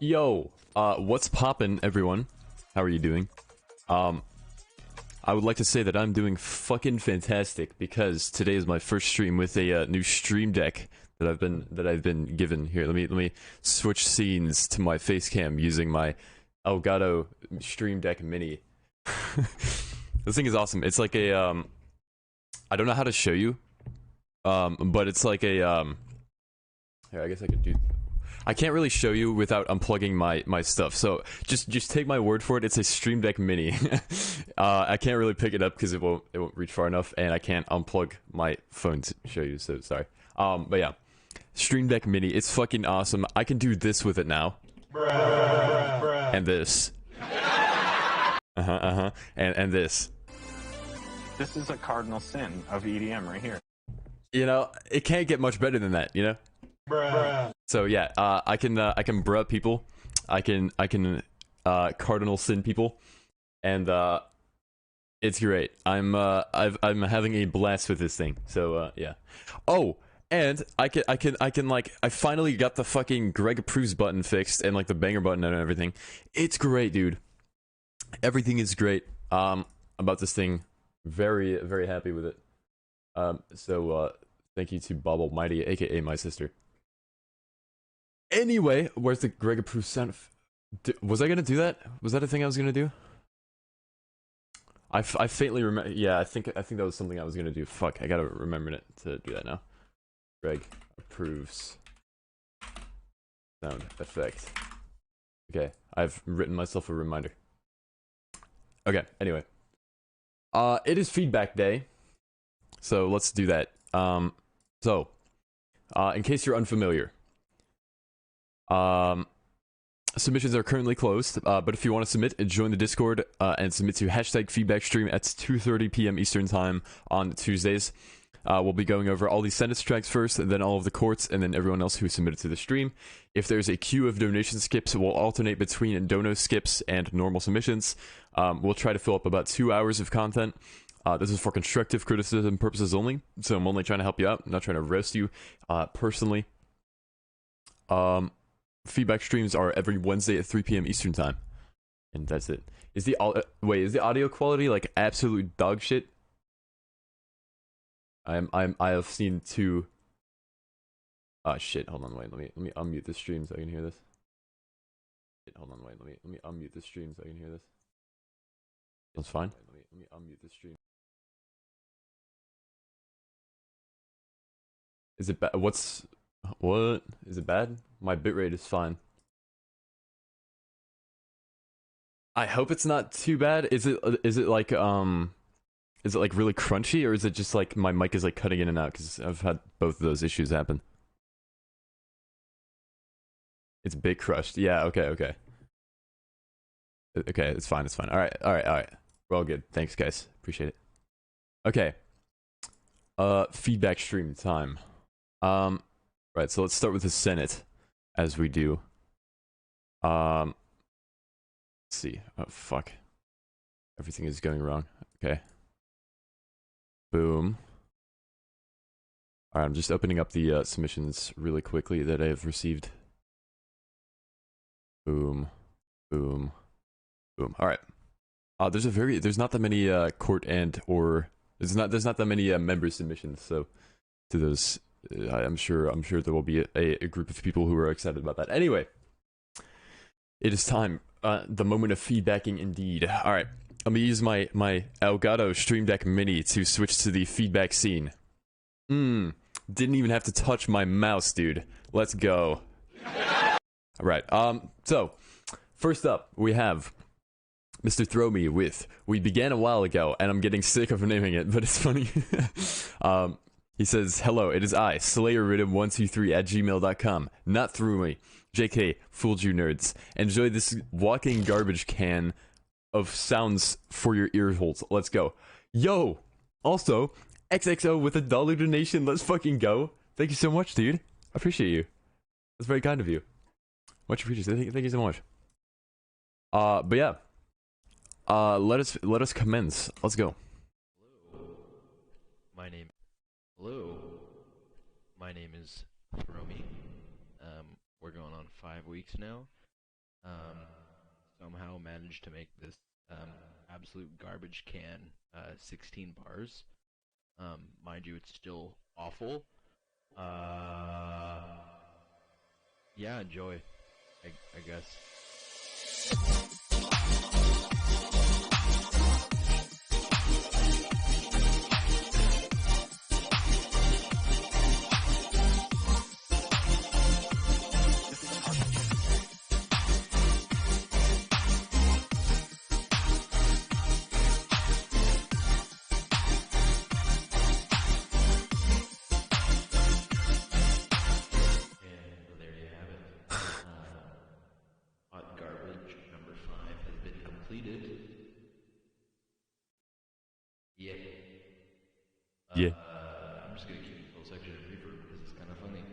Yo, what's poppin', everyone? How are you doing? I would like to say that I'm doing fucking fantastic because today is my first stream with a new stream deck that I've been given. Here, let me switch scenes to my face cam using my Elgato Stream Deck Mini. This thing is awesome. It's like a I don't know how to show you, but it's like a here, I guess I could do. I can't really show you without unplugging my stuff, so just take my word for it. It's a Stream Deck Mini. I can't really pick it up because it won't reach far enough, and I can't unplug my phone to show you. So sorry. But yeah, Stream Deck Mini. It's fucking awesome. I can do this with it now, and this, and this. This is a cardinal sin of EDM right here. You know, it can't get much better than that. You know. So yeah, I can bruh people, I can cardinal sin people, and it's great. I'm having a blast with this thing. So yeah. Oh, and I finally got the fucking Greg approves button fixed and like the banger button and everything. It's great, dude. Everything is great. About this thing, very happy with it. So thank you to Bob Almighty, aka my sister. Anyway, where's the Greg approved sound? Was I gonna do that? Was that a thing I was gonna do? I faintly remember. Yeah, I think that was something I was gonna do. Fuck, I gotta remember it to do that now. Greg approves sound effect. Okay, I've written myself a reminder. Okay, anyway. It is feedback day, so let's do that. In case you're unfamiliar. Submissions are currently closed, but if you want to submit, join the Discord and submit to #feedbackstream at 2:30 p.m. Eastern Time on Tuesdays. We'll be going over all the sentence tracks first, and then all of the courts, and then everyone else who submitted to the stream. If there's a queue of donation skips, we'll alternate between dono skips and normal submissions. We'll try to fill up about 2 hours of content. This is for constructive criticism purposes only, so I'm only trying to help you out. I'm not trying to roast you personally. Feedback streams are every Wednesday at 3 p.m. Eastern Time, and that's it. Is the audio quality like absolute dog shit? I have seen two. Shit. Hold on, wait. Let me unmute the stream so I can hear this. Shit, hold on, wait. Let me unmute the stream so I can hear this. That's fine. Let me unmute the stream. Is it bad? What? Is it bad? My bitrate is fine. I hope it's not too bad. Is it like really crunchy, or is it just like my mic is like cutting in and out? Because I've had both of those issues happen. It's bit crushed. Yeah, okay. Okay, it's fine. All right. We're all good. Thanks, guys. Appreciate it. Okay. Feedback stream time. Right, so let's start with the Senate, as we do. Let's see. Oh, fuck. Everything is going wrong. Okay. Boom. Alright, I'm just opening up the submissions really quickly that I have received. Boom. Alright. There's not that many court there's not that many member submissions, so to those I'm sure there will be a group of people who are excited about that. Anyway, It is time. The moment of feedbacking indeed. Alright. I'm gonna use my Elgato Stream Deck Mini to switch to the feedback scene. Didn't even have to touch my mouse, dude. Let's go. Alright, so, first up, we have Mr. Throw Me with, we began a while ago, and I'm getting sick of naming it, but it's funny. He says, hello, it is I, SlayerRhythm123 at gmail.com. Not Throw Me. JK, fooled you nerds. Enjoy this walking garbage can of sounds for your ear holes. Let's go. Yo! Also, XXO with $1 donation. Let's fucking go. Thank you so much, dude. I appreciate you. That's very kind of you. Much appreciated. Thank you so much. But yeah. Let us commence. Let's go. Hello. My name is Thromi. We're going on 5 weeks now. Somehow managed to make this absolute garbage can 16 bars. Mind you, it's still awful. Yeah, enjoy, I guess. Yeah. I'm just gonna keep the full section of reverb because it's kind of funny.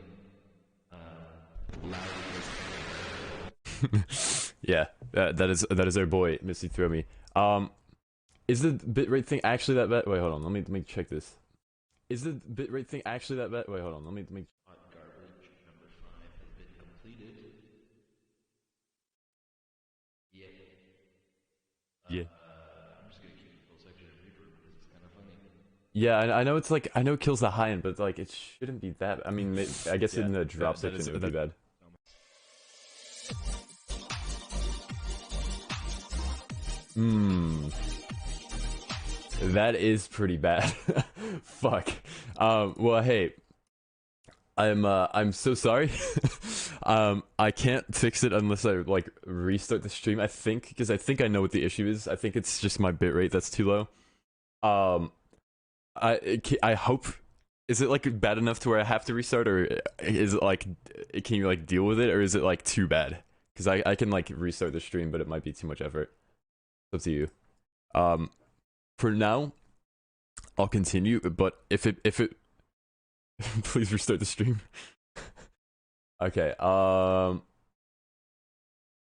Yeah, that is our boy, Missy Throw Me. Is the bitrate thing actually that bad? Wait, hold on. Let me check this. Is the bitrate thing actually that bad? Wait, hold on. Let me. Hot garbage number 5 has been completed. Yeah. Yeah. I'm just gonna keep the full section of reverb because it's kind of funny. Yeah, I know it's like, I know it kills the high end, but like it shouldn't be that. I mean, I guess in the drop section it would be bad. That is pretty bad. Fuck. Well, hey, I'm so sorry. I can't fix it unless I like restart the stream. I think because I think I know what the issue is. I think it's just my bitrate that's too low. I hope. Is it like bad enough to where I have to restart, or is it like, can you like deal with it, or is it like too bad? Because I can like restart the stream, but it might be too much effort. It's up to you. For now, I'll continue. But if it please restart the stream. Okay. All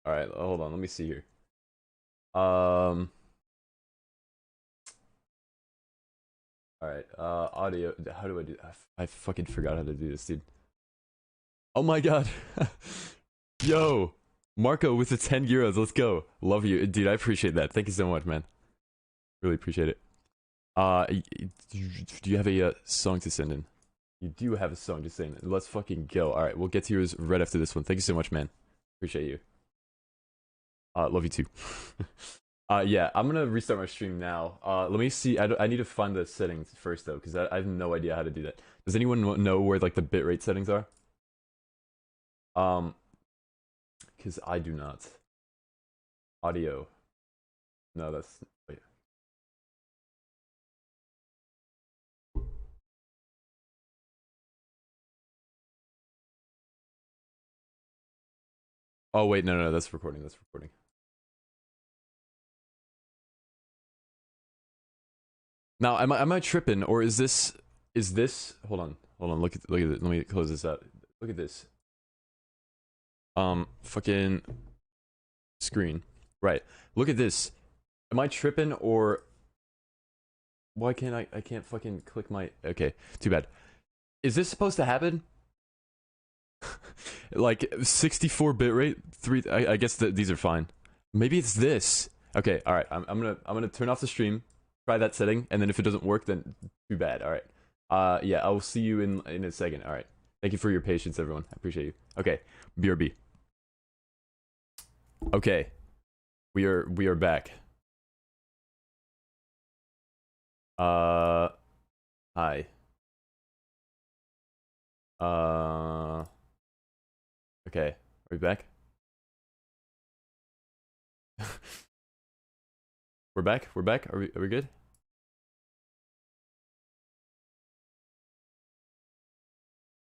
right. Hold on. Let me see here. All right. Audio. How do I do? I fucking forgot how to do this, dude. Oh my god. Yo, Marco with the 10 euros. Let's go. Love you, dude. I appreciate that. Thank you so much, man. Really appreciate it. Do you have a song to send in? You do have a song to sing. Let's fucking go. All right, we'll get to yours right after this one. Thank you so much, man. Appreciate you. Love you too. Yeah, I'm gonna restart my stream now. Let me see. I need to find the settings first though, because I have no idea how to do that. Does anyone know where like the bitrate settings are? Because I do not. Audio. No, that's. Wait. Oh wait, no, that's recording. That's recording. Now, am I tripping, or is this hold on, look at it. Let me close this out. Look at this. Fucking screen. Right. Look at this. Am I tripping, or why can't I can't fucking click my, okay, too bad. Is this supposed to happen? Like 64 bitrate, I guess that these are fine. Maybe it's this. Okay, all right. I'm gonna turn off the stream. Try that setting, and then if it doesn't work, then too bad. All right. Yeah, I will see you in a second. All right. Thank you for your patience, everyone. I appreciate you. Okay, BRB. Okay. We are back. Hi. Okay. Are we back? We're back? We're back? Are we good?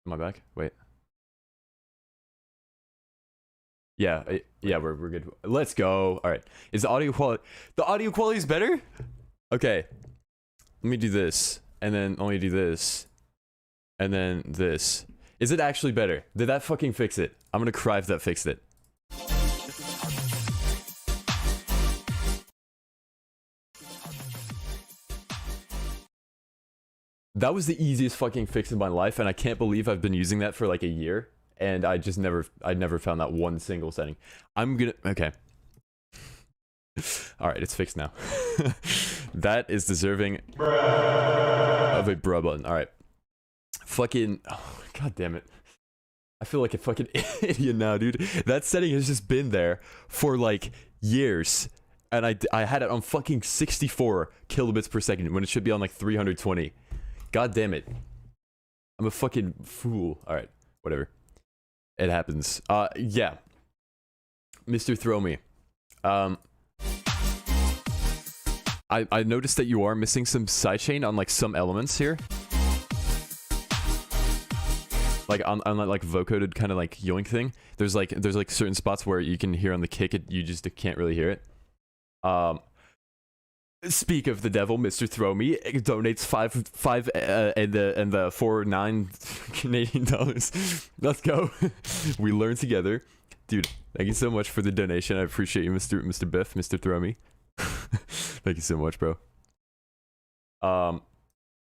Am I back? Wait. Yeah, yeah, we're good. Let's go. All right. Is the audio quality is better? Okay. Let me do this, and then let me do this, and then this. Is it actually better? Did that fucking fix it? I'm gonna cry if that fixed it. That was the easiest fucking fix in my life, and I can't believe I've been using that for like a year. And I never found that one single setting. Okay. Alright, it's fixed now. That is deserving of a bruh button. Alright. Fucking, oh, god damn it. I feel like a fucking idiot now, dude. That setting has just been there for like years. And I had it on fucking 64 kilobits per second when it should be on like 320. God damn it. I'm a fucking fool. Alright, whatever. It happens. Yeah. Mr. Throw Me. I noticed that you are missing some sidechain on like some elements here. Like on that like vocoded kind of like yoink thing. There's like certain spots where you can hear on the kick it, you just can't really hear it. Speak of the devil, Mr. Throw Me donates five and the 49 Canadian dollars. Let's go. We learn together, dude. Thank you so much for the donation. I appreciate you, Mr. Biff, Mr. Throw Me. Thank you so much, bro.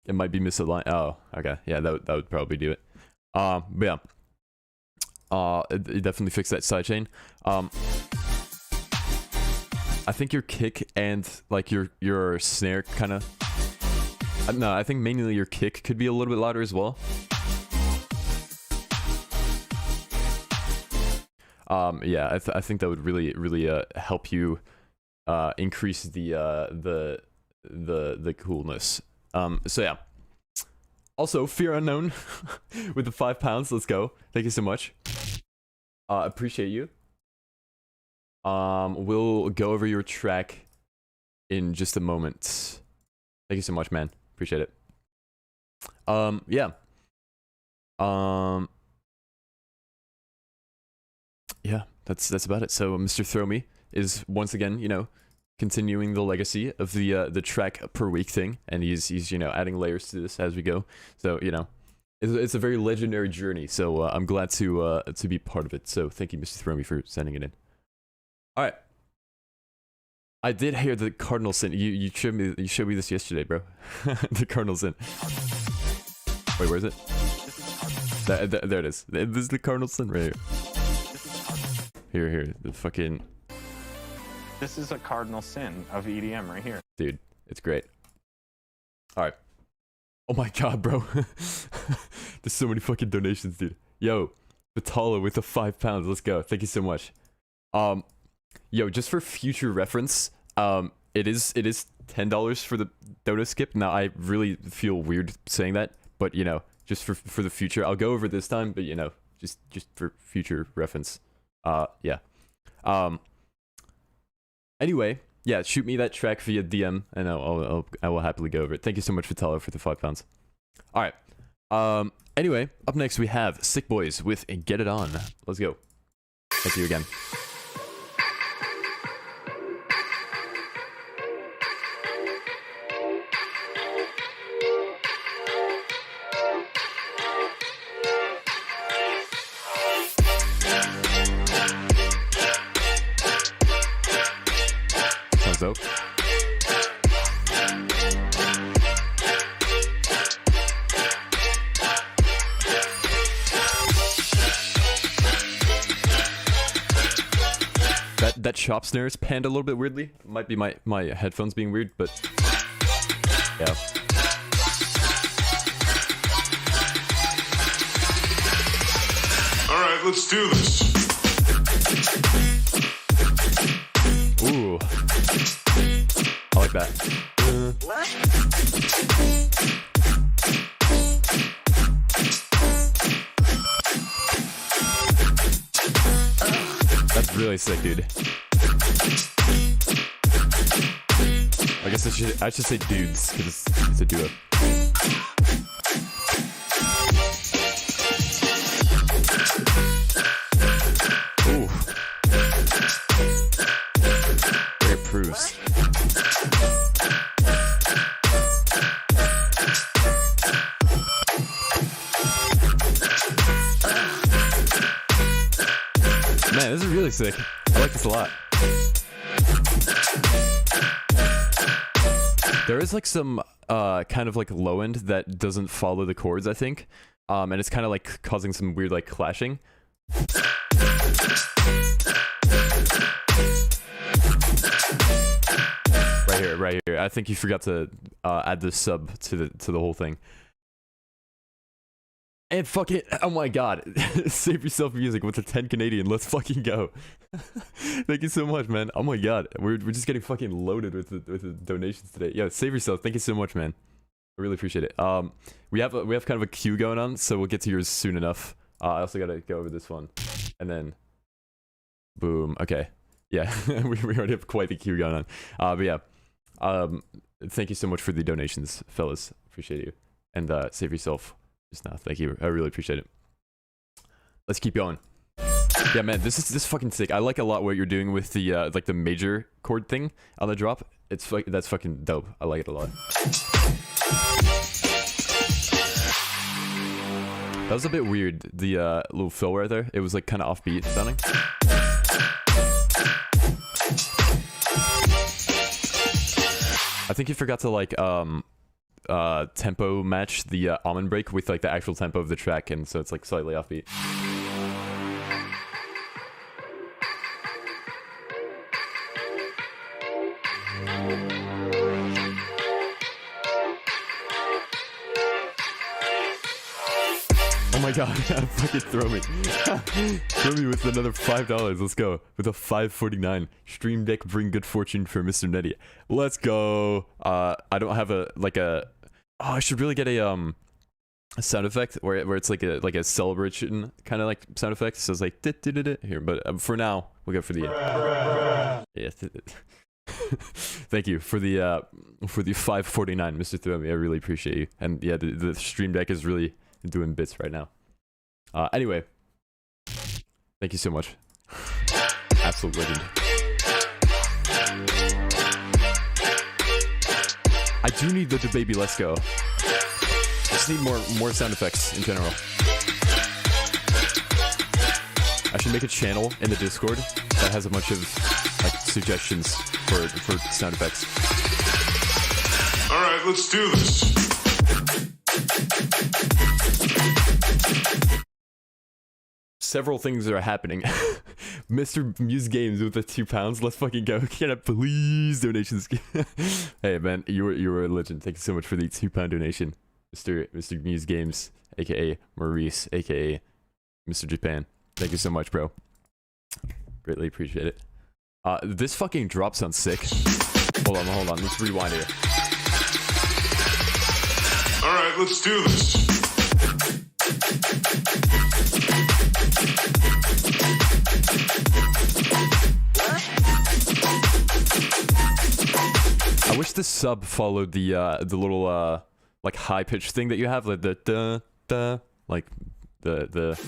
It might be misaligned. Oh, okay, yeah, that would probably do it. But yeah, it definitely fixed that sidechain. I think your kick and like your snare kind of. No, I think mainly your kick could be a little bit louder as well. Yeah, I think that would really help you increase the coolness. So yeah. Also, Fear Unknown with the £5. Let's go. Thank you so much. Appreciate you. We'll go over your track in just a moment. Thank you so much, man. Appreciate it. Yeah. Yeah, that's about it. So Mr. Throw Me is once again, you know, continuing the legacy of the track per week thing, and he's you know adding layers to this as we go. So you know, it's a very legendary journey. So I'm glad to be part of it. So thank you, Mr. Throw Me, for sending it in. All right. I did hear the cardinal sin. You showed me this yesterday, bro. The cardinal sin. Wait, where is it? There it is. This is the cardinal sin right here. Here, the fucking. This is a cardinal sin of EDM right here. Dude, it's great. All right. Oh my god, bro. There's so many fucking donations, dude. Yo, Batala with the £5. Let's go. Thank you so much. Yo, just for future reference, it is $10 for the Dota skip. Now I really feel weird saying that, but you know, just for the future, I'll go over this time, but you know, just for future reference. Yeah. Anyway, yeah, shoot me that track via DM, and I will happily go over it. Thank you so much, Vitalo, for the £5. All right. Anyway, up next we have Sick Boys with Get It On. Let's go. Thank you again. Dope. That chop snare is panned a little bit weirdly. Might be my headphones being weird, but yeah. All right, let's do this. like that. That's really sick, dude. I guess I should say dudes, because it's a duo. Ooh. It approves. Man, this is really sick. I like this a lot. There is like some kind of like low end that doesn't follow the chords, I think. And it's kind of like causing some weird like clashing. Right here. I think you forgot to add the sub to the whole thing. And fuck it, oh my god. Save yourself music with a 10 Canadian. Let's fucking go. Thank you so much, man. Oh my god, we're just getting fucking loaded with the donations today. Yeah, save yourself. Thank you so much, man. I really appreciate it. We have kind of a queue going on, so we'll get to yours soon enough. I also gotta go over this one, and then boom. Okay, yeah, we already have quite the queue going on. But yeah, thank you so much for the donations, fellas. Appreciate you, and save yourself just now. Thank you. I really appreciate it. Let's keep going. Yeah, man, this is fucking sick. I like a lot what you're doing with the like the major chord thing on the drop. It's like that's fucking dope. I like it a lot. That was a bit weird. The little fill right there. It was like kind of offbeat sounding. I think you forgot to like tempo match the almond break with like the actual tempo of the track, and so it's like slightly offbeat. Oh my god, fucking throw me. Throw me with another $5. Let's go. With a $5.49. Stream Deck bring good fortune for Mr. Netty. Let's go. I don't have a oh, I should really get a sound effect where it's like a celebration kind of like sound effect. So it's like here, but for now we'll go for the yeah. Thank you for the $5.49, Mr. Throw Me. I really appreciate you. And yeah, the Stream Deck is really doing bits right now. Anyway, thank you so much. Absolute legend. I do need the baby. Let's go. I just need more sound effects in general. I should make a channel in the Discord that has a bunch of like suggestions for sound effects. All right, let's do this. Several things are happening. Mr. Muse Games with the £2. Let's fucking go. Can I please donations? Hey man, you were a legend. Thank you so much for the £2 donation, Mr. Muse Games, aka Maurice, aka Mr. Japan. Thank you so much, bro. Greatly appreciate it. This fucking drop sounds sick. Hold on. Let's rewind here. All right, let's do this. I wish the sub followed the little like high pitch thing that you have, like the like the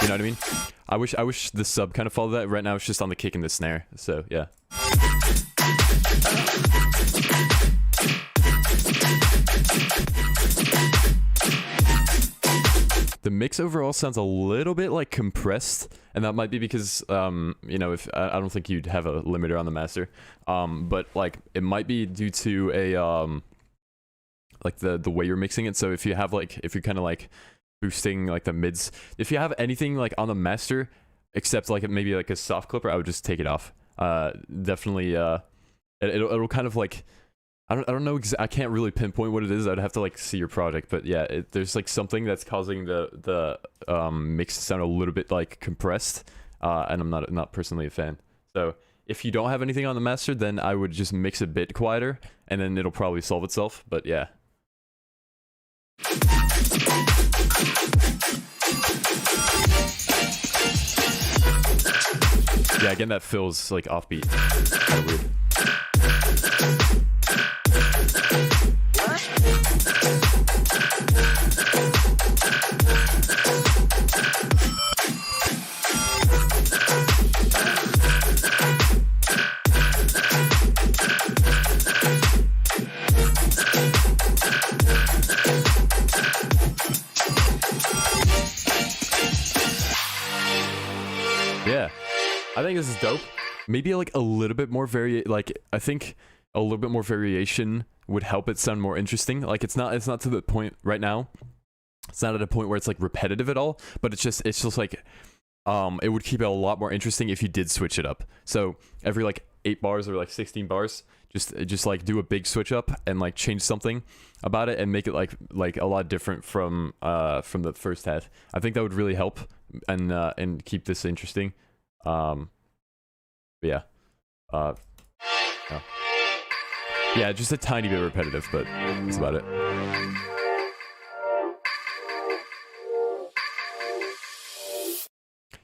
you know what I mean? I wish the sub kind of followed that. Right now it's just on the kick and the snare. So yeah. The mix overall sounds a little bit like compressed, and that might be because you know, if I don't think you'd have a limiter on the master, but like it might be due to a like the way you're mixing it. So if you have like, if you're kind of like boosting like the mids, if you have anything like on the master except like maybe like a soft clipper, I would just take it off. Definitely it'll kind of like, I don't know I can't really pinpoint what it is. I'd have to like see your project, but yeah, there's like something that's causing the mix to sound a little bit like compressed, and I'm not personally a fan. So if you don't have anything on the master, then I would just mix a bit quieter, and then it'll probably solve itself. But yeah. Yeah, again, that feels like offbeat. Kind of weird. Yeah, I think this is dope. Maybe like a little bit more I think a little bit more variation would help it sound more interesting. Like it's not to the point right now. It's not at a point where it's like repetitive at all, but it's just like it would keep it a lot more interesting if you did switch it up. So every like 8 bars or like 16 bars, just like do a big switch up and like change something about it and make it like a lot different from the first half. I think that would really help and keep this interesting. Yeah. Yeah, just a tiny bit repetitive, but that's about it.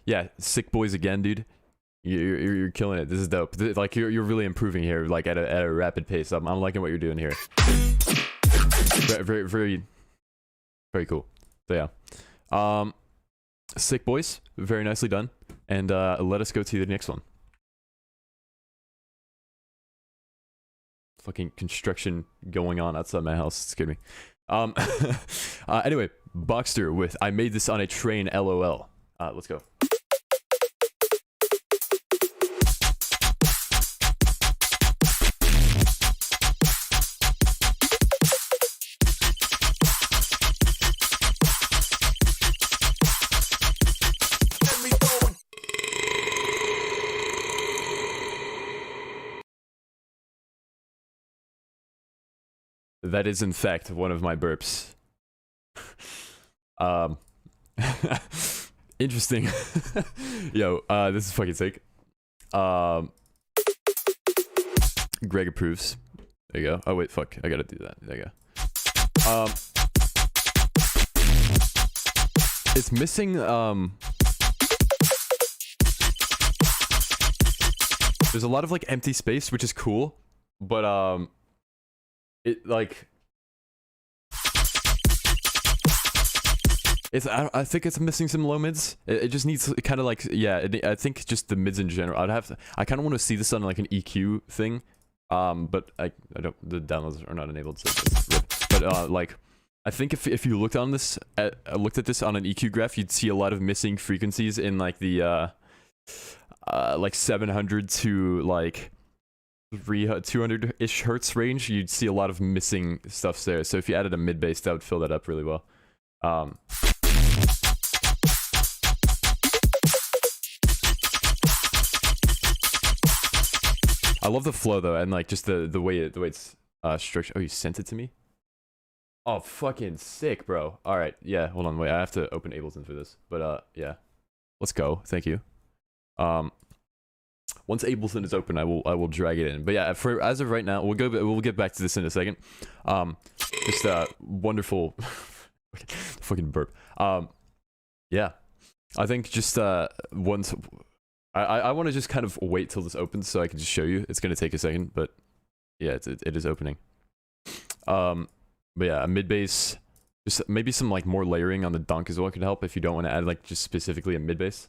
Yeah, Sick Boys again, dude. You're killing it. This is dope. Like you're really improving here, like at a rapid pace. I'm liking what you're doing here. Very cool. So yeah, Sick Boys, very nicely done. And let us go to the next one. Fucking construction going on outside my house. It scared me. Anyway, Boxster with I made this on a train, LOL. Let's go. That is in fact one of my burps. Interesting. Yo, this is fucking sick. Greg approves. There you go. Oh wait, fuck. I gotta do that. There you go. It's missing, there's a lot of like empty space, which is cool, but it like I think it's missing some low mids. It just needs kind of like I think just the mids in general. I kind of want to see this on like an EQ thing, but I don't. The downloads are not enabled, so but like I think if you looked at this on an EQ graph, you'd see a lot of missing frequencies in like the like 700 to like 200-ish hertz range. You'd see a lot of missing stuff there. So if you added a mid bass, that would fill that up really well. I love the flow though, and like just the way it's structured. Oh, you sent it to me? Oh, fucking sick, bro. All right, yeah. Hold on, wait. I have to open Ableton for this, but yeah. Let's go. Thank you. Once Ableton is open, I will drag it in. But yeah, as of right now, we'll get back to this in a second. Just wonderful, fucking burp. Yeah, I think just once I want to just kind of wait till this opens so I can just show you. It's gonna take a second, but yeah, it is opening. But yeah, a mid bass, just maybe some like more layering on the dunk as well could help if you don't want to add like just specifically a mid bass.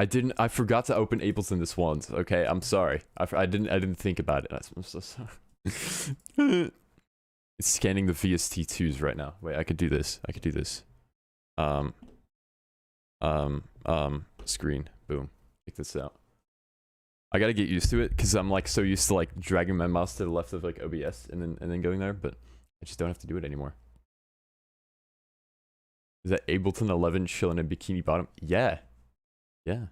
I forgot to open Ableton this once. Okay, I'm sorry. I didn't think about it. I'm so sorry. It's scanning the VST2s right now. Wait, I could do this. Screen. Boom. Check this out. I gotta get used to it because I'm like so used to like dragging my mouse to the left of like OBS and then going there, but I just don't have to do it anymore. Is that Ableton 11 chilling in Bikini Bottom? Yeah. Yeah.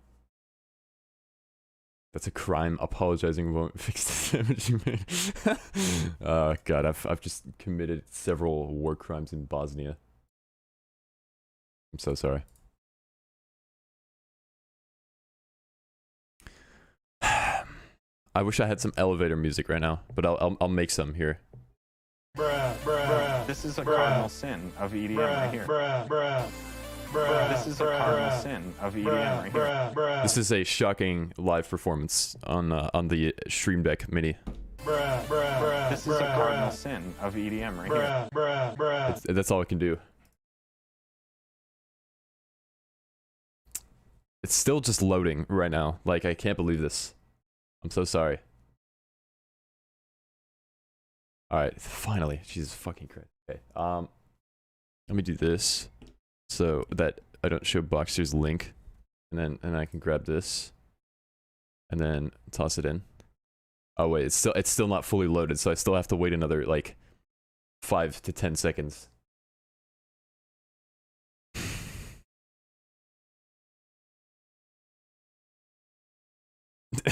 That's a crime. Apologizing won't fix the damage you made. Oh god, I've just committed several war crimes in Bosnia. I'm so sorry. I wish I had some elevator music right now, but I'll make some here. This is a cardinal sin of EDM right here. This is a cardinal sin of EDM right here. This is a shocking live performance on the Stream Deck Mini. This is a cardinal sin of EDM right here. That's all I can do. It's still just loading right now. Like, I can't believe this. I'm so sorry. Alright, finally. Jesus fucking Christ. Okay, let me do this so that I don't show Boxer's link. And then I can grab this. And then toss it in. Oh wait, it's still not fully loaded, so I still have to wait another, like, 5 to 10 seconds.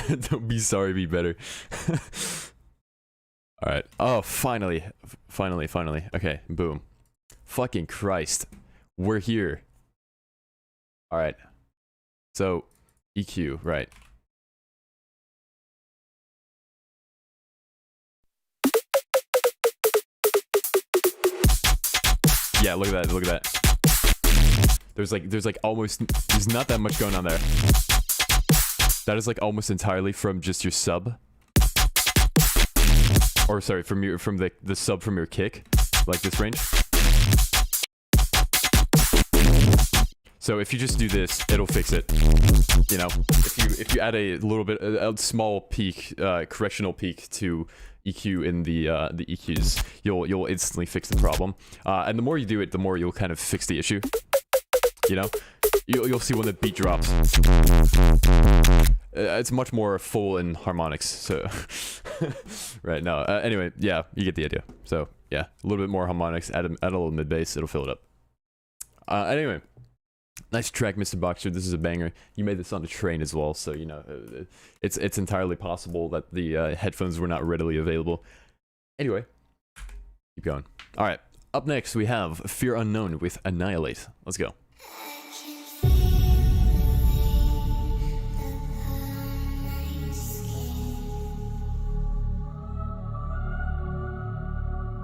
Don't be sorry, be better. Alright. Oh, finally. Finally. Okay, boom. Fucking Christ. We're here. Alright. So, EQ, right. Yeah, look at that. There's not that much going on there. That is like almost entirely from just your sub. Or sorry, from the sub from your kick, like this range. So if you just do this, it'll fix it. You know, if you add a little bit, a small peak, correctional peak to EQ in the EQs, you'll instantly fix the problem. And the more you do it, the more you'll kind of fix the issue. You know, you'll see when the beat drops. It's much more full in harmonics. So, right now. Anyway, yeah, you get the idea. So yeah, a little bit more harmonics. Add a little mid bass. It'll fill it up. Anyway. Nice track, Mr. Boxer. This is a banger. You made this on a train as well, so you know it's entirely possible that the headphones were not readily available. Anyway, keep going. All right, up next we have Fear Unknown with Annihilate. Let's go.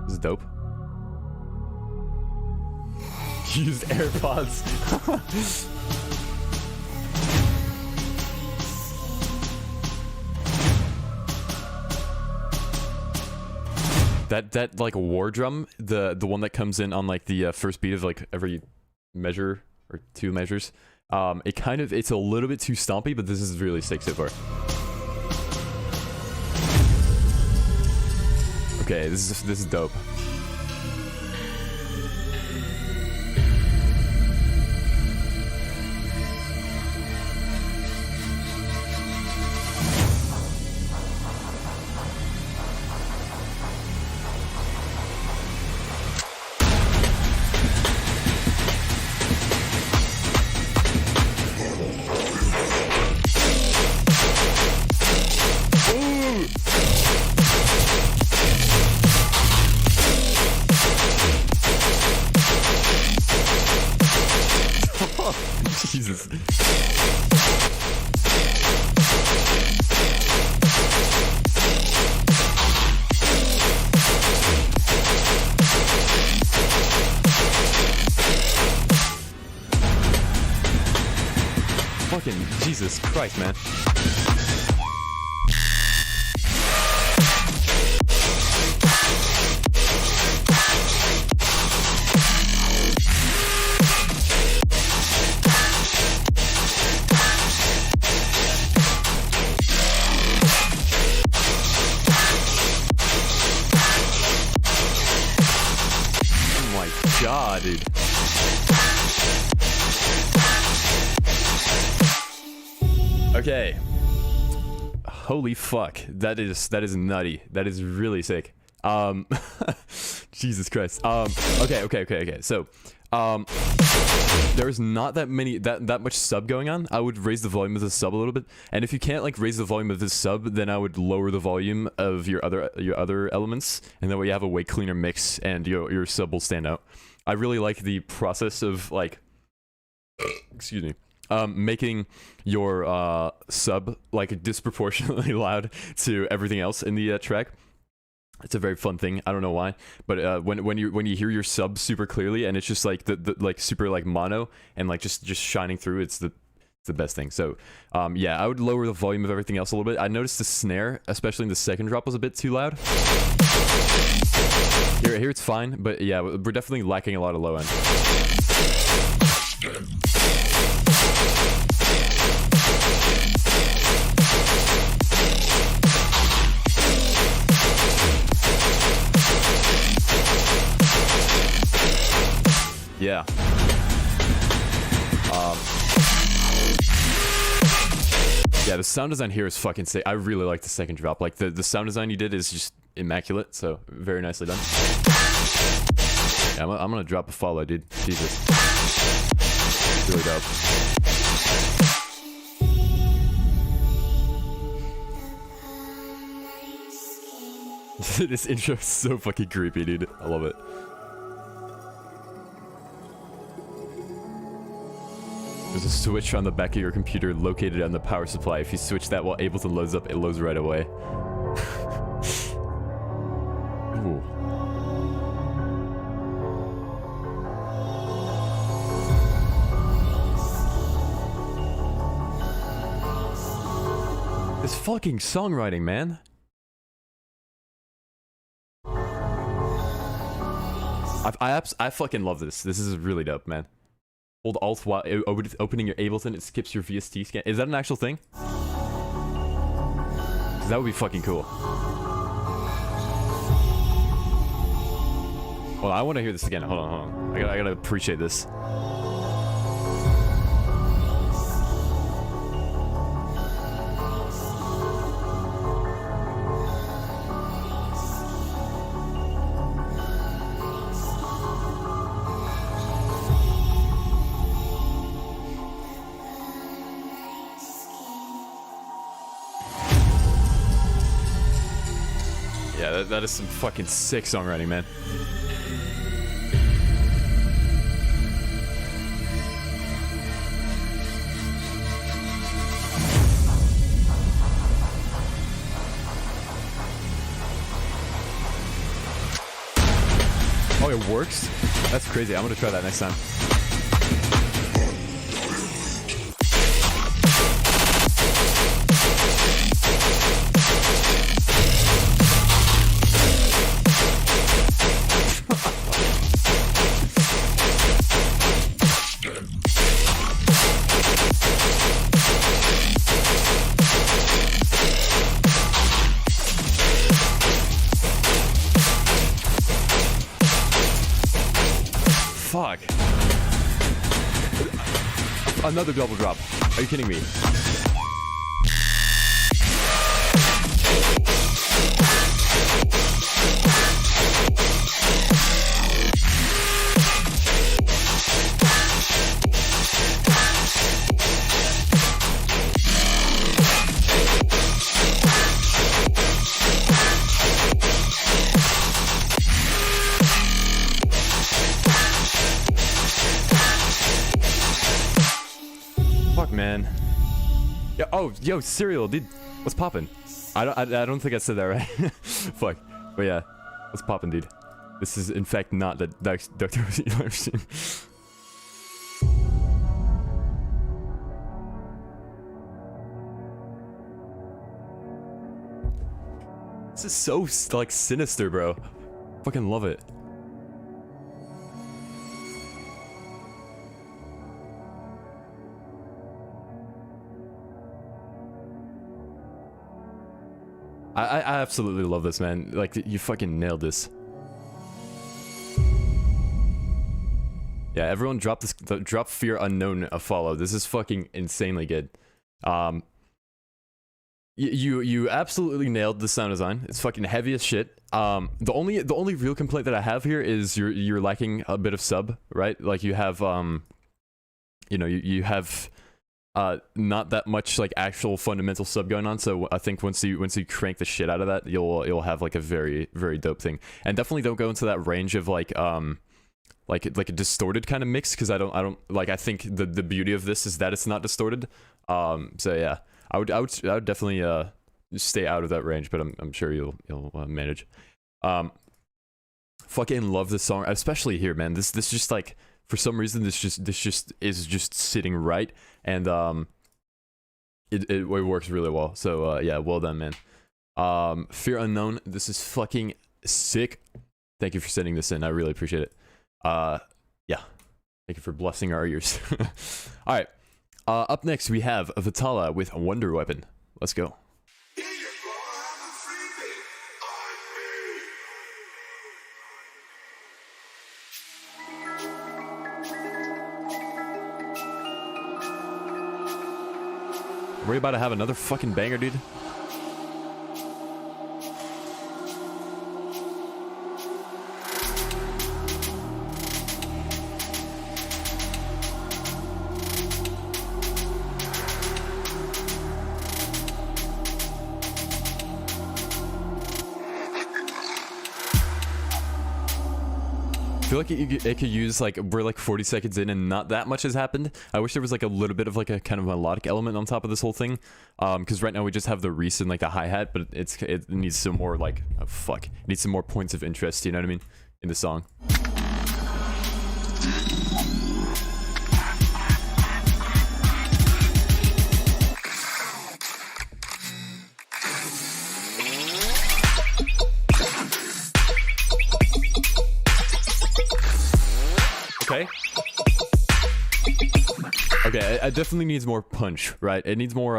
This is dope. Used AirPods. that like war drum, the one that comes in on like the first beat of like every measure or 2 measures. It's a little bit too stompy, but this is really sick so far. Okay, this is dope. Jesus. Fucking Jesus Christ, man. God, dude. Okay. Holy fuck. That is nutty. That is really sick. Jesus Christ. Okay. So, there's not that much sub going on. I would raise the volume of the sub a little bit. And if you can't like raise the volume of this sub, then I would lower the volume of your other elements, and that way you have a way cleaner mix and your sub will stand out. I really like the process of like excuse me, making your sub like disproportionately loud to everything else in the track. It's a very fun thing. I don't know why, but when you hear your sub super clearly and it's just like the like super like mono and like just shining through, it's the best thing. So yeah, I would lower the volume of everything else a little bit. I noticed the snare, especially in the second drop, was a bit too loud. Here it's fine, but yeah, we're definitely lacking a lot of low end. Yeah. Yeah, the sound design here is fucking sick. I really like the second drop. Like the sound design you did is just immaculate. So very nicely done. Yeah, I'm gonna drop a follow, dude. Jesus. Really dope. This intro is so fucking creepy, dude. I love it. There's a switch on the back of your computer located on the power supply. If you switch that while Ableton loads up, it loads right away. Ooh. This fucking songwriting, man. I fucking love this. This is really dope, man. Hold Alt while opening your Ableton, it skips your VST scan. Is that an actual thing? That would be fucking cool. Hold on, I want to hear this again. Hold on. I gotta appreciate this. Yeah, that is some fucking sick songwriting, man. Oh, it works? That's crazy. I'm gonna try that next time. Fuck. Another double drop. Are you kidding me? Man. Yeah, oh, yo, Serial, dude. What's poppin'? I don't think I said that right. Fuck. But yeah, what's poppin', dude? This is in fact not the Dr. you've seen. This is so like sinister, bro. Fucking love it. I absolutely love this, man. Like, you fucking nailed this. Yeah, everyone drop Fear Unknown a follow. This is fucking insanely good. You absolutely nailed the sound design. It's fucking heavy as shit. The only real complaint that I have here is you're lacking a bit of sub, right? Like you have you know, you have not that much like actual fundamental sub going on, so I think once you crank the shit out of that, you'll have like a very, very dope thing. And definitely don't go into that range of like like a distorted kind of mix, because I don't like, I think the beauty of this is that it's not distorted. So yeah, I would definitely stay out of that range, but I'm sure you'll manage. Fucking love this song, especially here, man. This just like, for some reason this just is just sitting right, and it works really well. So yeah, well done, man. Fear Unknown, this is fucking sick. Thank you for sending this in. I really appreciate it. Yeah, thank you for blessing our ears. All right, up next we have Vitala with Wonder Weapon. Let's go. We're about to have another fucking banger, dude. I feel like it could use, like, we're like 40 seconds in and not that much has happened. I wish there was like a little bit of like a kind of melodic element on top of this whole thing, because right now we just have the Reese and like the hi-hat, but it needs some more, like, oh fuck, it needs some more points of interest, you know what I mean, in the song. Okay, it definitely needs more punch, right? It needs more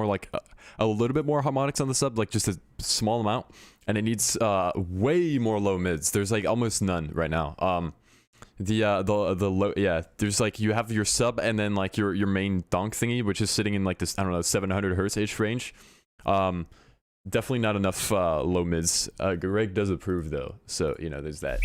like a little bit more harmonics on the sub, like just a small amount, and it needs way more low mids. There's like almost none right now. The low, yeah, there's like, you have your sub and then like your main donk thingy, which is sitting in like this, I don't know, 700 hertz ish range. Definitely not enough low mids. Greg does approve though, so you know, there's that.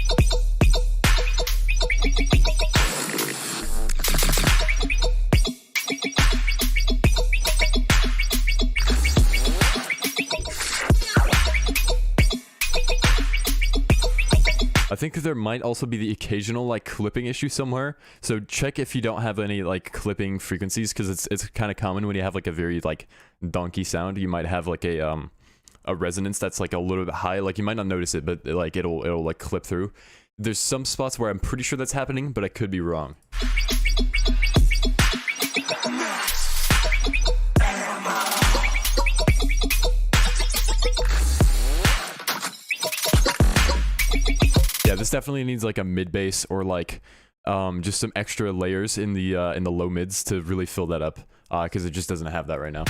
I think there might also be the occasional like clipping issue somewhere, so check if you don't have any like clipping frequencies, because it's kind of common when you have like a very like donkey sound. You might have like a resonance that's like a little bit high, like you might not notice it, but like it'll like clip through. There's some spots where I'm pretty sure that's happening, but I could be wrong. Yeah, this definitely needs like a mid bass or like just some extra layers in the low mids to really fill that up, because it just doesn't have that right now.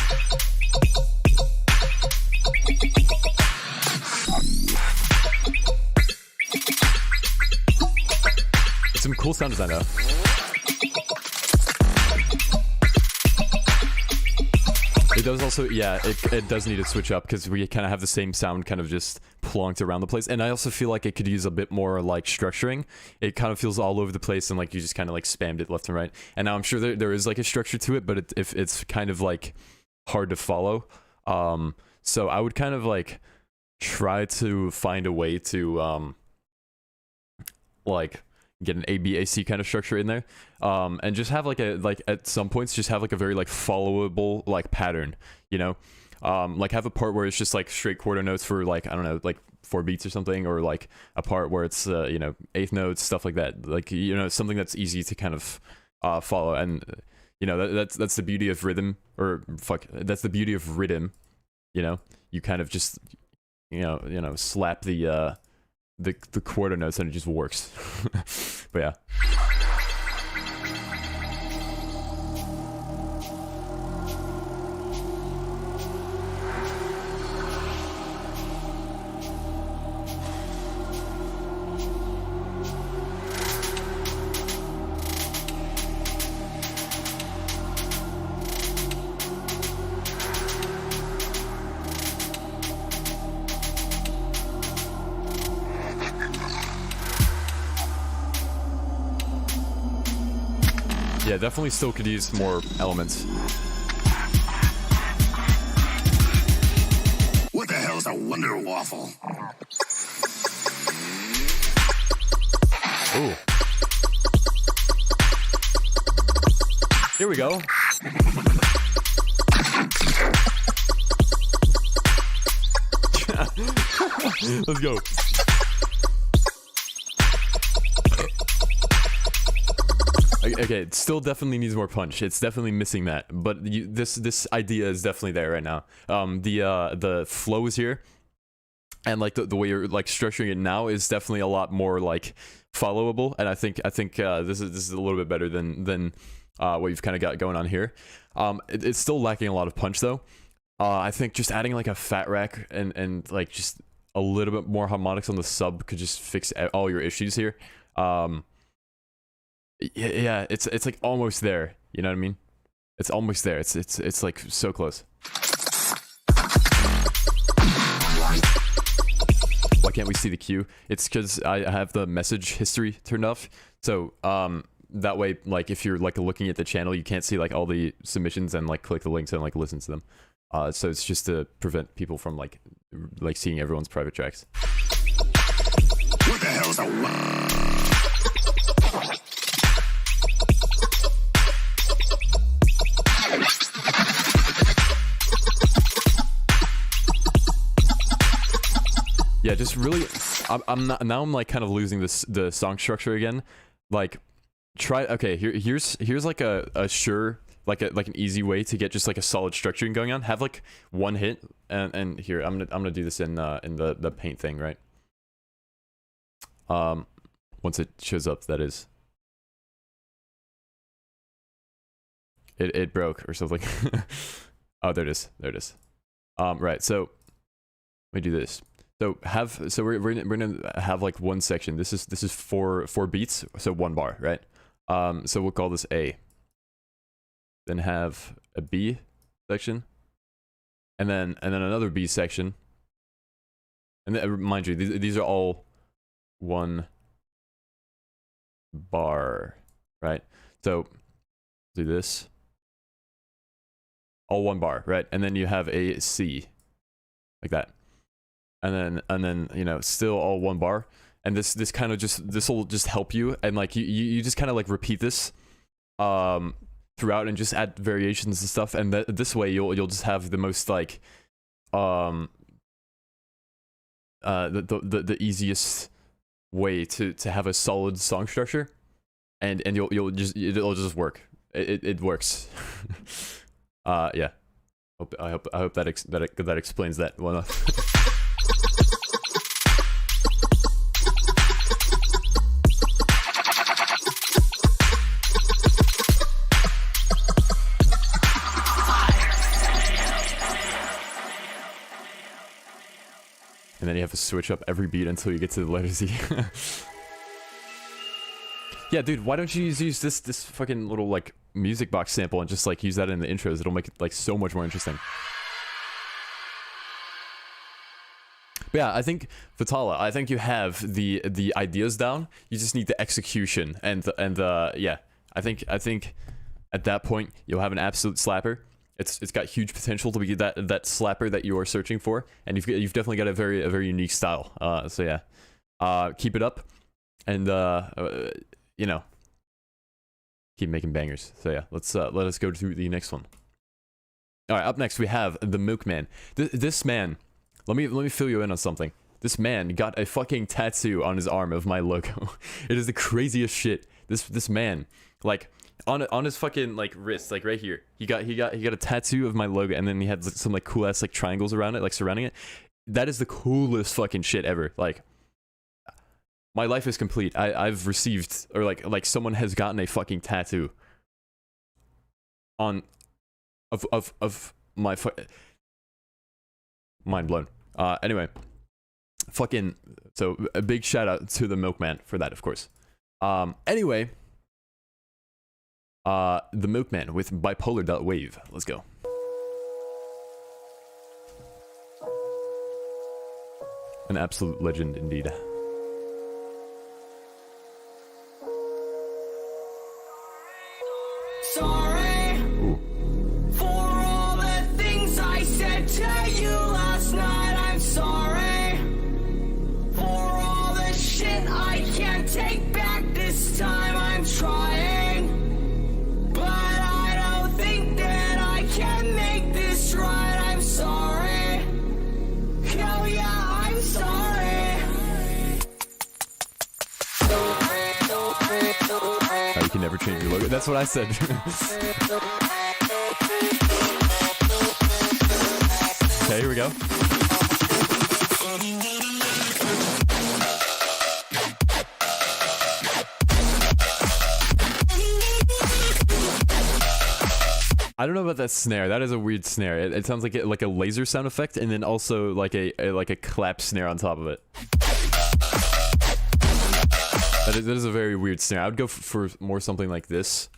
Some cool sound design though. It does also, yeah, it does need to switch up, because we kind of have the same sound kind of just plonked around the place, and I also feel like it could use a bit more like structuring. It kind of feels all over the place, and like you just kind of like spammed it left and right. And now I'm sure there is like a structure to it, but it's kind of like hard to follow. So I would kind of like try to find a way to like get an ABAC kind of structure in there, and just have like at some points just have like a very like followable like pattern, you know, like have a part where it's just like straight quarter notes for like, I don't know, like 4 beats or something, or like a part where it's you know, 8th notes, stuff like that, like, you know, something that's easy to kind of follow. And you know, that's the beauty of rhythm, or fuck, that's the beauty of rhythm, you know, you kind of just you know slap the quarter notes and it just works. But yeah. Yeah, definitely still could use more elements. What the hell's a Wonder Waffle? Ooh. Here we go. Let's go. Okay, it still definitely needs more punch. It's definitely missing that, but this idea is definitely there right now. The flow is here, and like the way you're like structuring it now is definitely a lot more like followable. And I think this is a little bit better than what you've kind of got going on here. It's still lacking a lot of punch though. I think just adding like a fat rack and like just a little bit more harmonics on the sub could just fix all your issues here. Yeah, it's like almost there. You know what I mean? It's almost there. It's like so close. Why can't we see the queue? It's because I have the message history turned off. So that way, like if you're like looking at the channel, you can't see like all the submissions and like click the links and like listen to them. So it's just to prevent people from like seeing everyone's private tracks. What the hell's a... Yeah, just really, I'm like kind of losing the song structure again. Like, try, okay, here's like a sure, like an easy way to get just like a solid structuring going on. Have like one hit, and here I'm gonna do this in the paint thing, right? Once it shows up, that is. It broke or something. Oh, there it is. There it is. Right. So let me do this. So we're gonna have like one section. This is four beats, so 1 bar, right? So we'll call this A. Then have a B section, and then another B section. And then, mind you, these are all 1 bar, right? So do this. All 1 bar, right? And then you have a C, like that. And then you know, still all 1 bar, and this kind of this will just help you, and like you just kind of like repeat this throughout and just add variations and stuff, and this way you'll just have the most like the easiest way to have a solid song structure, and it'll just work. It works. Yeah. I hope that explains that well enough. And then you have to switch up every beat until you get to the letter Z. Yeah, dude, why don't you use this fucking little like music box sample and just like use that in the intros? It'll make it like so much more interesting. But yeah, I think Vitala, I think you have the ideas down. You just need the execution, and yeah, I think at that point you'll have an absolute slapper. It's got huge potential to be that slapper that you are searching for, and you've definitely got a very unique style. So yeah, keep it up, and you know, keep making bangers. So yeah, let us go to the next one. All right, up next we have the Milkman. This man, let me fill you in on something. This man got a fucking tattoo on his arm of my logo. It is the craziest shit. This man, like, on his fucking like wrist, like right here, he got a tattoo of my logo, and then he had some like cool ass like triangles around it, like surrounding it. That is the coolest fucking shit ever. Like, my life is complete. I've received, or like someone has gotten a fucking tattoo on of my mind blown. Anyway, fucking, so a big shout out to the Milkman for that, of course. Anyway, the Milkman with Bipolar.wave. Let's go. An absolute legend indeed. Sorry for all the things I said to you last night. I'm sorry for all the shit I can't take back. change your logo. That's what I said. Okay, here we go. I don't know about that snare. That is a weird snare. It sounds like like a laser sound effect, and then also like a clap snare on top of it. That is a very weird snare. I would go for more something like this,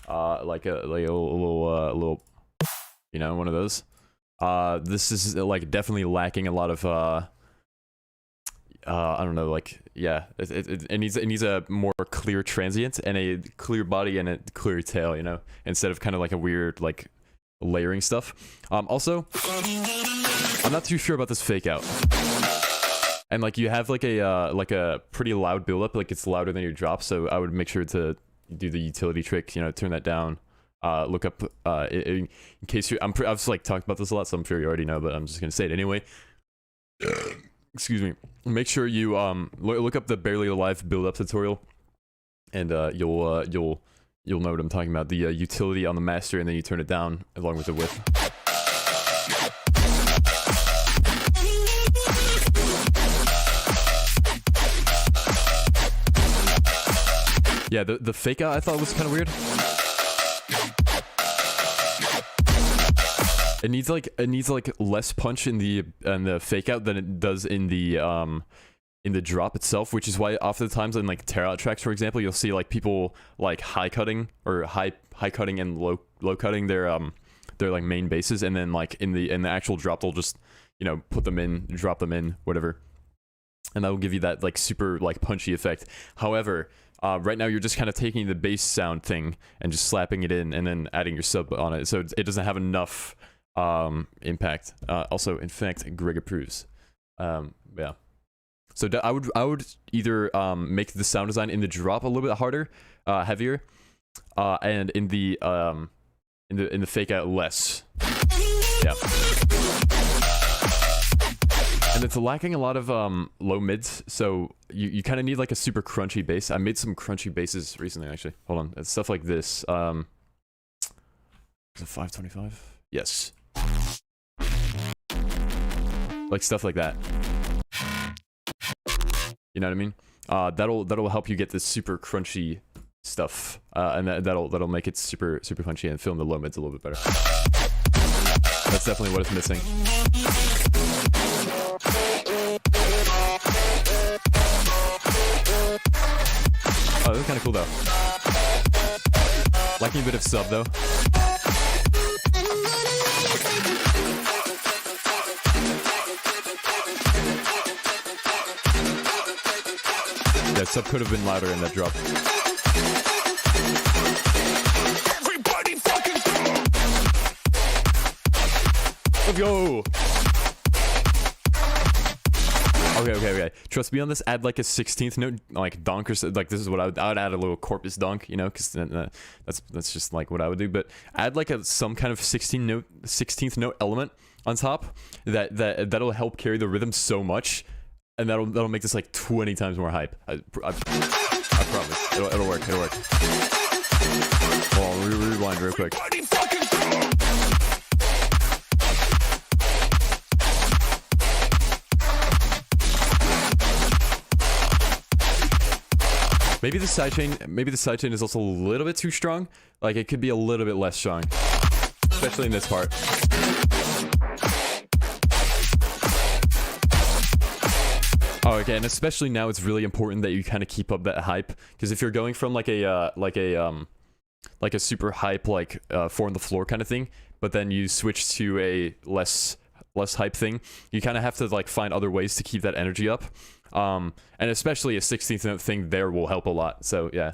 like a little, you know, one of those. This is like definitely lacking a lot of I don't know, like, yeah, it needs a more clear transient and a clear body and a clear tail, you know, instead of kind of like a weird like layering stuff. Also, I'm not too sure about this fake out. And like you have like a pretty loud buildup, like it's louder than your drop, so I would make sure to do the utility trick, you know, turn that down. Look up in case you. I've like talked about this a lot, so I'm sure you already know, but I'm just gonna say it anyway. Excuse me. Make sure you look up the Barely Alive build-up tutorial, and you'll know what I'm talking about. The utility on the master, and then you turn it down along with the width. Yeah, the fake out I thought was kind of weird. It needs like less punch in the fake out than it does in the drop itself, which is why oftentimes in like tear out tracks, for example, you'll see like people like high cutting and low cutting their like main basses, and then like in the actual drop they'll just, you know, put them in, drop them in, whatever, and that will give you that like super like punchy effect. However, right now you're just kind of taking the bass sound thing and just slapping it in and then adding your sub on it, so it doesn't have enough impact. Also, in fact, Greg approves. Yeah. So I would either make the sound design in the drop a little bit harder, heavier, and in the fake out less. Yeah. And it's lacking a lot of low mids, so you kind of need like a super crunchy bass. I made some crunchy basses recently, actually. Hold on, it's stuff like this. Is it 525? Yes. Like stuff like that. You know what I mean? That'll help you get this super crunchy stuff, and that'll make it super punchy and fill in the low mids a little bit better. That's definitely what it's missing. Oh, this is kind of cool though. Lacking a bit of sub though. Yeah, sub could have been louder in that drop. Everybody fucking Let's go! Okay. Trust me on this. Add like a 16th note, like donk or like this is what I would add a little corpus donk, you know, because that's just like what I would do. But add like some kind of 16th note element on top that'll help carry the rhythm so much. And that'll make this like 20 times more hype. I promise. It'll work. Hold on, rewind real quick. Maybe the sidechain is also a little bit too strong. Like it could be a little bit less strong, especially in this part. Oh, okay, and especially now, it's really important that you kind of keep up that hype, because if you're going from like a super hype like 4 on the floor kind of thing, but then you switch to a less hype thing, you kind of have to like find other ways to keep that energy up, and especially a 16th note thing there will help a lot. So yeah.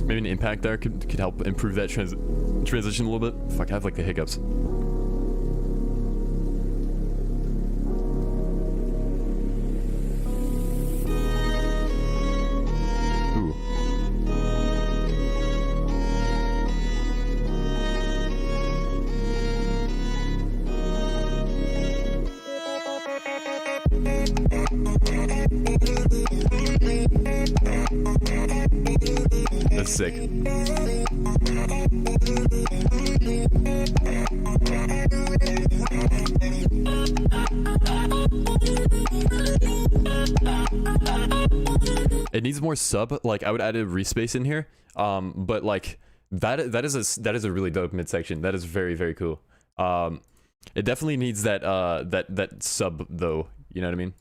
Maybe an impact there could help improve that transition a little bit. Fuck, I have like the hiccups. Ooh. That's sick. It needs more sub. Like I would add a respace in here. But like that is a really dope midsection. That is very, very cool. It definitely needs that that sub though. You know what I mean?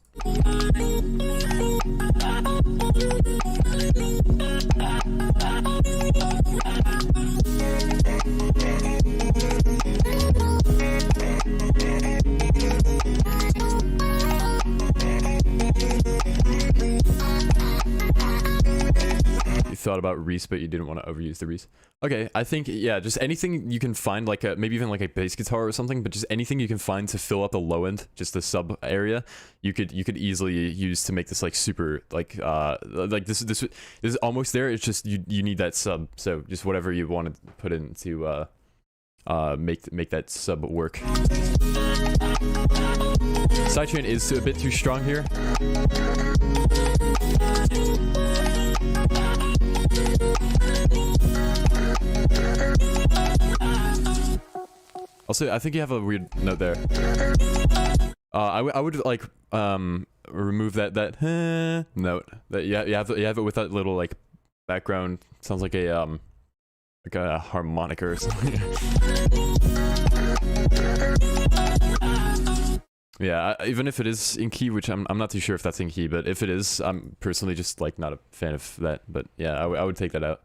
You thought about Reese, but you didn't want to overuse the Reese. Okay, I think, yeah, just anything you can find, like maybe even like a bass guitar or something, but just anything you can find to fill up the low end, just the sub area, you could easily use to make this like super like this is almost there. It's just you need that sub. So just whatever you want to put in to make that sub work. Sidechain is a bit too strong here. Also, I think you have a weird note there. I would like remove that note that you have it with that little like background. Sounds like a harmonica or something. Yeah, even if it is in key, which I'm not too sure if that's in key, but if it is, I'm personally just like not a fan of that. But yeah, I would take that out.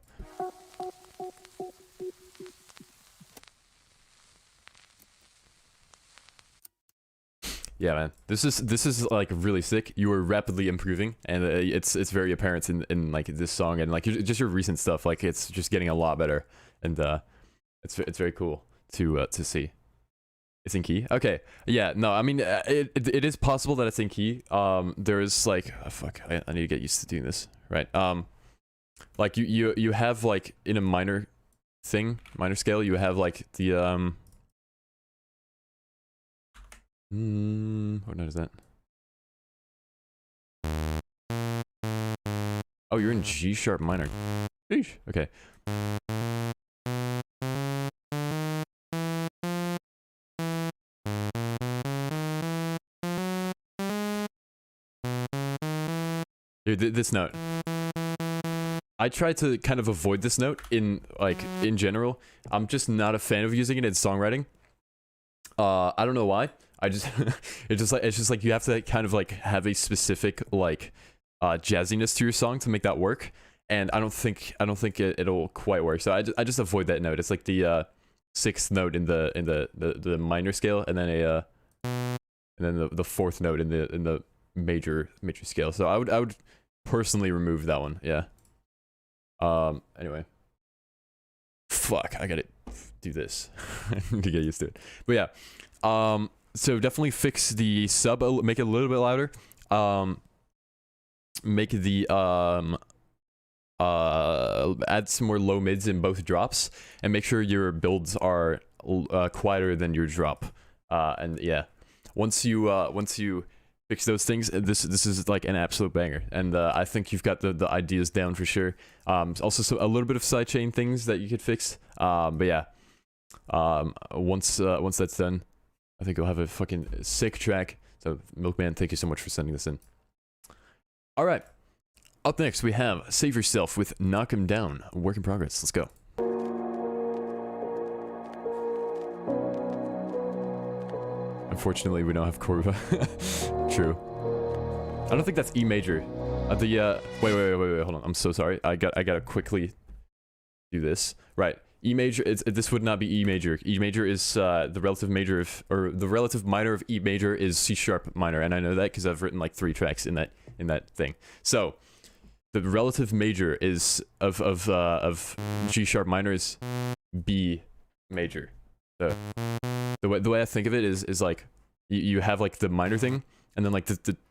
Yeah, man, this is like really sick. You are rapidly improving, and it's very apparent in like this song and like just your recent stuff. Like it's just getting a lot better, and it's very cool to see. It's in key. Okay, yeah, no, I mean it is possible that it's in key. There is like fuck, I need to get used to doing this, right? Like you have like in a minor scale, you have like the what note is that? Oh, you're in G sharp minor. Eesh. Okay. Dude, this note. I try to kind of avoid this note in general. I'm just not a fan of using it in songwriting. I don't know why. I just it's just like you have to kind of like have a specific like jazziness to your song to make that work, and I don't think it'll quite work. So I just avoid that note. It's like the sixth note in the minor scale, and then the fourth note in the major scale. So I would personally remove that one. Yeah. Anyway. Fuck, I gotta do this to get used to it. But yeah. So definitely fix the sub, make it a little bit louder. Make the add some more low mids in both drops, and make sure your builds are quieter than your drop. And yeah, once you fix those things, this is like an absolute banger. And I think you've got the ideas down for sure. Also, a little bit of sidechain things that you could fix. But yeah, once that's done, I think you'll have a fucking sick track. So Milkman, thank you so much for sending this in. All right, up next we have Save Yourself with Knock 'Em Down, a work in progress. Let's go. Unfortunately, we don't have Corva. True. I don't think that's E major. Wait, hold on. I'm so sorry. I gotta quickly do this. Right. E major, this would not be E major. E major is the relative major of, or the relative minor of E major is C sharp minor, and I know that because I've written like 3 tracks in that thing. So the relative major is of G sharp minor is B major. So the way I think of it is like you have like the minor thing, and then like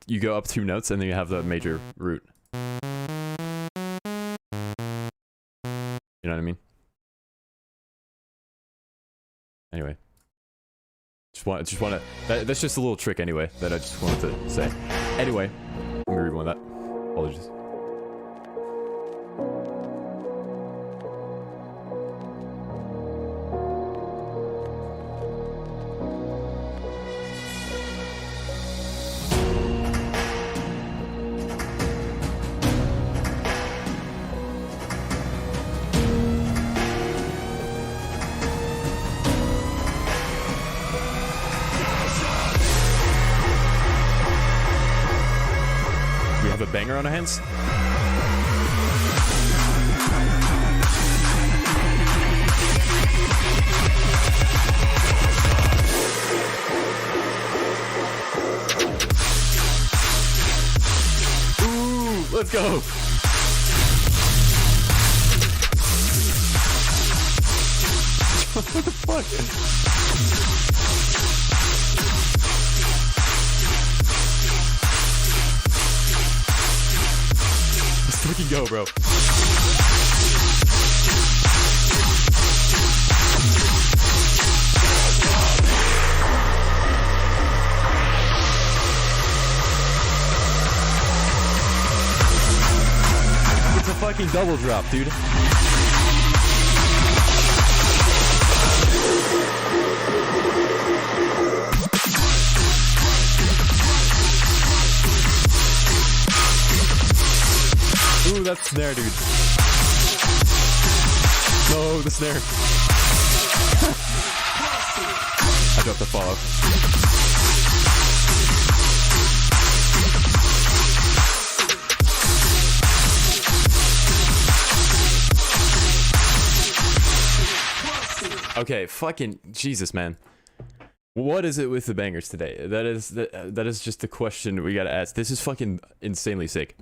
you go up 2 notes, and then you have the major root. You know what I mean? Anyway, just want to. That's just a little trick anyway that I just wanted to say. Anyway, let me read one of that. Apologies. a banger on our hands. Ooh, let's go. What the fuck? Let's fucking go, bro. It's a fucking double drop, dude. Ooh, that snare, dude. No, the snare. I dropped the follow. Okay, fucking Jesus, man. What is it with the bangers today? That is just the question we gotta ask. This is fucking insanely sick.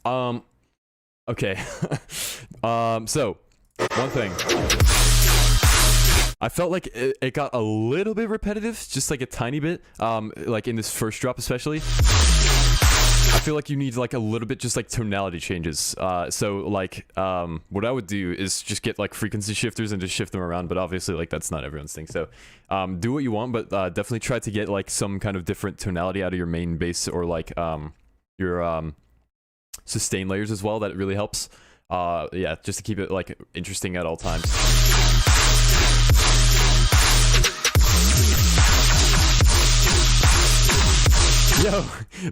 Okay. So one thing. I felt like it got a little bit repetitive, just like a tiny bit. Like in this first drop especially. I feel like you need like a little bit just like tonality changes. So like what I would do is just get like frequency shifters and just shift them around, but obviously like that's not everyone's thing. So do what you want, but definitely try to get like some kind of different tonality out of your main bass or like your sustain layers as well. That really helps. Yeah, just to keep it like interesting at all times. Yo,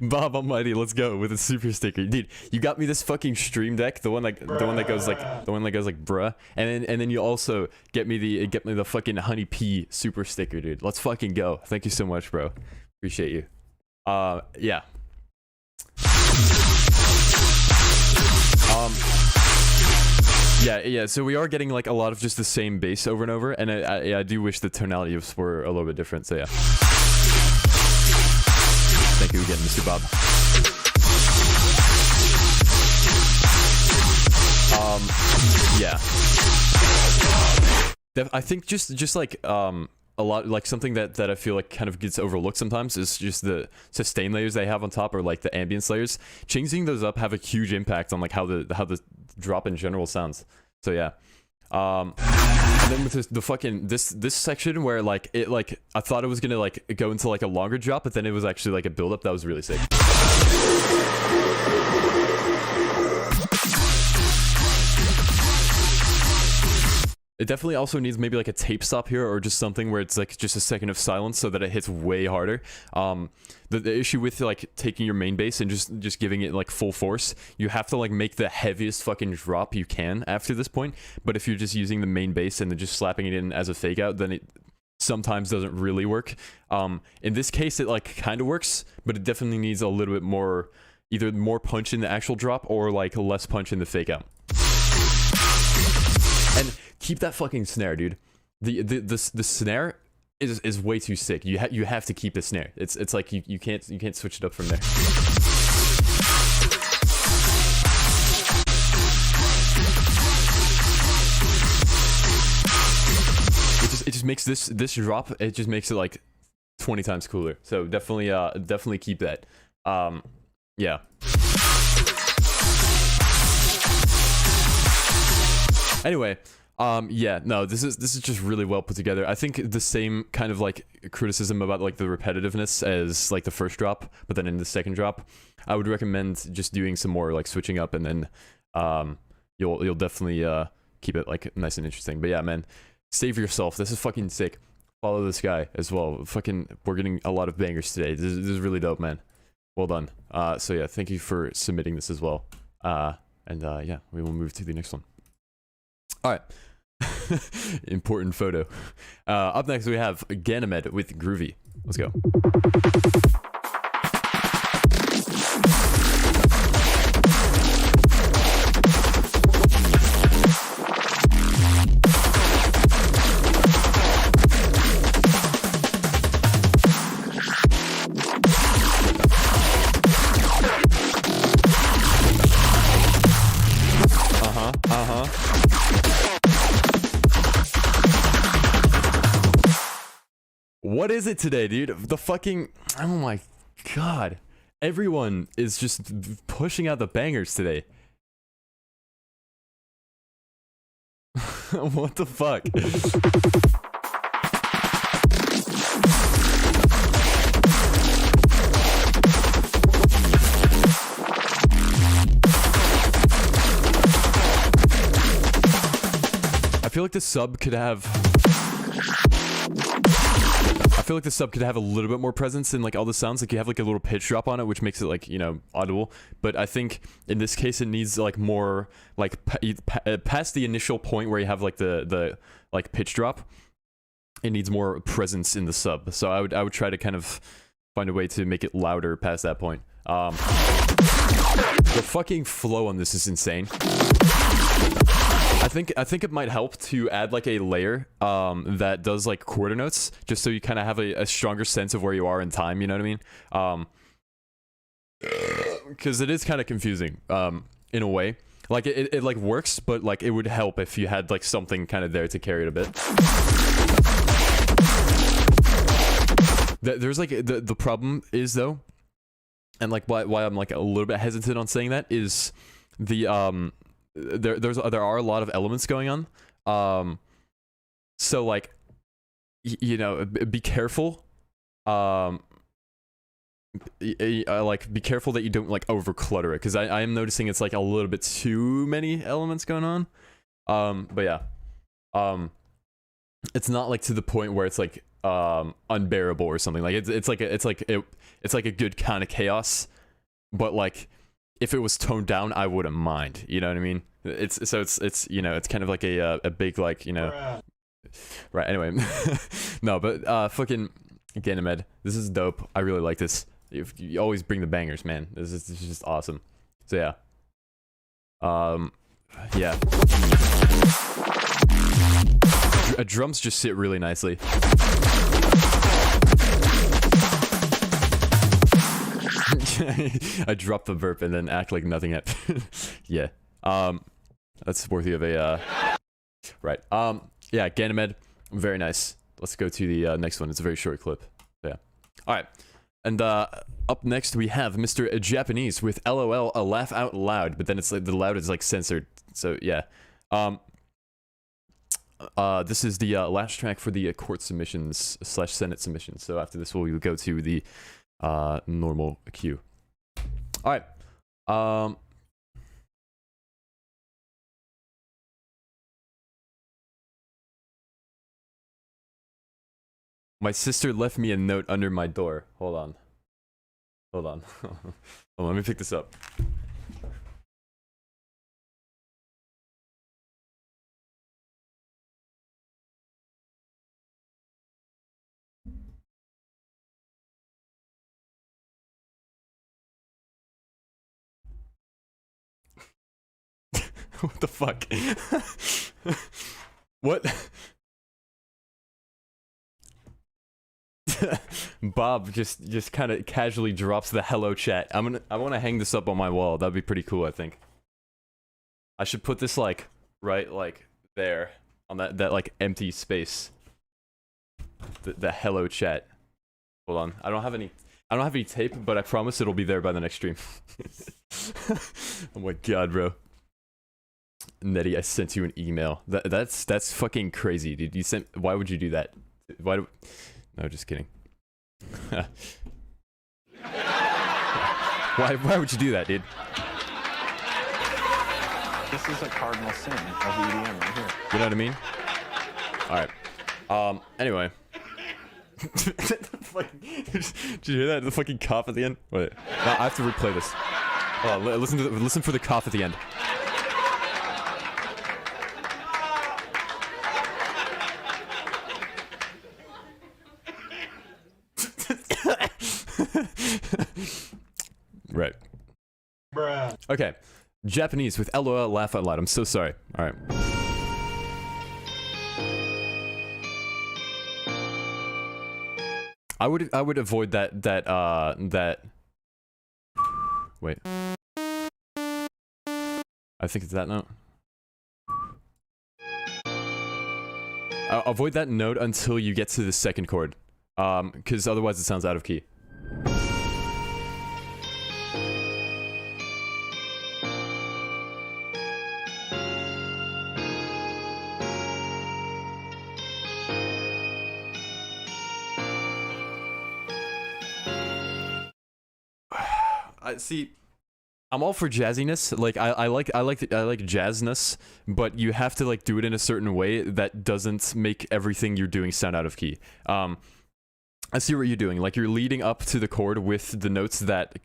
Bob Almighty, let's go with a super sticker, dude. You got me this fucking stream deck, the one that goes like bruh, and then you also get me the fucking Honey Pea super sticker, dude. Let's fucking go. Thank you so much, bro. Appreciate you. Yeah. Yeah. So we are getting like a lot of just the same bass over and over, and I do wish the tonality were a little bit different. So yeah. Thank you again, Mr. Bob. Yeah. I think just like a lot, like something that I feel like kind of gets overlooked sometimes is just the sustain layers they have on top, or like the ambience layers. Changing those up have a huge impact on like how the drop in general sounds. So yeah. And then with the fucking this section where like it like I thought it was gonna like go into like a longer drop, but then it was actually like a build up that was really sick. It definitely also needs maybe like a tape stop here, or just something where it's like just a second of silence so that it hits way harder. The issue with like taking your main bass and just giving it like full force, you have to like make the heaviest fucking drop you can after this point. But if you're just using the main bass and then just slapping it in as a fake out, then it sometimes doesn't really work. In this case, it like kind of works, but it definitely needs a little bit more, either more punch in the actual drop or like less punch in the fake out. And keep that fucking snare, dude. The snare is way too sick. You have to keep the snare. It's like you can't switch it up from there. It just makes this drop. It just makes it like 20 times cooler. So definitely keep that. Yeah. Anyway, yeah, no, this is just really well put together. I think the same kind of like criticism about like the repetitiveness as like the first drop, but then in the second drop, I would recommend just doing some more like switching up, and then you'll definitely keep it like nice and interesting. But yeah, man, save yourself. This is fucking sick. Follow this guy as well. Fucking, we're getting a lot of bangers today. This is really dope, man. Well done. So yeah, thank you for submitting this as well. And yeah, we will move to the next one. All right. Important photo. Up next, we have Ganymed with Groovy. Let's go. What is it today, dude? The fucking... Oh my god. Everyone is just pushing out the bangers today. What the fuck? I feel like the sub could have... I feel like the sub could have a little bit more presence in like all the sounds. Like you have like a little pitch drop on it, which makes it like, you know, audible. But I think in this case it needs like more like past the initial point where you have like the like pitch drop. It needs more presence in the sub. So I would try to kind of find a way to make it louder past that point. The fucking flow on this is insane. I think it might help to add like a layer that does like quarter notes, just so you kind of have a stronger sense of where you are in time, you know what I mean? Because it is kind of confusing in a way. Like it like works, but like it would help if you had like something kind of there to carry it a bit. There's like the problem is though, and like why I'm like a little bit hesitant on saying that is the there are a lot of elements going on, so like you know, be careful, like be careful that you don't like over clutter it, because I am noticing it's like a little bit too many elements going on, but yeah, it's not like to the point where it's like unbearable or something. Like it's like a good kind of chaos, but like if it was toned down, I wouldn't mind. You know what I mean? It's you know, it's kind of like a big like, you know, right? Anyway, no, but fucking Ganymede, this is dope. I really like this. You always bring the bangers, man. This is just awesome. So yeah, yeah. Drums just sit really nicely. I dropped the burp and then act like nothing happened. Yeah. That's worthy of a right. Yeah, Ganymede, very nice. Let's go to the next one. It's a very short clip. Yeah. All right. And up next we have Mr. Japanese with LOL, a laugh out loud, but then it's like the loud is like censored. So yeah. This is the last track for the court submissions / Senate submissions. So after this, we'll go to the normal queue. All right. My sister left me a note under my door. Hold on. Hold on. Hold on, let me pick this up. What the fuck? What? Bob just kind of casually drops the hello chat. I want to hang this up on my wall. That'd be pretty cool, I think. I should put this like right like there on that like empty space. The hello chat. Hold on. I don't have any tape, but I promise it'll be there by the next stream. Oh my god, bro. Nettie, I sent you an email. That's fucking crazy, dude. Why would you do that? No, just kidding. Why would you do that, dude? This is a cardinal sin of EDM right here. You know what I mean? Alright. Anyway. Did you hear that? The fucking cough at the end? Wait. No, I have to replay this. Listen for the cough at the end. Right. Bruh. Okay. Japanese with LOL, laugh out loud. I'm so sorry. All right. I would avoid that. Wait. I think it's that note. Avoid that note until you get to the second chord. because otherwise it sounds out of key. I see. I'm all for jazziness. Like I like jazzness, but you have to like do it in a certain way that doesn't make everything you're doing sound out of key. I see what you're doing. Like you're leading up to the chord with the notes that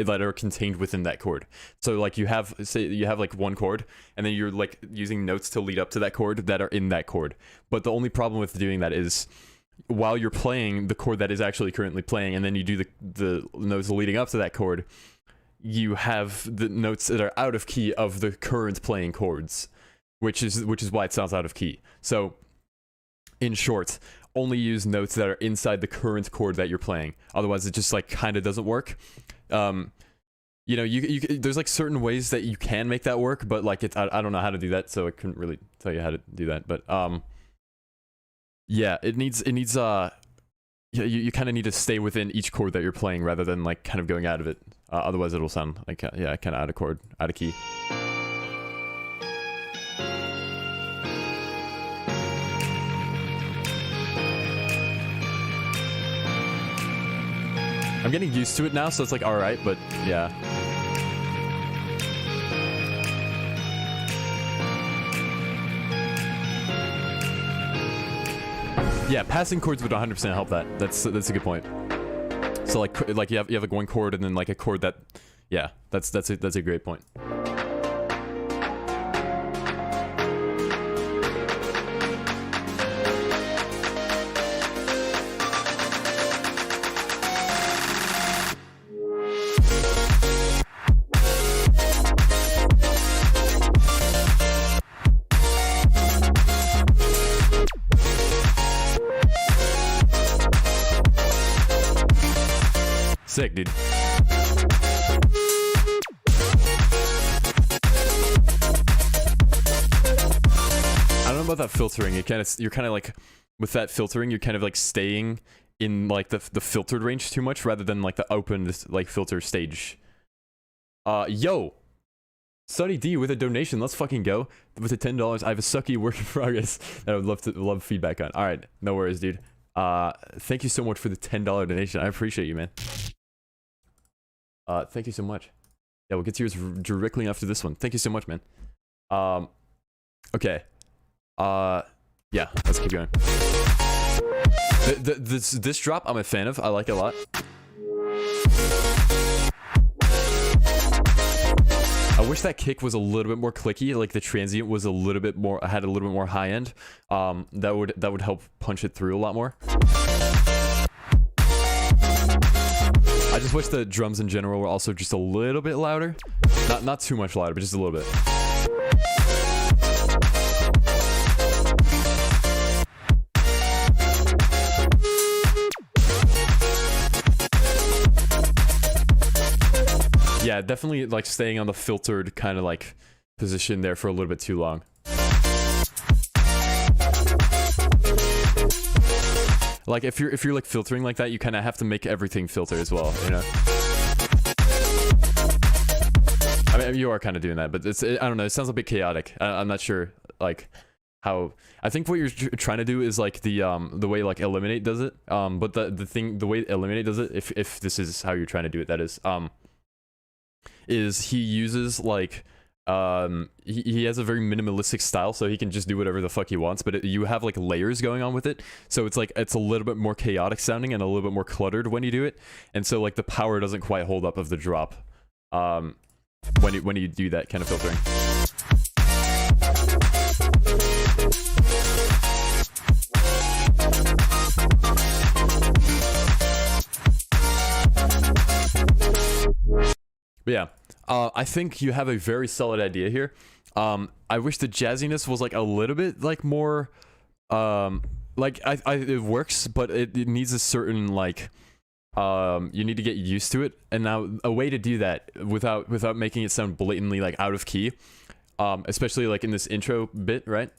are contained within that chord. So like you have, say you have like one chord, and then you're like using notes to lead up to that chord that are in that chord. But the only problem with doing that is, while you're playing the chord that is actually currently playing, and then you do the notes leading up to that chord, you have the notes that are out of key of the current playing chords, which is why it sounds out of key. So, in short, only use notes that are inside the current chord that you're playing. Otherwise, it just like kind of doesn't work. You know, there's like certain ways that you can make that work, but like I don't know how to do that, so I couldn't really tell you how to do that. But yeah, it needs yeah, you kind of need to stay within each chord that you're playing rather than like kind of going out of it. Otherwise, it'll sound like yeah, kind of out of chord, out of key. I'm getting used to it now, so it's like all right, but yeah. Yeah, passing chords would 100% help that. That's a good point. So like you have like one chord and then like a chord that, yeah, that's a great point. Sick, dude. I don't know about that filtering. You're kind of like, with that filtering, you're kind of like staying in like the filtered range too much rather than like the open like filter stage. Yo, Sunny D with a donation. Let's fucking go with the $10. I have a sucky work in progress that I would love feedback on. All right, no worries, dude. Thank you so much for the $10 donation. I appreciate you, man. Thank you so much. Yeah, we'll get to yours directly after this one. Thank you so much, man. Okay. Yeah, let's keep going. This drop, I'm a fan of. I like it a lot. I wish that kick was a little bit more clicky, like the transient was a little bit more, had a little bit more high end. That would help punch it through a lot more. I just wish the drums in general were also just a little bit louder. Not too much louder, but just a little bit. Yeah, definitely like staying on the filtered kind of like position there for a little bit too long. Like if you're like filtering like that, you kind of have to make everything filter as well, you know. I mean, you are kind of doing that, but I don't know. It sounds a bit chaotic. I'm not sure like how. I think what you're trying to do is like the way like Eliminate does it. But the way Eliminate does it, if this is how you're trying to do it, that is he uses like he has a very minimalistic style, so he can just do whatever the fuck he wants, but you have like layers going on with it, so it's like it's a little bit more chaotic sounding and a little bit more cluttered when you do it, and so like the power doesn't quite hold up of the drop when you do that kind of filtering. But yeah, I think you have a very solid idea here. I wish the jazziness was like a little bit like more, like it works, but it needs a certain like, you need to get used to it. And now a way to do that without making it sound blatantly like out of key, especially like in this intro bit, right?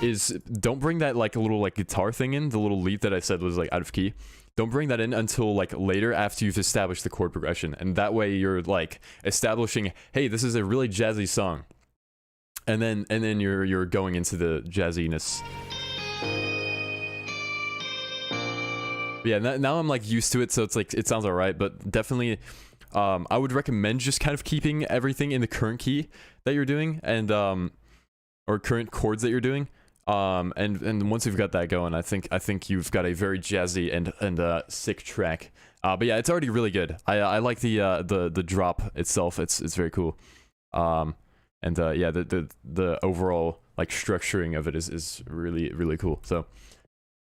is don't bring that like a little like guitar thing in, the little lead that I said was like out of key. Don't bring that in until like later after you've established the chord progression, and that way you're like establishing, hey, this is a really jazzy song, and then you're going into the jazziness. But yeah, now I'm like used to it, so it's like it sounds alright, but definitely I would recommend just kind of keeping everything in the current key that you're doing, and or current chords that you're doing. And once you've got that going, I think you've got a very jazzy and sick track. But yeah, it's already really good. I like the drop itself. It's very cool. Yeah, the overall like structuring of it is really really cool. So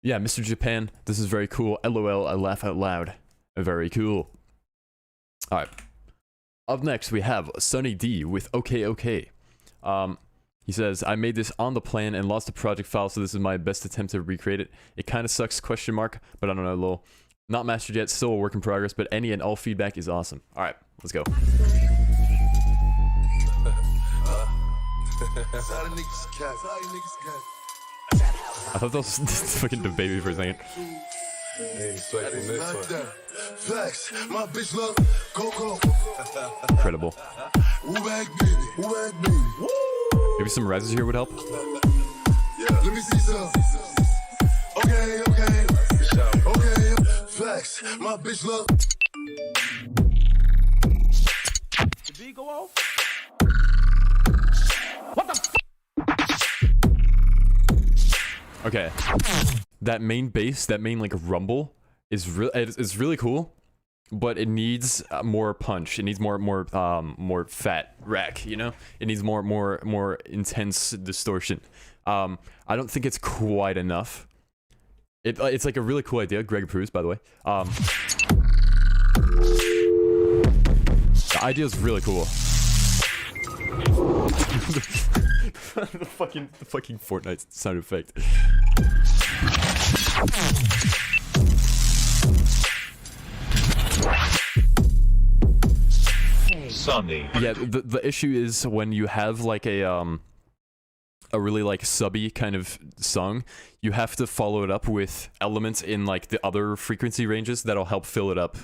yeah, Mr. Japan, this is very cool. LOL, I laugh out loud. Very cool. All right. Up next we have Sunny D with OK. He says, I made this on the plan and lost the project file, so this is my best attempt to recreate it. It kind of sucks, but I don't know, lol. Not mastered yet, still a work in progress, but any and all feedback is awesome. Alright, let's go. I thought that was fucking the baby for a second. Incredible. Maybe some reses here would help. Let me see some. Okay. Flex, my bitch look. Did V go off? Okay. That main bass, that main like rumble is really cool, but it needs more punch. It needs more fat rack, you know? It needs more intense distortion. I don't think it's quite enough. It's like a really cool idea. Greg approves, by the way. The idea is really cool. the fucking Fortnite sound effect. Sunny. Yeah, the issue is when you have like a really like subby kind of song, you have to follow it up with elements in like the other frequency ranges that'll help fill it up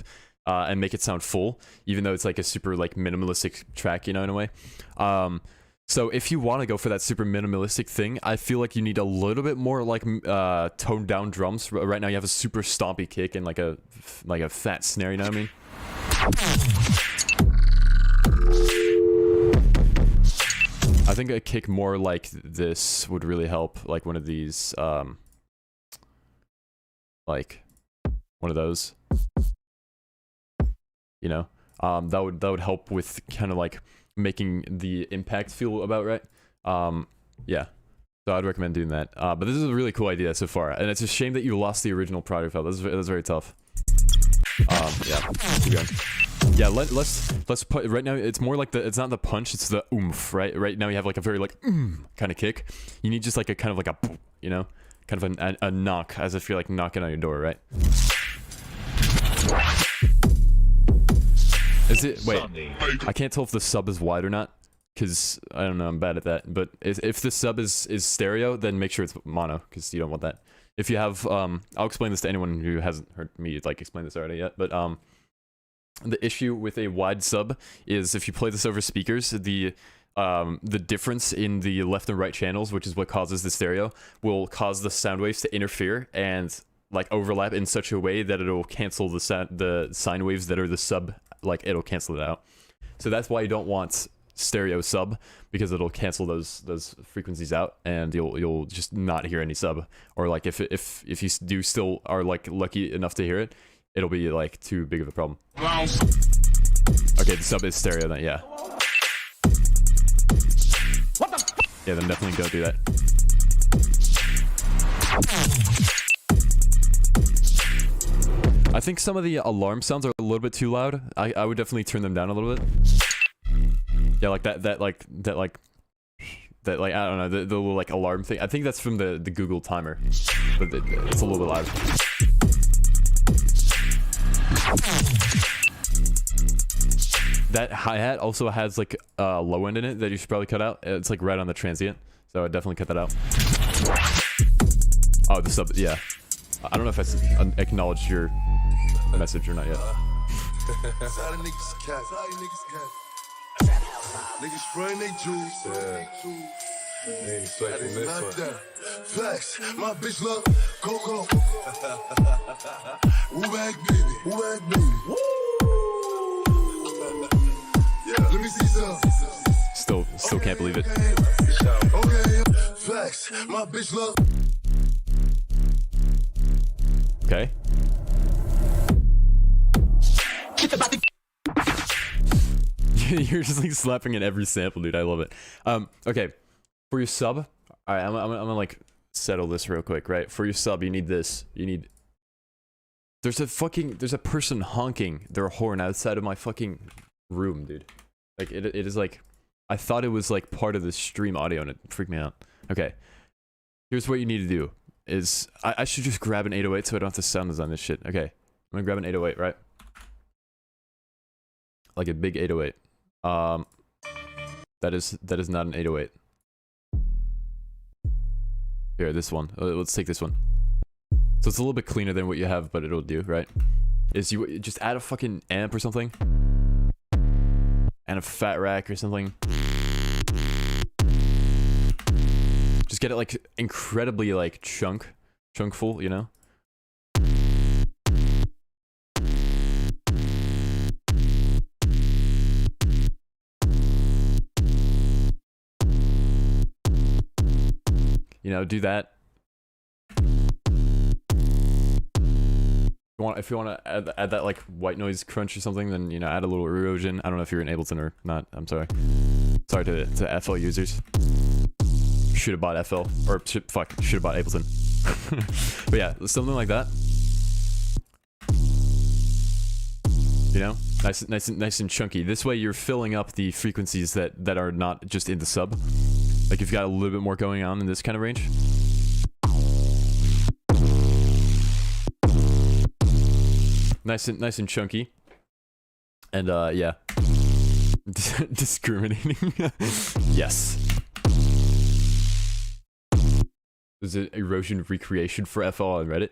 and make it sound full, even though it's like a super like minimalistic track, you know, in a way. So if you want to go for that super minimalistic thing, I feel like you need a little bit more like toned down drums. Right now you have a super stompy kick and like a fat snare, you know what I mean? I think a kick more like this would really help, like one of these, like one of those, you know, that would help with kind of like making the impact feel about right. Yeah, so I'd recommend doing that. But this is a really cool idea so far, and it's a shame that you lost the original project file. That's very tough. Yeah, keep going. Yeah, let's put right now. It's more like it's not the punch, it's the oomph, right? Right now you have like a very like kind of kick. You need just like a kind of like a, you know, kind of a knock, as if you're like knocking on your door, right? Is it? Wait, I can't tell if the sub is wide or not, because I don't know. I'm bad at that. But if the sub is stereo, then make sure it's mono, because you don't want that. If you have, I'll explain this to anyone who hasn't heard me like explain this already yet. But the issue with a wide sub is if you play this over speakers, the difference in the left and right channels, which is what causes the stereo, will cause the sound waves to interfere and like overlap in such a way that it'll cancel the sine waves that are the sub. Like it'll cancel it out. So that's why you don't want stereo sub, because it'll cancel those frequencies out, and you'll just not hear any sub. Or like if you do still are like lucky enough to hear it, it'll be like too big of a problem. Okay, the sub is stereo then, yeah. Yeah, then definitely don't do that. I think some of the alarm sounds are a little bit too loud. I would definitely turn them down a little bit. Yeah, like that I don't know, the little like alarm thing. I think that's from the Google timer, but it's a little bit loud. That hi-hat also has like a low end in it that you should probably cut out. It's like right on the transient, so I'd definitely cut that out. Oh, the sub, yeah. I don't know if I acknowledged your message or not yet. Side of niggas cat. Niggas spraying they juice. They ain't expecting this one. Flex, my bitch look Coco. Woo back baby. Yeah, let me see some. Still can't believe it. Okay, flex, my bitch look. Okay. You're just like slapping at every sample, dude. I love it. Okay. For your sub, all right, I'm gonna like settle this real quick, right? For your sub, you need this. There's a person honking their horn outside of my fucking room, dude. Like it is like, I thought it was like part of the stream audio and it freaked me out. Okay. Here's what you need to do is, I should just grab an 808 so I don't have to sound design this shit. Okay. I'm gonna grab an 808, right? Like a big 808. That is not an 808. Here, this one. Let's take this one. So it's a little bit cleaner than what you have, but it'll do, right? Is you just add a fucking amp or something, and a fat rack or something. Just get it like incredibly like chunkful, you know? You know, do that. If you want to add that like white noise crunch or something, then, you know, add a little erosion. I don't know if you're in Ableton or not. I'm sorry. Sorry to FL users. Should have bought FL, or should have bought Ableton. But yeah, something like that. You know, nice and chunky. This way, you're filling up the frequencies that are not just in the sub. Like you've got a little bit more going on in this kind of range. Nice and chunky. And yeah. Discriminating. Yes. There's an erosion recreation for FL on Reddit.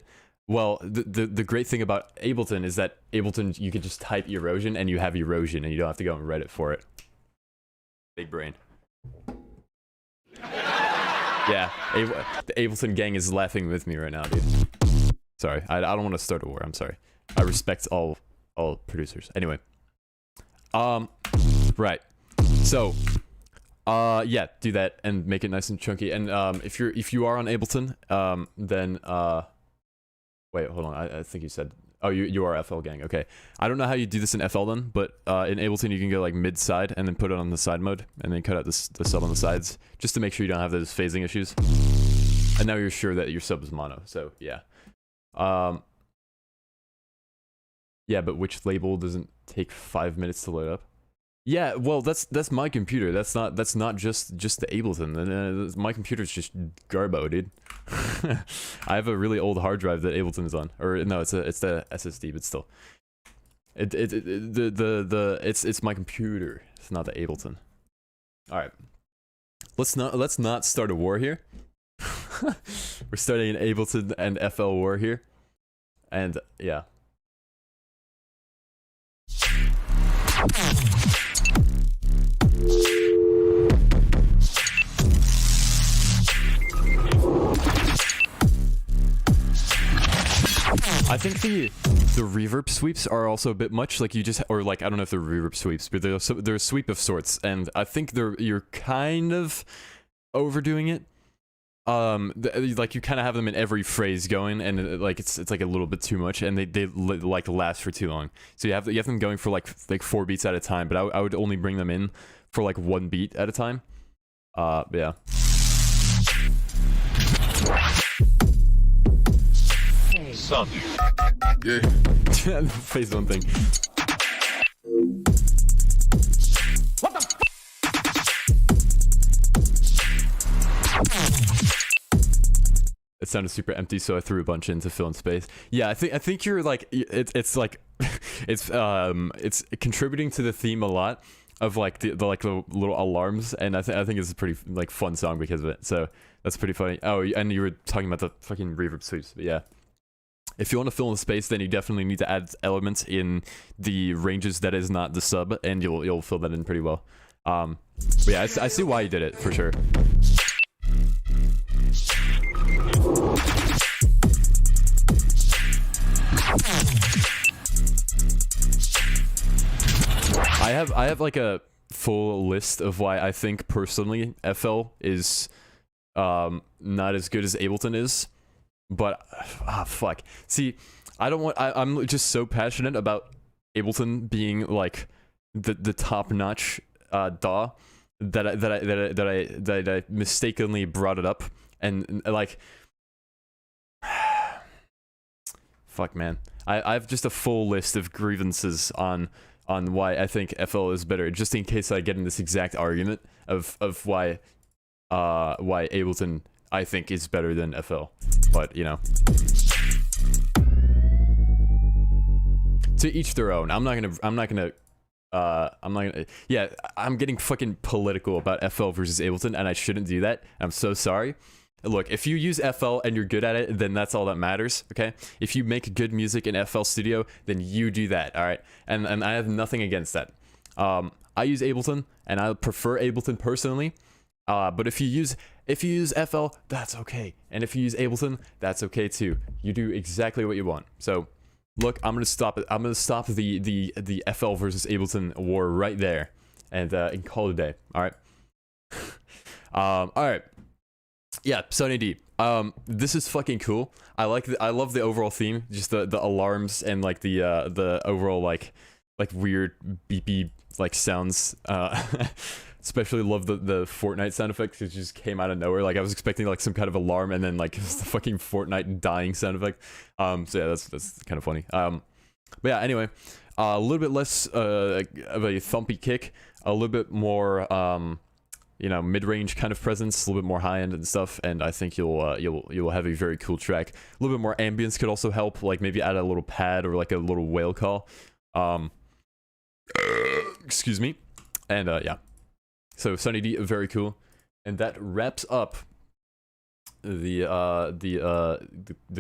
Well, the great thing about Ableton is that Ableton, you can just type erosion and you have erosion and you don't have to go on Reddit for it. Big brain. Yeah, the Ableton gang is laughing with me right now, dude. Sorry, I don't want to start a war, I'm sorry. I respect all producers. Anyway. Right. So, yeah, do that and make it nice and chunky. And if you are on Ableton, then wait, hold on. I think you said, oh, you are FL gang. Okay. I don't know how you do this in FL then, but in Ableton you can go like mid-side and then put it on the side mode and then cut out the sub on the sides just to make sure you don't have those phasing issues. And now you're sure that your sub is mono. So yeah. Yeah, but which label doesn't take 5 minutes to load up? Yeah, well, that's my computer. That's not just the Ableton. My computer's just garbo, dude. I have a really old hard drive that Ableton is on, or no, it's the SSD, but still, it's my computer. It's not the Ableton. All right, let's not start a war here. We're starting an Ableton and FL war here, and yeah. I think the reverb sweeps are also a bit much. Like you just, or like I don't know if they're reverb sweeps, but they're a sweep of sorts, and I think you're kind of overdoing it. Like you kind of have them in every phrase going, and like it's like a little bit too much, and they like last for too long. So you have them going for like 4 beats at a time, but I would only bring them in for like 1 beat at a time. Yeah. Son. Yeah. Phase one thing. What the It sounded super empty, so I threw a bunch in to fill in space. Yeah, I think you're like it's like it's contributing to the theme a lot. like the little alarms, and I think it's a pretty like fun song because of it. So that's pretty funny. Oh, and you were talking about the fucking reverb sweeps, but yeah. If you want to fill in the space, then you definitely need to add elements in the ranges that is not the sub, and you'll fill that in pretty well. But yeah, I see why you did it for sure. I have like a full list of why I think personally FL is not as good as Ableton is. But fuck. See, I'm just so passionate about Ableton being like the top notch DAW that I mistakenly brought it up, and like fuck, man. I have just a full list of grievances on why I think FL is better, just in case I get in this exact argument of why Ableton I think is better than FL. But you know, to each their own. I'm not gonna yeah, I'm getting fucking political about FL versus Ableton, and I shouldn't do that. I'm so sorry. Look, if you use FL and you're good at it, then that's all that matters, okay? If you make good music in FL Studio, then you do that, alright? And I have nothing against that. I use Ableton, and I prefer Ableton personally. But if you use FL, that's okay. And if you use Ableton, that's okay too. You do exactly what you want. So, look, I'm gonna stop it. I'm gonna stop the FL versus Ableton war right there, and call it a day. All right. All right. Yeah, Sunny D. This is fucking cool. I love the overall theme, just the alarms and like the overall like weird beepy like sounds. Especially love the Fortnite sound effects. It just came out of nowhere. Like I was expecting like some kind of alarm, and then like it was the fucking Fortnite dying sound effect. So yeah, that's kind of funny. But yeah, anyway, a little bit less of a thumpy kick, a little bit more you know, mid-range kind of presence, a little bit more high-end and stuff, and I think you'll have a very cool track. A little bit more ambience could also help, like maybe add a little pad or like a little whale call. Excuse me. And yeah. So Sunny D, very cool. And that wraps up the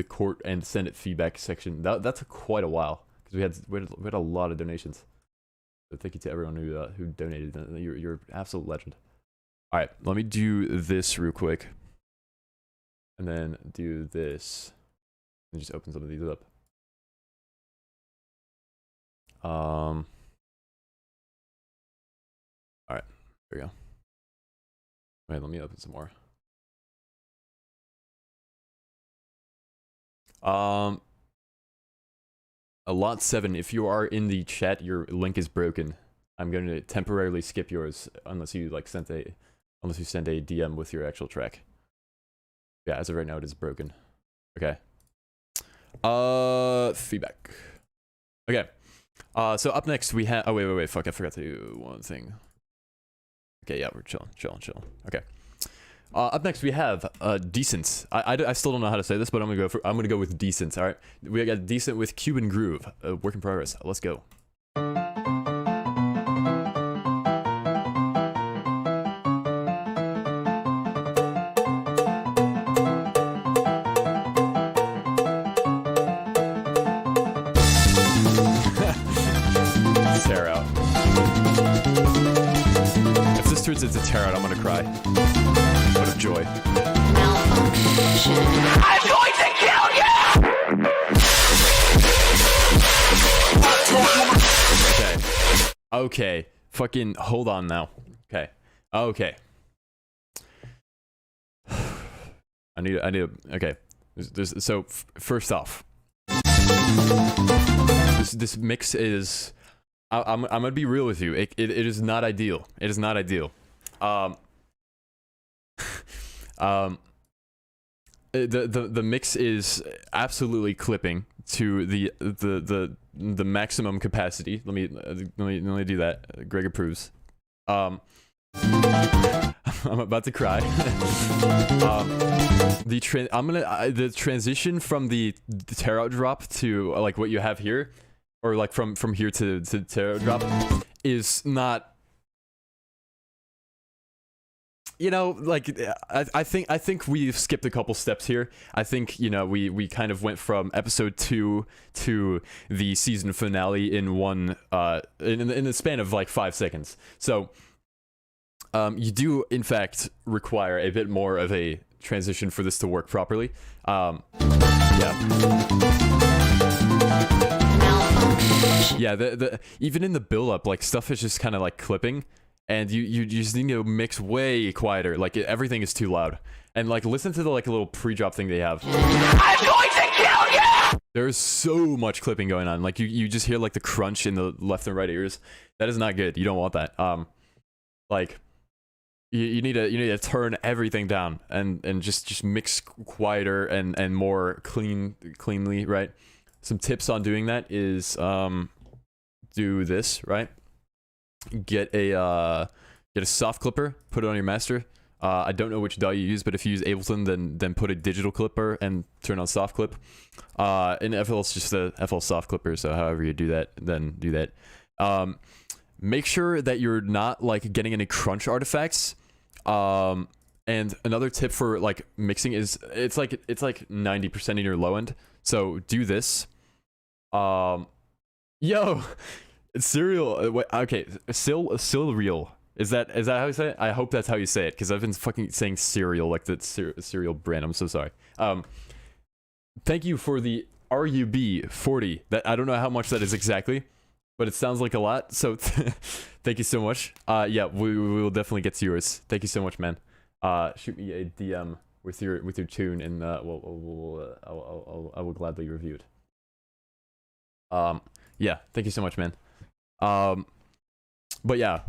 court and Senate feedback section. That took quite a while because we had a lot of donations. So thank you to everyone who donated. You're an absolute legend. All right, let me do this real quick, and then do this, and just open some of these up. All right, there we go. Wait, let me open some more. A lot 7. If you are in the chat, your link is broken. I'm going to temporarily skip yours unless you like send a DM with your actual track. Yeah, as of right now, it is broken. Okay. Feedback. Okay. So up next we have. Oh wait. Fuck! I forgot to do one thing. Okay, yeah, we're chilling. Okay. Up next we have Decent. I still don't know how to say this, but I'm gonna go with Decent. All right. We got Decent with Cuban Groove. Work in progress. Let's go. Tear out. If this turns into tear out, I'm gonna cry. What a joy. I'm going to kill you! Okay. Fucking hold on now. Okay. I need okay. So first off, this mix is. I'm gonna be real with you. It is not ideal. It is not ideal. The mix is absolutely clipping to the maximum capacity. Let me do that. Greg approves. I'm about to cry. The transition from the tear out drop to like what you have here, or like from here to tear out drop, is not you know, like I think we've skipped a couple steps here. I think, you know, we kind of went from episode 2 to the season finale in one in the span of like 5 seconds. So you do in fact require a bit more of a transition for this to work properly. Yeah, the even in the build up, like stuff is just kind of like clipping, and you just need to mix way quieter. Like everything is too loud, and like listen to the like a little pre-drop thing they have. I'm going to kill you! There's so much clipping going on. Like you just hear like the crunch in the left and right ears. That is not good. You don't want that. Like you need to turn everything down and just mix quieter and more cleanly, right? Some tips on doing that is do this, right? Get a soft clipper, put it on your master. I don't know which DAW you use, but if you use Ableton, then put a digital clipper and turn on soft clip. In FL, it's just a FL soft clipper, so however you do that, then do that. Make sure that you're not like getting any crunch artifacts. And another tip for like mixing is it's like 90% in your low end. So do this. Yo, cereal. Wait, okay, cereal. Is that how you say it? I hope that's how you say it, because I've been fucking saying cereal like the cereal brand. I'm so sorry. Thank you for the RUB 40. That I don't know how much that is exactly, but it sounds like a lot. So thank you so much. Yeah, we will definitely get to yours. Thank you so much, man. Shoot me a DM with your tune, and I will gladly review it. Yeah, thank you so much, man. But yeah,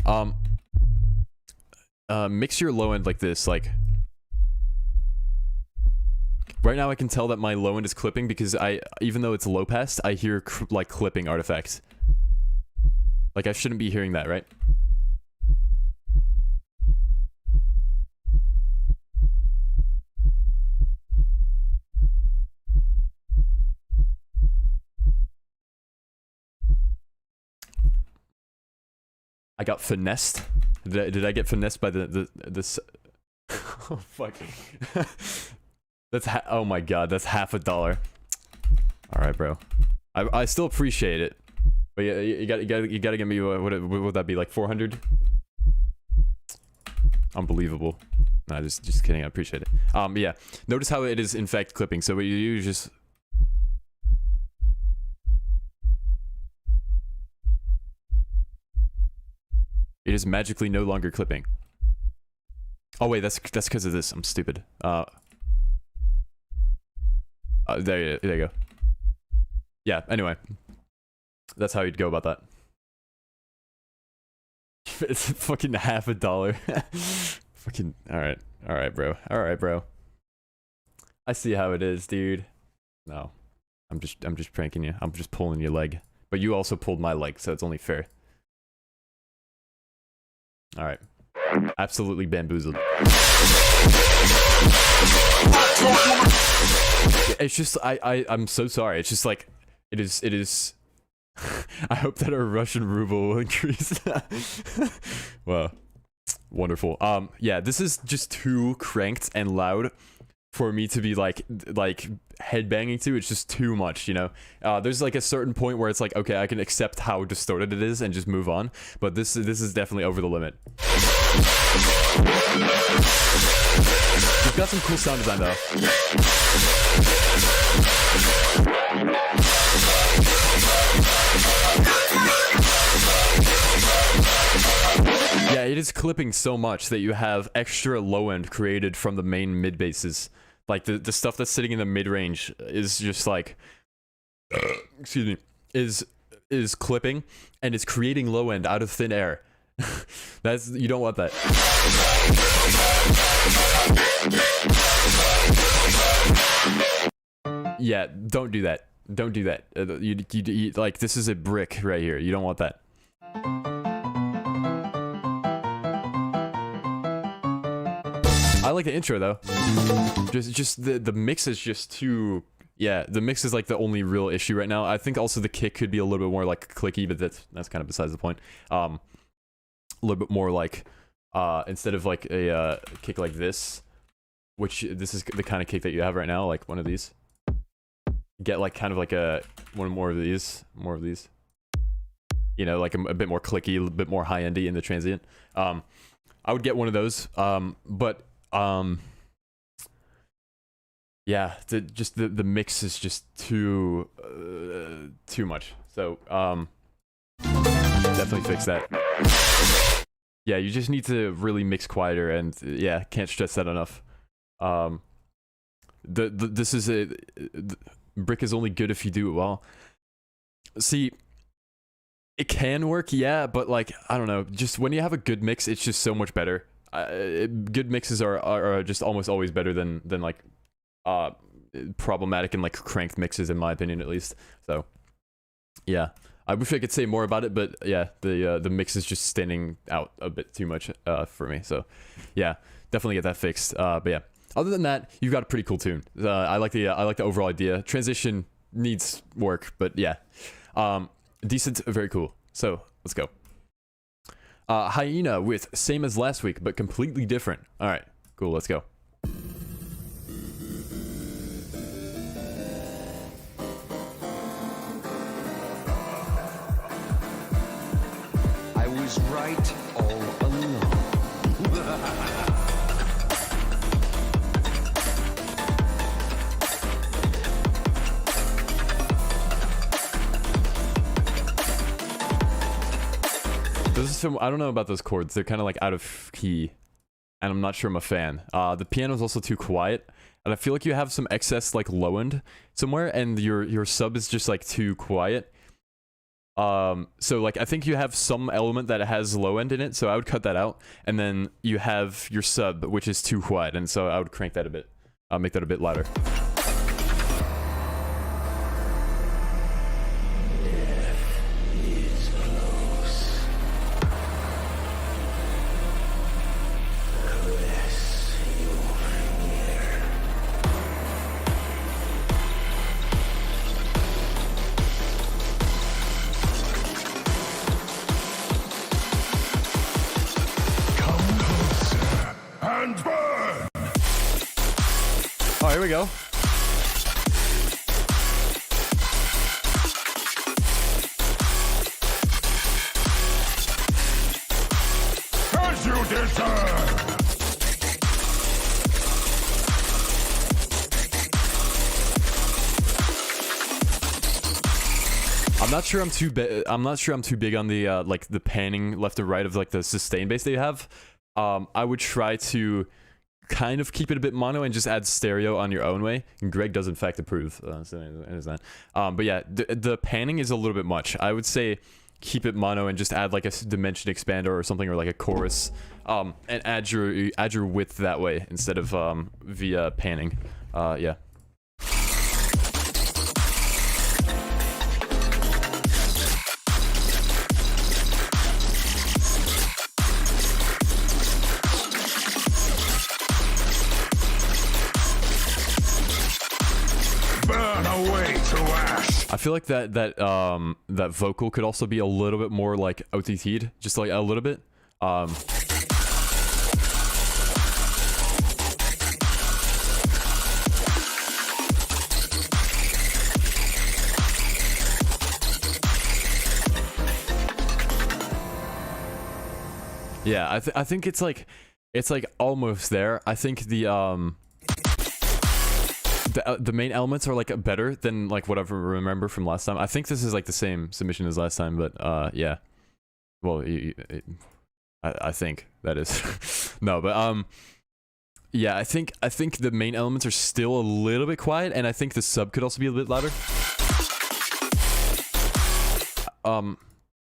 mix your low end like this. Like right now I can tell that my low end is clipping because even though it's low pass, I hear like clipping artifacts. Like I shouldn't be hearing that, right? I got finessed. Did I get finessed by this? Oh fuck. That's oh my god, that's $50. All right, bro. I still appreciate it, but yeah, you gotta give me what would that be, like 400? Unbelievable. Nah, just kidding. I appreciate it. Yeah. Notice how it is in fact clipping. So what you do is just. It is magically no longer clipping. Oh wait, that's because of this. I'm stupid. There you go. Yeah. Anyway, that's how you'd go about that. It's fucking $50. Fucking all right, bro. I see how it is, dude. No, I'm just pranking you. I'm just pulling your leg, but you also pulled my leg, so it's only fair. All right, absolutely bamboozled. It's just I'm so sorry. It's just like it is. I hope that our Russian ruble will increase. Wow, wonderful. Yeah, this is just too cranked and loud for me to be like headbanging to. It's just too much, you know. There's like a certain point where it's like, okay, I can accept how distorted it is and just move on, but this is definitely over the limit. We've got some cool sound design though. Yeah, it is clipping so much that you have extra low end created from the main mid basses. Like the stuff that's sitting in the mid range is just like, excuse me, is clipping and is creating low end out of thin air. You don't want that. Yeah, don't do that. Don't do that. You like, this is a brick right here. You don't want that. I like the intro though. Just the mix is just too. Yeah, the mix is like the only real issue right now. I think also the kick could be a little bit more like clicky, but that's kind of besides the point. A little bit more like instead of like a kick like this, which this is the kind of kick that you have right now, like one of these. Get like kind of like one more of these, you know, like a bit more clicky, a bit more high-endy in the transient. I would get one of those, but yeah, the mix is just too much. So definitely fix that. Yeah, you just need to really mix quieter, and yeah, can't stress that enough. This is Brick is only good if you do it well. See, it can work, yeah, but like, I don't know, just when you have a good mix, it's just so much better. Good mixes are just almost always better than like problematic and like cranked mixes, in my opinion, at least. So yeah, I wish I could say more about it, but yeah, the mix is just standing out a bit too much for me. So yeah, definitely get that fixed. But yeah, other than that, you've got a pretty cool tune. I like the overall idea. Transition needs work, but yeah, decent, very cool. So let's go. Hyena with same as last week, but completely different. All right, cool. Let's go. I was right all along. This is some, I don't know about those chords. They're kind of like out of key, and I'm not sure I'm a fan. The piano is also too quiet, and I feel like you have some excess like low end somewhere, and your sub is just like too quiet. So like I think you have some element that has low end in it, so I would cut that out, and then you have your sub, which is too quiet, and so I would crank that a bit, make that a bit louder. Oh, here we go. As you deserve! I'm not sure I'm too big on the like the panning left and right of like the sustain bass that you have. I would try to kind of keep it a bit mono and just add stereo on your own way. And Greg does in fact approve. So there's that. But yeah, the panning is a little bit much. I would say keep it mono and just add like a dimension expander or something, or like a chorus, and add your width that way instead of via panning. Yeah. I feel like that vocal could also be a little bit more like OTT'd, just like a little bit. Yeah, I think it's like almost there. I think the main elements are like better than like what I remember from last time. I think this is like the same submission as last time, but yeah. Well, I think that is no, but yeah, I think the main elements are still a little bit quiet, and I think the sub could also be a bit louder.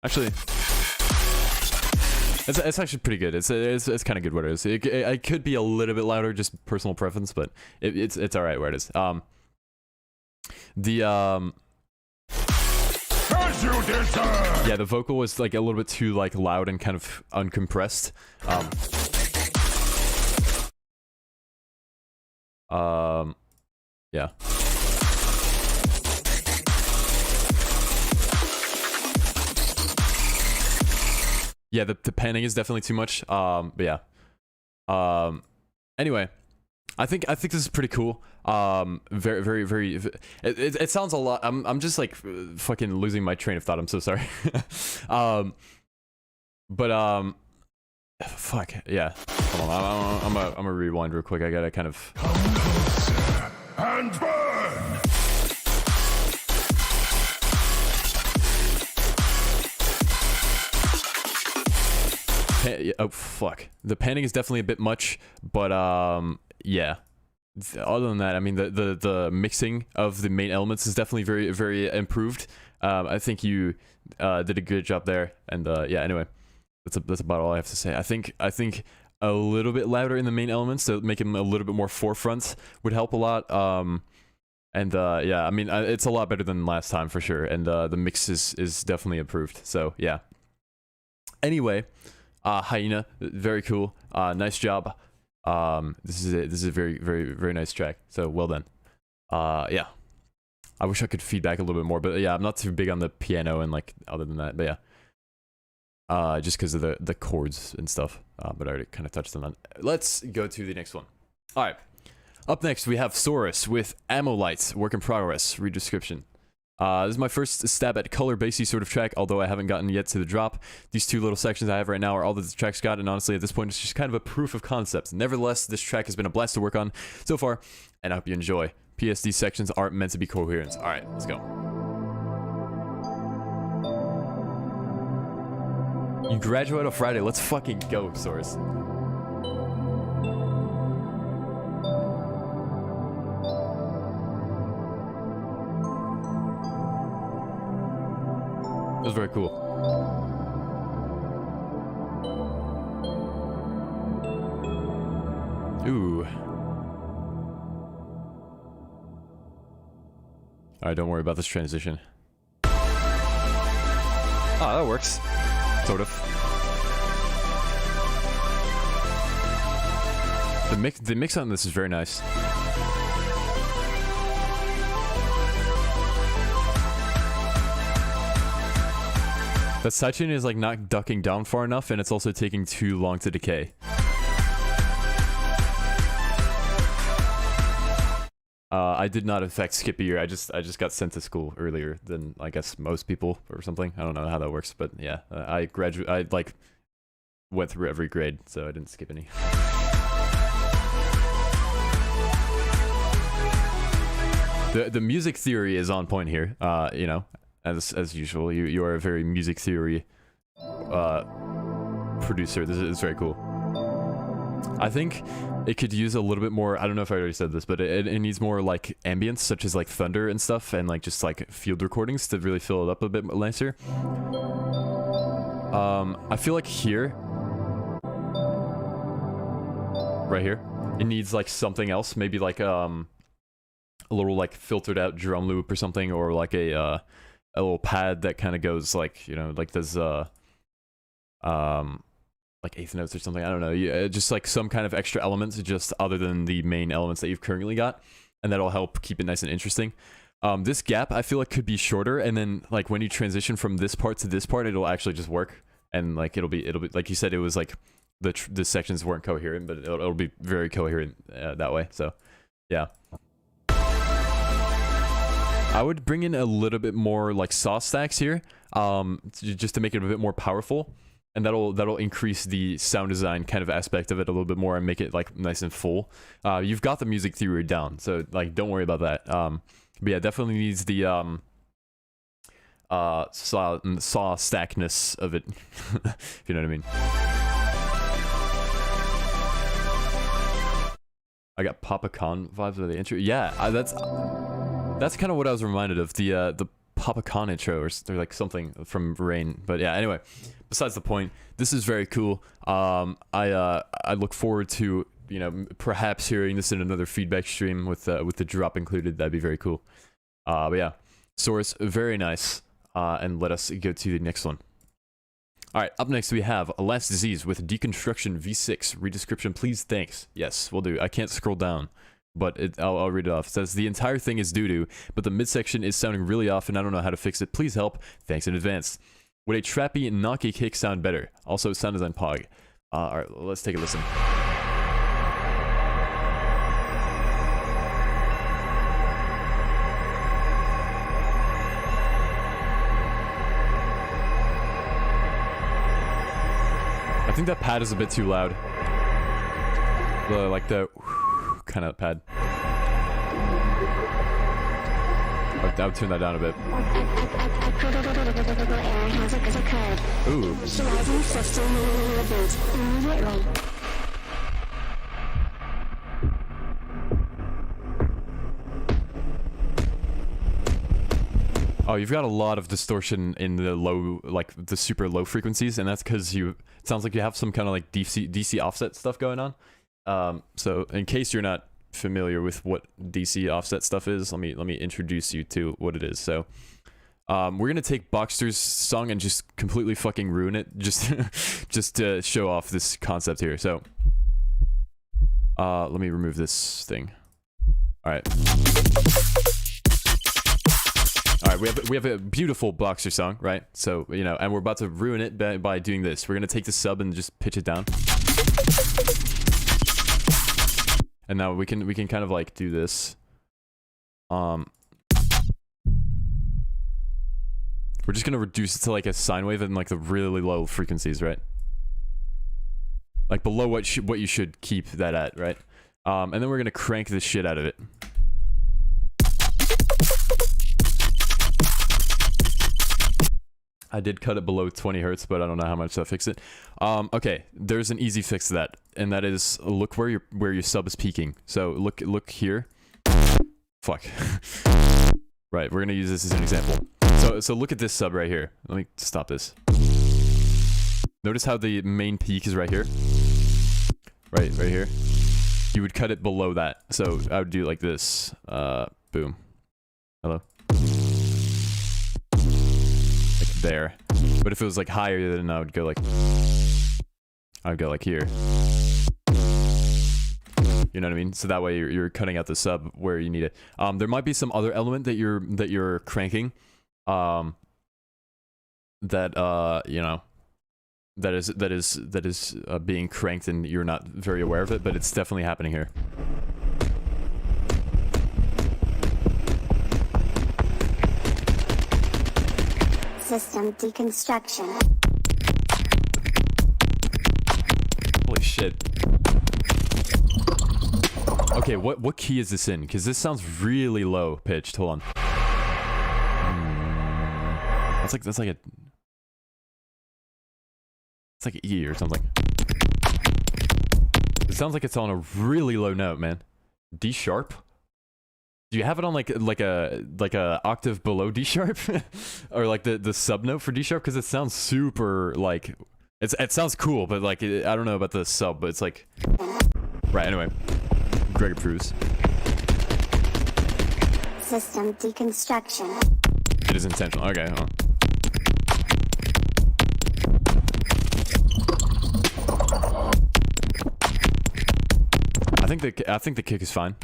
Actually, it's actually pretty good. It's kind of good where it is. It could be a little bit louder, just personal preference, but it's all right where it is. Yeah, the vocal was like a little bit too like loud and kind of uncompressed. Yeah. yeah, the panning is definitely too much. But yeah. Anyway, I think this is pretty cool. Very. It sounds a lot. I'm just like fucking losing my train of thought. I'm so sorry. Fuck yeah. Hold on. I'm gonna rewind real quick. I gotta kind of. And burn! Oh fuck. The panning is definitely a bit much, but yeah. Other than that, I mean the mixing of the main elements is definitely very improved. I think you did a good job there, and yeah. Anyway, that's about all I have to say. I think a little bit louder in the main elements to make them a little bit more forefront would help a lot. And yeah, I mean it's a lot better than last time for sure, and the mix is definitely improved. So yeah. Anyway. Hyena, very cool. Nice job. This is a very nice track. So well done. Yeah. I wish I could feedback a little bit more, but yeah, I'm not too big on the piano and like other than that. But yeah. Just because of the chords and stuff. But I already kind of touched on that. Let's go to the next one. All right. Up next we have Saurus with Ammo Lights, work in progress. Read description. This is my first stab at color basey sort of track, although I haven't gotten yet to the drop. These two little sections I have right now are all that the track's got, and honestly at this point it's just kind of a proof of concept. Nevertheless, this track has been a blast to work on so far, and I hope you enjoy. P.S. These sections aren't meant to be coherent. Alright, let's go. You graduate on Friday, let's fucking go, Saurus. It was very cool. Ooh. Alright, don't worry about this transition. Ah, that works. Sort of. The mix on this is very nice. That sidechain is like not ducking down far enough, and it's also taking too long to decay. I did not affect skip a year. I just got sent to school earlier than I guess most people or something. I don't know how that works, but yeah, I like went through every grade, so I didn't skip any. The music theory is on point here. You know. As usual, you are a very music theory producer. This is very cool. I think it could use a little bit more. I don't know if I already said this, but it needs more like ambience, such as like thunder and stuff, and like just like field recordings to really fill it up a bit nicer. I feel like here, right here, it needs like something else. Maybe like a little like filtered out drum loop or something, or like a little pad that kind of goes like, you know, like there's like eighth notes or something. I don't know. Yeah, just like some kind of extra elements, just other than the main elements that you've currently got, and that'll help keep it nice and interesting. This gap I feel like could be shorter, and then like when you transition from this part to this part, it'll actually just work, and like it'll be like you said, it was like the sections weren't coherent, but it'll be very coherent that way. So yeah. I would bring in a little bit more like saw stacks here, just to make it a bit more powerful, and that'll increase the sound design kind of aspect of it a little bit more and make it like nice and full. You've got the music theory down, so like don't worry about that. But yeah, definitely needs the saw stackness of it, if you know what I mean. I got Papa Khan vibes with the intro. Yeah, that's kind of what I was reminded of, the Papa Khan intro, or like something from Rain. But yeah, anyway, besides the point, this is very cool. I look forward to, you know, perhaps hearing this in another feedback stream with the drop included. That'd be very cool. But yeah, Saurus, very nice. And let us go to the next one. All right, up next we have A Last Disease with Deconstruction V6. Read description, please. Thanks. Yes, we'll do. I can't scroll down, but I'll read it off. It says, the entire thing is doo-doo, but the midsection is sounding really off and I don't know how to fix it. Please help. Thanks in advance. Would a trappy knocky kick sound better? Also, sound design pog. Alright, let's take a listen. I think that pad is a bit too loud. Like the kind of pad. I would turn that down a bit. Ooh. Oh, you've got a lot of distortion in the low, like the super low frequencies, and that's because it sounds like you have some kind of like DC offset stuff going on. So in case you're not familiar with what DC offset stuff is, let me introduce you to what it is. So we're gonna take Boxster's song and just completely fucking ruin it, just to show off this concept here. So let me remove this thing. All right, we have a beautiful Boxster song, right? So, you know, and we're about to ruin it by doing this. We're gonna take the sub and just pitch it down. And now we can kind of like do this. We're just gonna reduce it to like a sine wave and like the really low frequencies, right? Like below what you should keep that at, right? And then we're gonna crank the shit out of it. I did cut it below 20 hertz, but I don't know how much that fixed it. Okay, there's an easy fix to that, and that is look where your sub is peaking. So look here. Fuck. Right, we're gonna use this as an example. So look at this sub right here. Let me stop this. Notice how the main peak is right here. Right here. You would cut it below that. So I would do it like this. Boom. Hello. There, but if it was like higher, then I would go like here. You know what I mean? So that way you're cutting out the sub where you need it. There might be some other element that you're cranking, that you know, that is being cranked and you're not very aware of it, but it's definitely happening here. System deconstruction. Holy shit. Okay, what key is this in? Because this sounds really low pitched. Hold on. That's like a... It's like an E or something. It sounds like it's on a really low note, man. D sharp? Do you have it on like a octave below D sharp, or like the sub note for D sharp? Because it sounds super like it sounds cool, but like I don't know about the sub, but it's like right. Anyway, Greg approves. System deconstruction. It is intentional. Okay. Hold on. I think the kick is fine.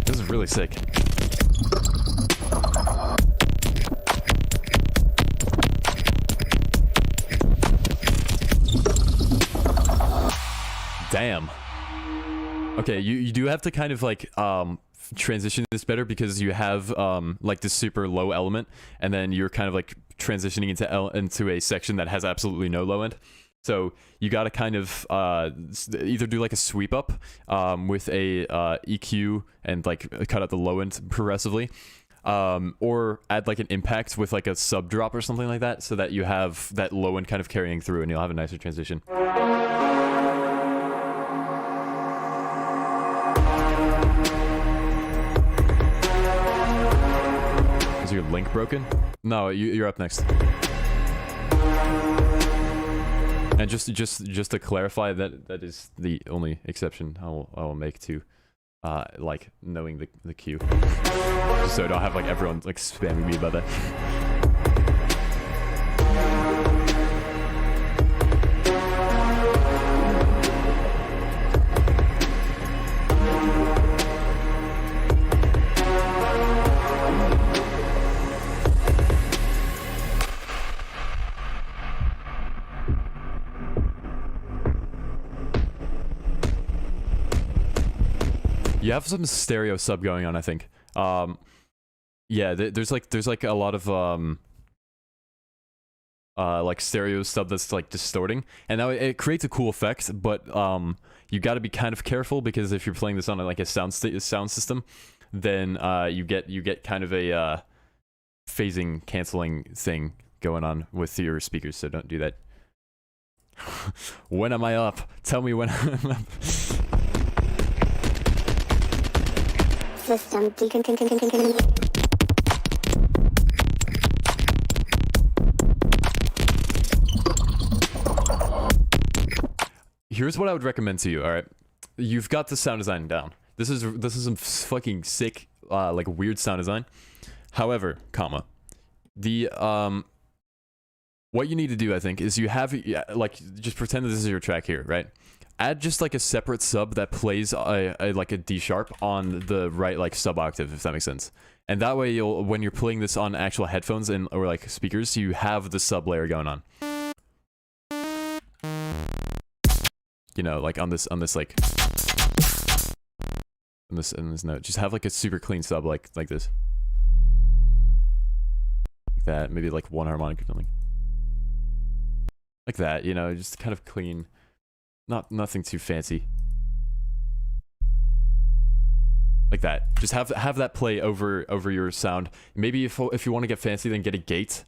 This is really sick. Damn. Okay, you do have to kind of like transition this better because you have like this super low element, and then you're kind of like transitioning into a section that has absolutely no low end. So you got to kind of either do like a sweep up with a EQ and like cut out the low end progressively, or add like an impact with like a sub drop or something like that, so that you have that low end kind of carrying through and you'll have a nicer transition. Is your link broken? No, you're up next. And just to clarify, that is the only exception I will make to like knowing the cue, just so I don't have like everyone like spamming me about that. You have some stereo sub going on, I think. Yeah, there's like a lot of like stereo sub that's like distorting, and now it creates a cool effect, but you got to be kind of careful, because if you're playing this on like a sound system, then you get kind of a phasing canceling thing going on with your speakers, so don't do that. When am I up? Tell me when I'm up. System Here's what I would recommend to you. All right, you've got the sound design down. This is some fucking sick, like weird sound design. However, comma, the what you need to do, I think, is you have like just pretend that this is your track here, right? Add just like a separate sub that plays like a D sharp on the right like sub octave, if that makes sense. And that way, when you're playing this on actual headphones or like speakers, you have the sub layer going on. You know, like on this like in this note, just have like a super clean sub like this, like that. Maybe like one harmonic or something, like that. You know, just kind of clean, nothing too fancy, like that. Just have that play over your sound. Maybe if you want to get fancy, then get a gate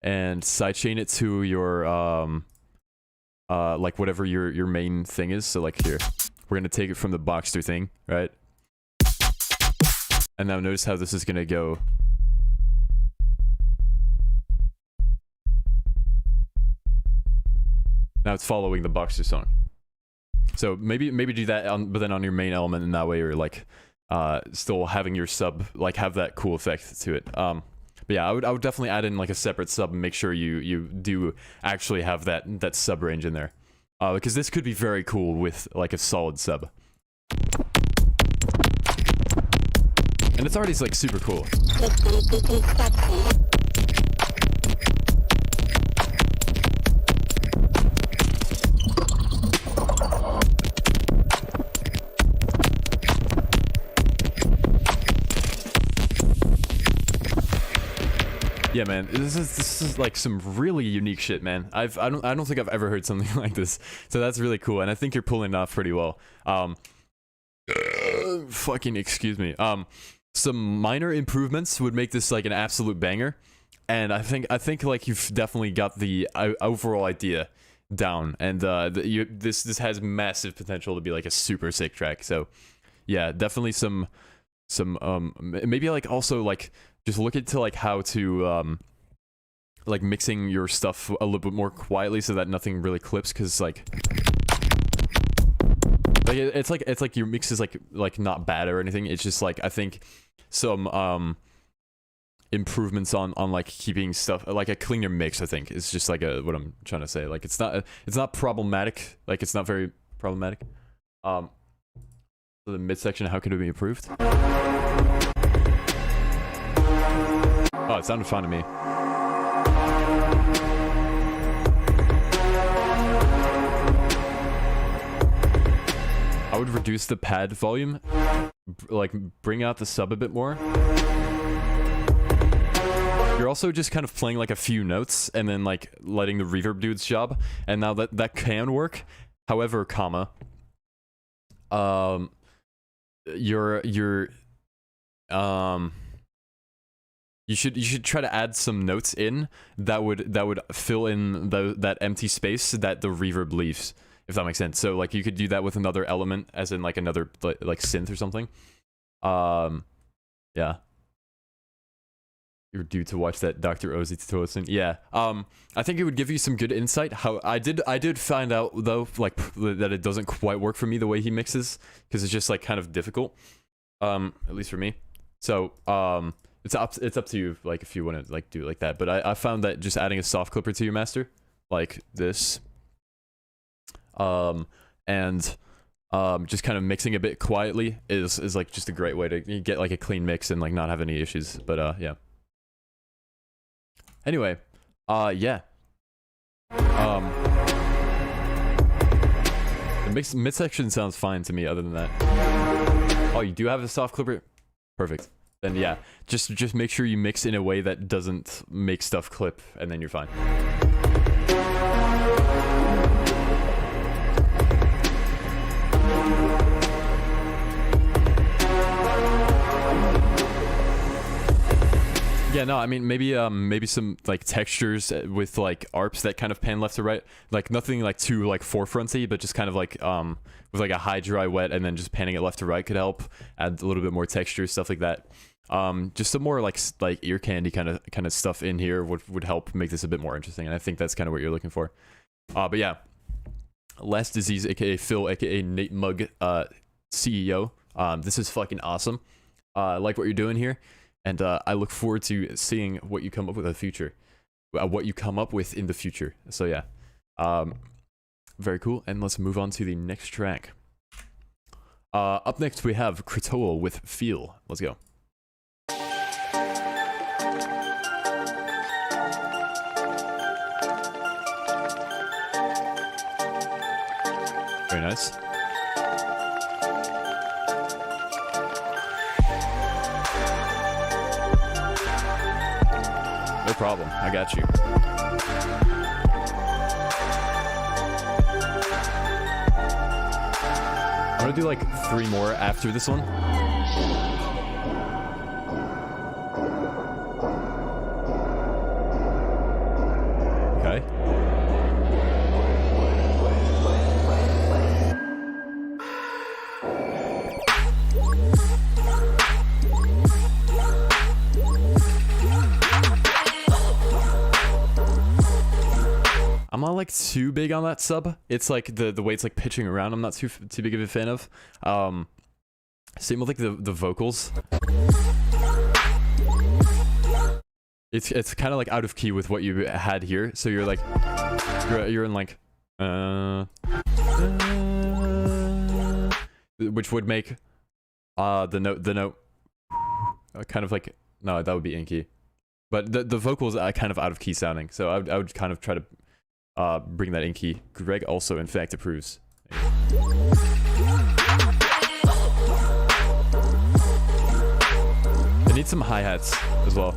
and sidechain it to your like whatever your main thing is. So like here, we're gonna take it from the Boxster thing, right? And now notice how this is gonna go. Now it's following the Boxster song. So maybe do that but then on your main element, and that way you're like still having your sub like have that cool effect to it. But yeah, I would definitely add in like a separate sub and make sure you do actually have that sub range in there, because this could be very cool with like a solid sub, and it's already like super cool. Yeah, man, this is like some really unique shit, man. I don't think I've ever heard something like this, so that's really cool, and I think you're pulling it off pretty well. Fucking excuse me. Some minor improvements would make this like an absolute banger, and I think like you've definitely got the overall idea down, and this has massive potential to be like a super sick track. So yeah, definitely some maybe like also like just look into like how to like mixing your stuff a little bit more quietly so that nothing really clips, because like it's like your mix is like not bad or anything. It's just like I think some improvements on like keeping stuff like a cleaner mix, I think, is just like what I'm trying to say. Like it's not problematic, like it's not very problematic. So the midsection, how can it be improved? Oh, it sounded fine to me. I would reduce the pad volume, like bring out the sub a bit more. You're also just kind of playing like a few notes and then like letting the reverb do its job, and now that can work. However, comma, you should try to add some notes in that would fill in that empty space that the reverb leaves, if that makes sense. So like you could do that with another element, as in like another like synth or something. Yeah. You're due to watch that Dr. Ozzy tutorial soon. Yeah. I think it would give you some good insight. How I did find out though, like that it doesn't quite work for me the way he mixes, because it's just like kind of difficult. At least for me. So it's up to you, like if you want to like do it like that. But I found that just adding a soft clipper to your master, like this, and just kind of mixing a bit quietly is like just a great way to get like a clean mix and like not have any issues. But yeah. Anyway, yeah. The midsection sounds fine to me. Other than that. Oh, you do have a soft clipper? Perfect. Then yeah, just make sure you mix in a way that doesn't make stuff clip, and then you're fine. Yeah, no, I mean maybe some like textures with like ARPs that kind of pan left to right, like nothing like too like forefronty, but just kind of like with like a high, dry, wet, and then just panning it left to right could help add a little bit more texture, stuff like that. Just some more like ear candy kind of stuff in here would help make this a bit more interesting, and I think that's kind of what you're looking for. But yeah, Last Disease, aka Phil, aka Nate Mugg, CEO. This is fucking awesome. I like what you're doing here. And I look forward to seeing what you come up with in the future. What you come up with in the future. So yeah. Very cool. And let's move on to the next track. Up next we have Kratoa with Feel. Let's go. Very nice. No problem, I got you. I'm gonna do like 3 more after this one. Okay. I'm not like too big on that sub. It's like the way it's like pitching around. I'm not too big of a fan of. Same with like the vocals. It's kind of like out of key with what you had here. So you're like you're in like which would make the note kind of like, no, that would be in key. But the vocals are kind of out of key sounding. So I would kind of try to bring that in key. Greg also, in fact, approves. I need some hi-hats as well.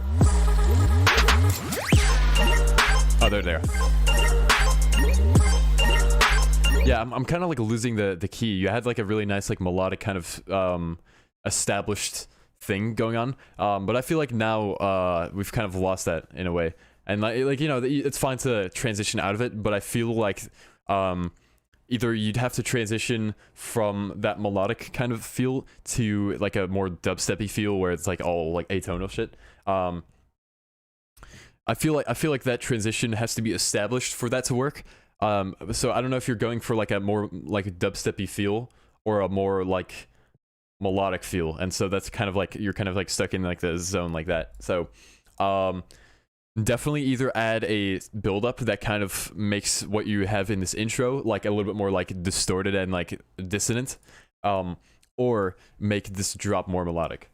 Oh, they're there. Yeah, I'm kind of like losing the key. You had like a really nice like melodic kind of established thing going on, but I feel like now we've kind of lost that in a way. And like you know, it's fine to transition out of it, but I feel like either you'd have to transition from that melodic kind of feel to like a more dubsteppy feel where it's like all like atonal shit. I feel like that transition has to be established for that to work. So I don't know if you're going for like a more like dubsteppy feel or a more like melodic feel, and so that's kind of like you're kind of like stuck in like the zone like that. So definitely either add a build up that kind of makes what you have in this intro like a little bit more like distorted and like dissonant, or make this drop more melodic.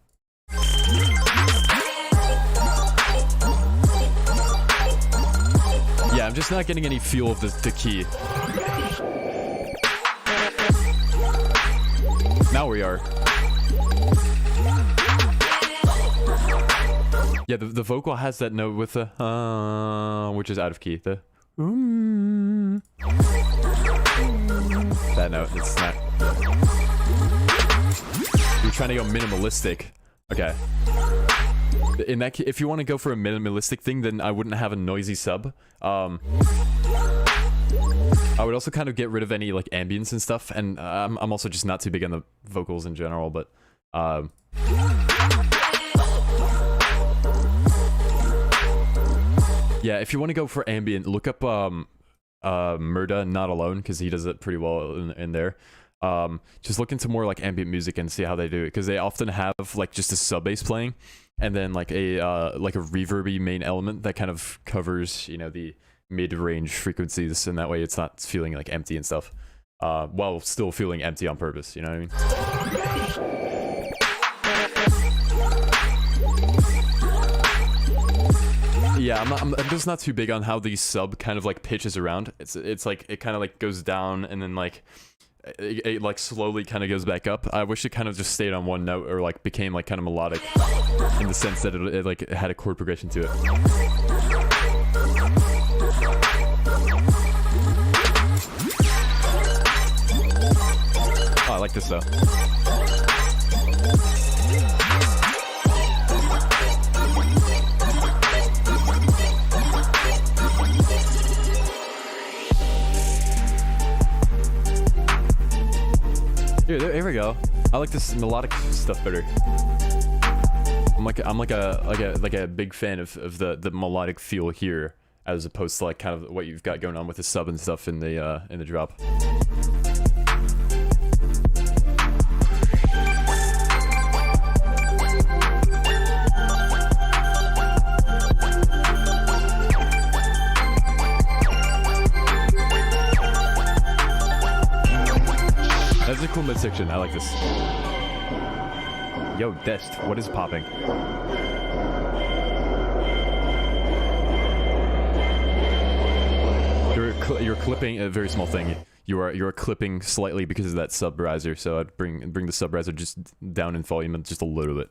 Yeah, I'm just not getting any feel of the key. Now we are. Yeah, the vocal has that note with the which is out of key. The that note, it's not. You're trying to go minimalistic. Okay. In that case, if you want to go for a minimalistic thing, then I wouldn't have a noisy sub. I would also kind of get rid of any like ambience and stuff, and I'm also just not too big on the vocals in general, but yeah, if you want to go for ambient, look up Murda Not Alone, because he does it pretty well in there. Just look into more like ambient music and see how they do it, because they often have like just a sub bass playing and then like a reverby main element that kind of covers, you know, the mid-range frequencies, and that way it's not feeling like empty and stuff, while still feeling empty on purpose, you know what I mean? Yeah, I'm just not too big on how the sub kind of like pitches around. It's like it kind of like goes down and then like it like slowly kind of goes back up. I wish it kind of just stayed on one note or like became like kind of melodic in the sense that it like had a chord progression to it. Oh, I like this though. Here we go. I like this melodic stuff better. I'm like a big fan of the melodic feel here, as opposed to like kind of what you've got going on with the sub and stuff in the drop. That's a cool midsection. I like this. Yo, Dest, what is popping? You're clipping a very small thing. You're clipping slightly because of that sub riser. So I'd bring the sub riser just down in volume and just a little bit.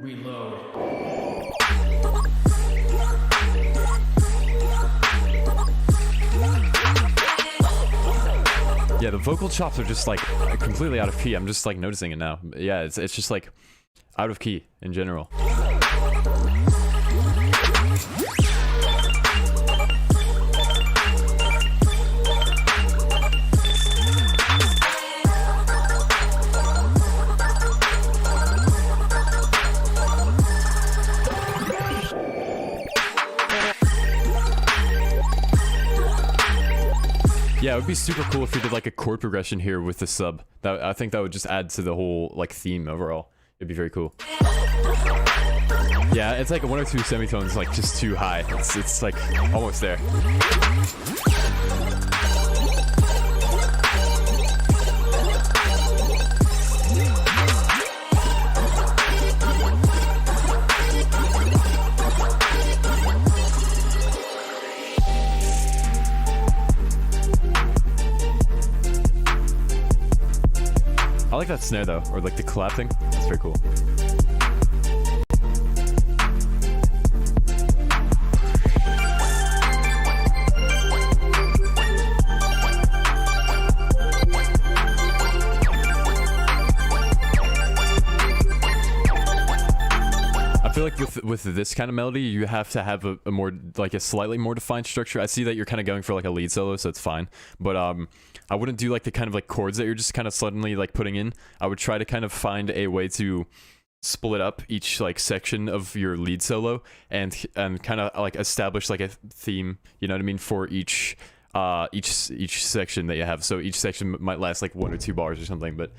Reload. Yeah, the vocal chops are just like completely out of key. I'm just like noticing it now. Yeah, it's just like out of key in general. Yeah, it would be super cool if we did like a chord progression here with the sub. I think that would just add to the whole like theme overall. It'd be very cool. Yeah, it's like one or two semitones like just too high. It's like almost there. I like that snare though, or like the clap thing. That's very cool. I feel like with this kind of melody, you have to have a more like a slightly more defined structure. I see that you're kind of going for like a lead solo, so it's fine. But I wouldn't do like the kind of like chords that you're just kind of suddenly like putting in. I would try to kind of find a way to split up each like section of your lead solo and kind of like establish like a theme, you know what I mean, for each section that you have. So each section might last like 1 or 2 bars or something, but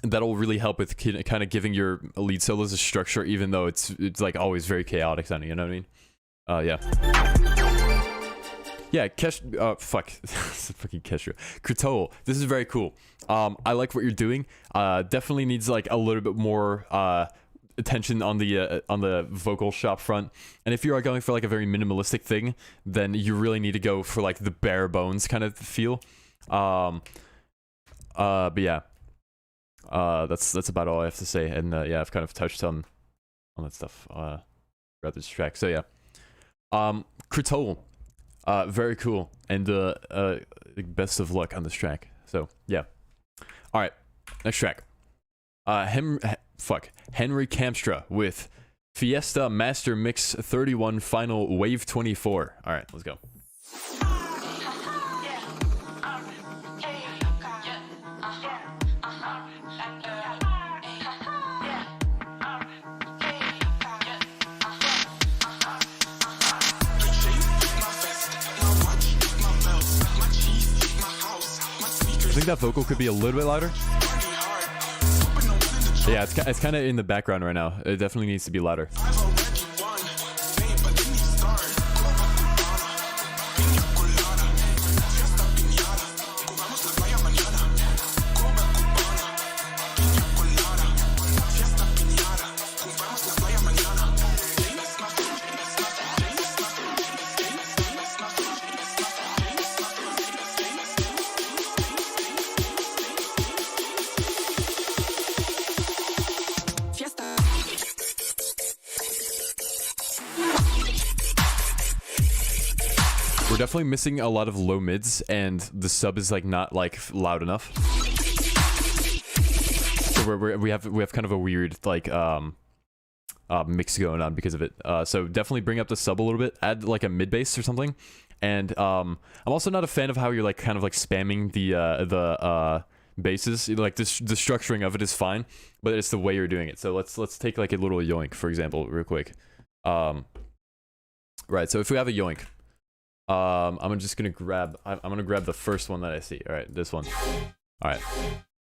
that'll really help with kind of giving your lead solos a structure, even though it's like always very chaotic sounding, you know what I mean? Yeah, fuck. Fucking Kestra. Kratol, this is very cool. I like what you're doing. Definitely needs like a little bit more attention on the vocal shop front. And if you are going for like a very minimalistic thing, then you really need to go for like the bare bones kind of feel. But yeah. That's about all I have to say. And yeah, I've kind of touched on that stuff throughout this track. So yeah. Kratol. Very cool, and best of luck on this track. So yeah, all right, next track. Henry Kamstra with Fiesta Master Mix 31 Final Wave 24. All right, let's go. I think that vocal could be a little bit louder. Yeah, it's kind of in the background right now. It definitely needs to be louder. we're definitely missing a lot of low mids, and the sub is like not like loud enough. So we have kind of a weird like mix going on because of it. So definitely bring up the sub a little bit. Add like a mid bass or something. And I'm also not a fan of how you're like kind of like spamming the basses. Like the structuring of it is fine, but it's the way you're doing it. So let's take like a little yoink, for example, real quick. Right, so if we have a yoink, I'm just gonna grab the first one that I see. All right, this one. All right,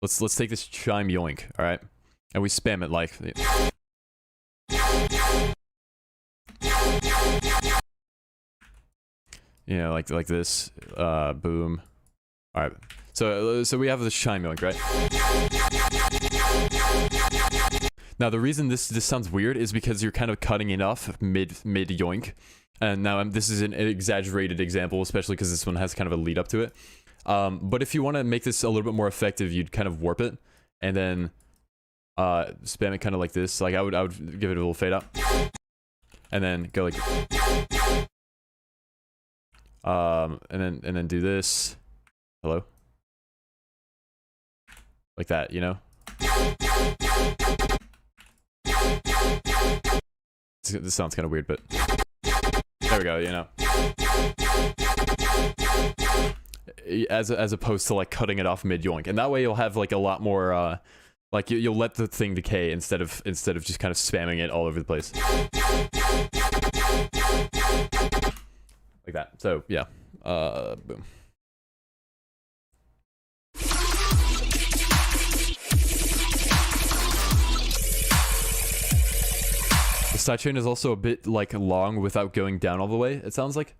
let's take this chime yoink. All right, and we spam it like. You know, like this, boom. All right, so we have this chime yoink, right? Now the reason this sounds weird is because you're kind of cutting it off mid yoink, and now this is an exaggerated example, especially because this one has kind of a lead up to it. But if you want to make this a little bit more effective, you'd kind of warp it, and then spam it kind of like this. Like I would give it a little fade out, and then go like. And then do this. Hello? Like that, you know? This sounds kind of weird, but there we go, you know? As opposed to like cutting it off mid yoink, and that way you'll have like a lot more like you'll let the thing decay instead of just kind of spamming it all over the place. Like that. So yeah, boom. The sidechain is also a bit like long without going down all the way. It sounds like.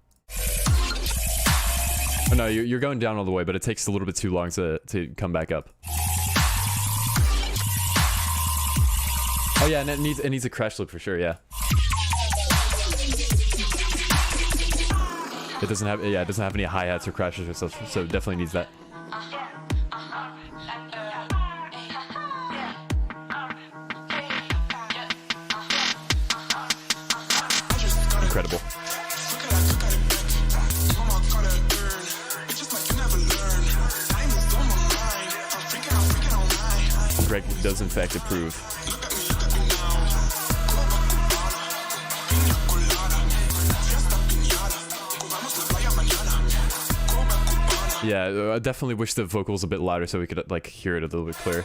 Oh, no, you're going down all the way, but it takes a little bit too long to come back up. Oh yeah, and it needs a crash loop for sure. Yeah. It doesn't have any hi-hats or crashes or stuff, so it definitely needs that. Incredible. Greg does in fact approve. Yeah, I definitely wish the vocals a bit louder so we could like hear it a little bit clearer.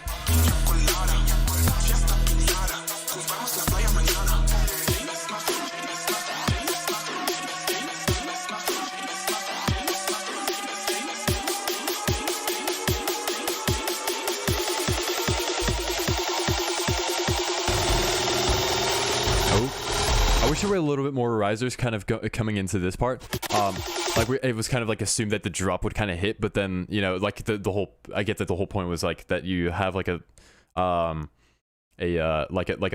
I wish there were a little bit more risers kind of coming into this part. Like it was kind of like assumed that the drop would kind of hit, but then, you know, like the whole, I get that the whole point was like that you have like a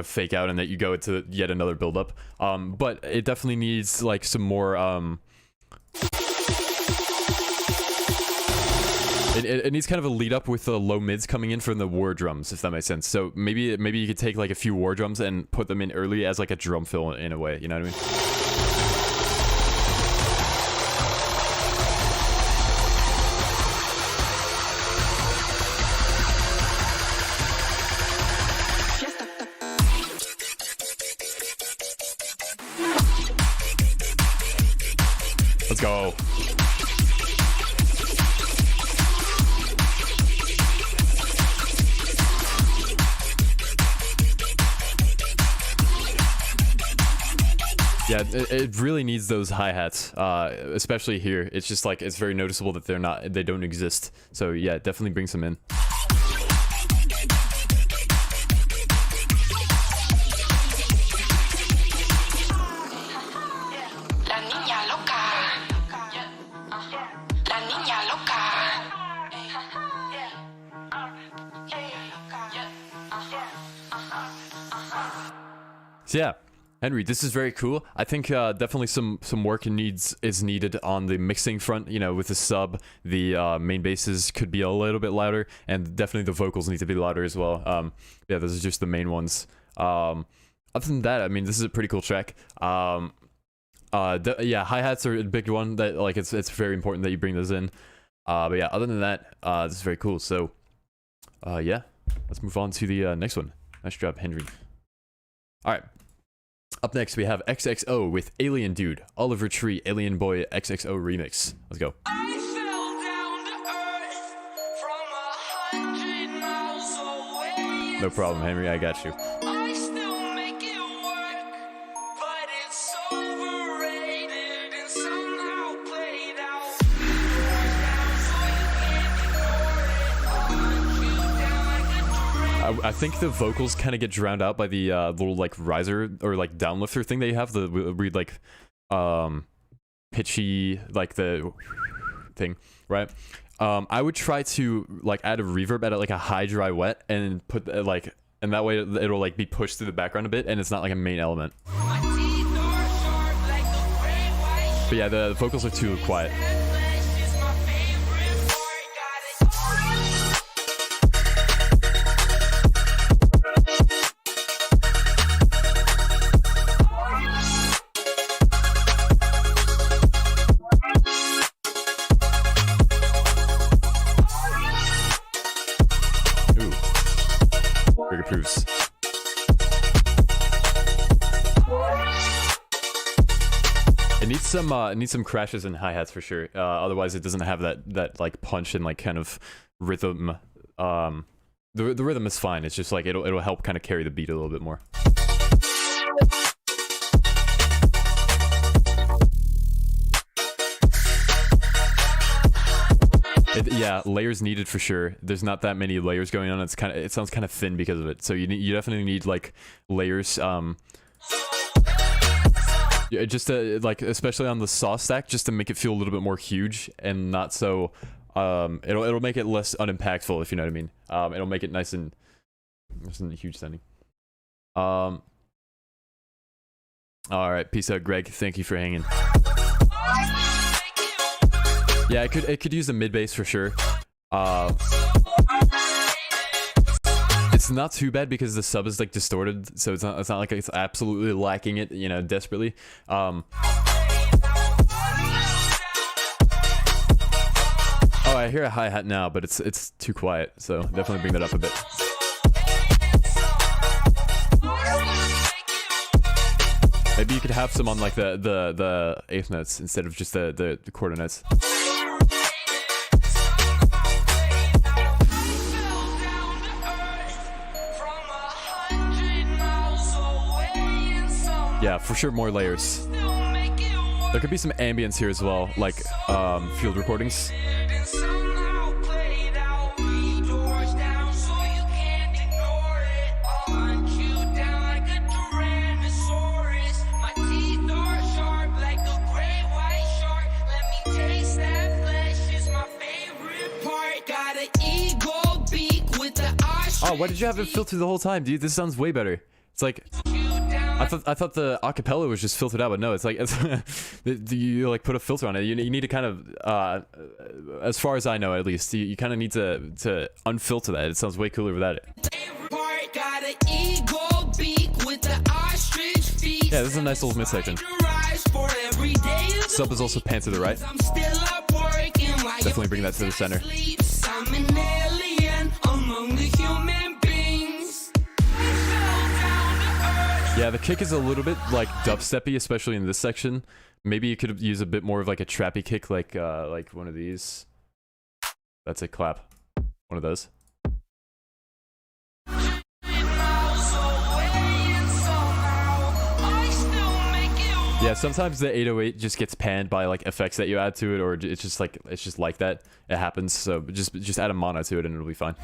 fake out and that you go into yet another build up. But it definitely needs like some more It needs kind of a lead up with the low mids coming in from the war drums, if that makes sense. So maybe you could take like a few war drums and put them in early as like a drum fill in a way, you know what I mean? Let's go. Yeah, it really needs those hi-hats, especially here. It's just like, it's very noticeable that they don't exist. So yeah, definitely bring some in. So yeah, Henry, this is very cool. I think definitely some work is needed on the mixing front. You know, with the sub, the main basses could be a little bit louder, and definitely the vocals need to be louder as well. Yeah, those are just the main ones. Other than that, I mean, this is a pretty cool track. Yeah, hi-hats are a big one that like it's very important that you bring those in. But yeah, other than that, this is very cool. So yeah, let's move on to the next one. Nice job, Henry. All right. Up next, we have XXO with Alien Dude, Oliver Tree, Alien Boy XXO remix. Let's go. I fell down to earth from 100 miles away. No problem, Henry. I got you. I still make it work, but it's overrated and somehow played out. I think the vocals kind of get drowned out by the little like riser or like downlifter thing they have. The weird like pitchy like the thing, right? I would try to like add a reverb at like a high, dry, wet, and put like, and that way it'll like be pushed through the background a bit, and it's not like a main element. But yeah, the vocals are too quiet. Approves. It needs some crashes and hi-hats for sure. Otherwise, it doesn't have that like punch and like kind of rhythm. The rhythm is fine. It's just like it'll help kind of carry the beat a little bit more. Yeah, layers needed for sure. There's not that many layers going on. It sounds kind of thin because of it. So you definitely need like layers. Yeah, just to, like especially on the saw stack, just to make it feel a little bit more huge and not so. It'll make it less unimpactful, if you know what I mean. It'll make it nice and huge sounding. All right, peace out, Greg. Thank you for hanging. Yeah, it could use a mid bass for sure. It's not too bad because the sub is like distorted, so it's not like it's absolutely lacking it, you know, desperately. Oh, I hear a hi-hat now, but it's too quiet, so definitely bring that up a bit. Maybe you could have some on like the eighth notes instead of just the quarter notes. Yeah, for sure, more layers. There could be some ambience here as well, like field recordings. Oh, why did you have it filtered the whole time, dude? This sounds way better. It's like I thought the acapella was just filtered out, but no, it's like you like put a filter on it. You need to kind of, as far as I know at least, you kind of need to unfilter that. It sounds way cooler without it. Yeah, this is a nice little midsection. Sub is also pan to the right. Definitely bring that to the center. Yeah, the kick is a little bit like dubsteppy, especially in this section. Maybe you could use a bit more of like a trappy kick, like one of these. That's a clap. One of those. Yeah, sometimes the 808 just gets panned by like effects that you add to it, or it's just like that. It happens. So just add a mono to it and it'll be fine.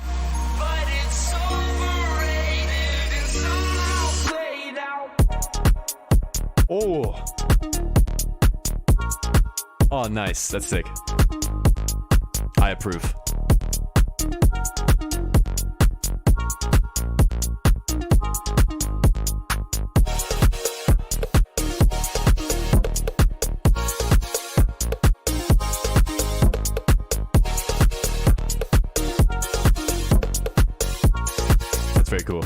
Oh. Oh, nice. That's sick. I approve. That's very cool.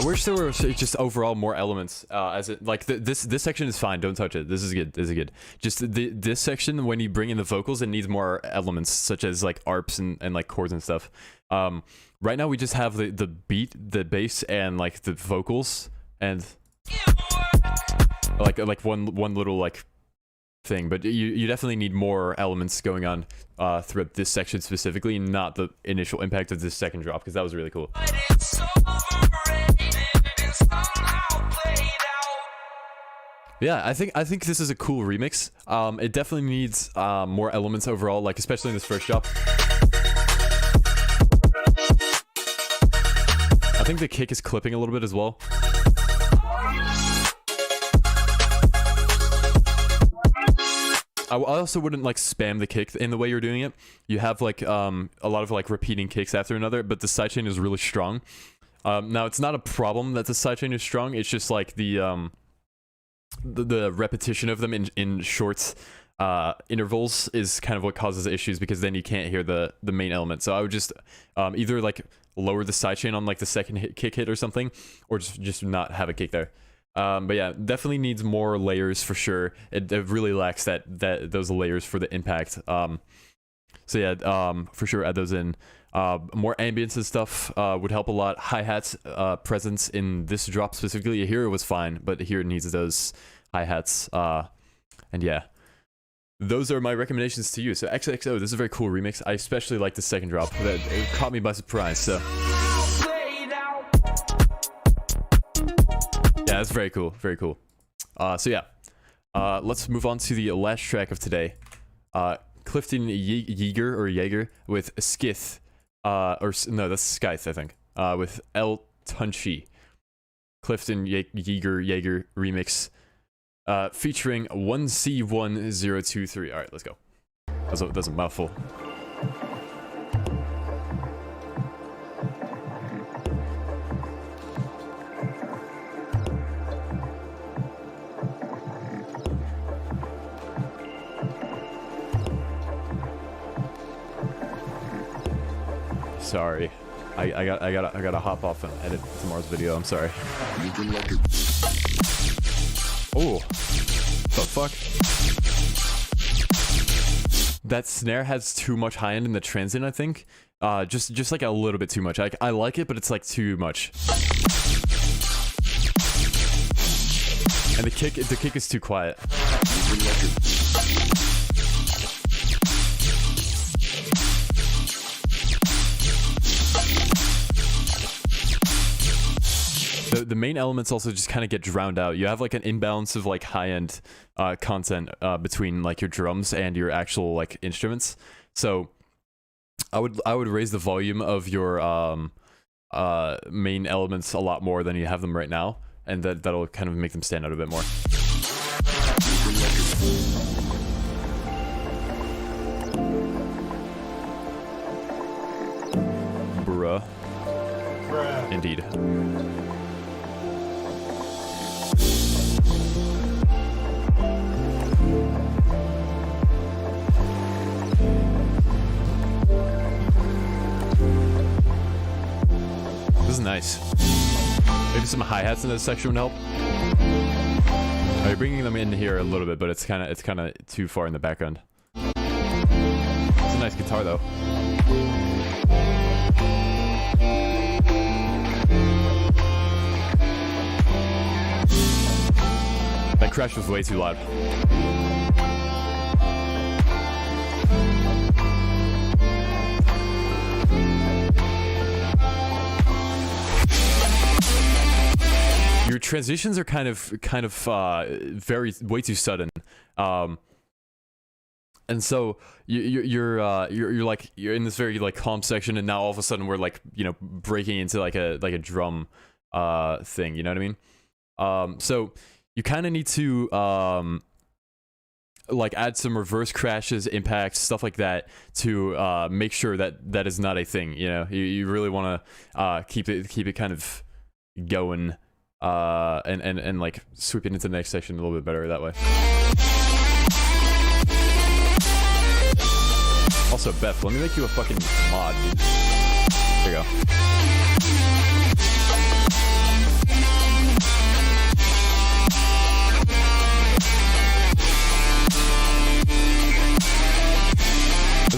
wish there were just overall more elements. As it like this section is fine. Don't touch it. This is good. This is good. Just this section when you bring in the vocals, it needs more elements such as like arps and like chords and stuff. Right now we just have the beat, the bass, and like the vocals and like one little like thing. But you definitely need more elements going on throughout this section specifically, not the initial impact of this second drop, because that was really cool. Yeah, I think this is a cool remix. It definitely needs more elements overall, like especially in this first drop. I think the kick is clipping a little bit as well. I also wouldn't like spam the kick in the way you're doing it. You have like a lot of like repeating kicks after another, but the sidechain is really strong. Now it's not a problem that the sidechain is strong. It's just like the repetition of them in short intervals is kind of what causes issues, because then you can't hear the main element. So I would just either like lower the sidechain on like the second kick hit or something, or just not have a kick there. But yeah, definitely needs more layers for sure. It really lacks those layers for the impact. So yeah, for sure add those in. More ambience and stuff would help a lot. Hi-hats presence in this drop specifically. Here it was fine, but here it needs those hi-hats. And yeah, those are my recommendations to you. So XOXO, this is a very cool remix. I especially like the second drop. It caught me by surprise. So yeah, it's very cool. Very cool. So yeah, let's move on to the last track of today. Clifton Yeager with Skith. Or no, that's Skyth, I think. With El Tunchi. Clifton Yeager remix. Featuring 1C1023. Alright, let's go. That's a mouthful. Sorry, I gotta hop off and edit tomorrow's video. I'm sorry. Oh, the fuck! That snare has too much high end in the transient, I think. Just like a little bit too much. I like it, but it's like too much. And the kick is too quiet. The main elements also just kind of get drowned out. You have like an imbalance of like high-end content between like your drums and your actual like instruments. So I would raise the volume of your main elements a lot more than you have them right now, and that'll kind of make them stand out a bit more. Bruh. Indeed. This is nice. Maybe some hi-hats in this section would help. You're bringing them in here a little bit, but it's kind of too far in the background. It's a nice guitar though. That crash was way too loud. Your transitions are kind of way too sudden, and so you're in this very like calm section, and now all of a sudden we're like, you know, breaking into like a drum thing. You know what I mean? So you kind of need to like add some reverse crashes, impacts, stuff like that to make sure that is not a thing. You know, you really want to keep it kind of going. And like sweep it into the next section a little bit better that way. Also, Beth, let me make you a fucking mod, dude. There you go.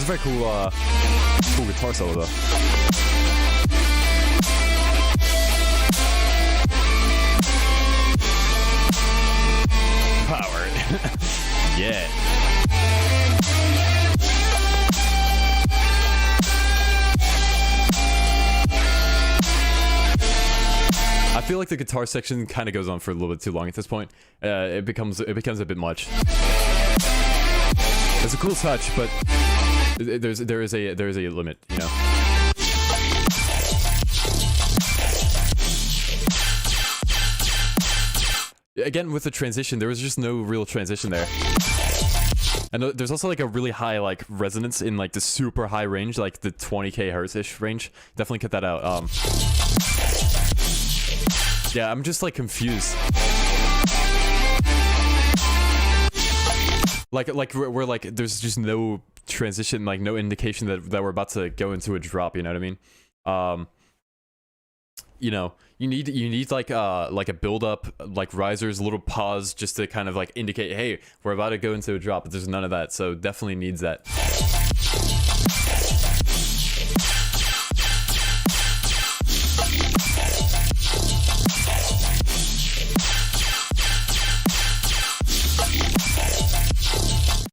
very cool, cool guitar solo though. Power. Yeah. I feel like the guitar section kind of goes on for a little bit too long at this point. It becomes a bit much. It's a cool touch, but there is a limit, you know. Again, with the transition, there was just no real transition there. And there's also like a really high like resonance in like the super high range, like the 20k hertz-ish range. Definitely cut that out. Yeah, I'm just like confused. Like we're like there's just no transition, like no indication that we're about to go into a drop. You know what I mean? You know, you need like a build up, like risers, a little pause, just to kind of like indicate, hey, we're about to go into a drop. But there's none of that, so definitely needs that.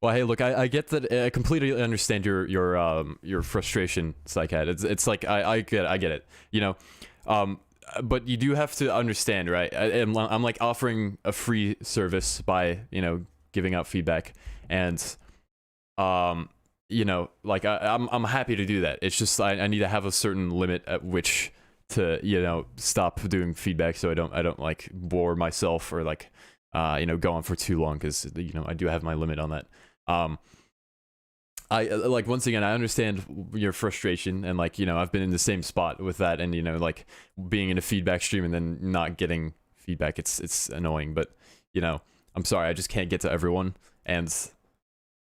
Well, hey, look, I get that. I completely understand your frustration, Psycat. It's like I get it, you know. But you do have to understand, right? I'm like offering a free service by, you know, giving out feedback, and you know, like I'm happy to do that. It's just I need to have a certain limit at which to, you know, stop doing feedback, so I don't like bore myself or like you know, go on for too long, because, you know, I do have my limit on that. I like, once again, I understand your frustration, and like, you know, I've been in the same spot with that, and, you know, like being in a feedback stream and then not getting feedback, it's annoying. But, you know, I'm sorry, I just can't get to everyone, and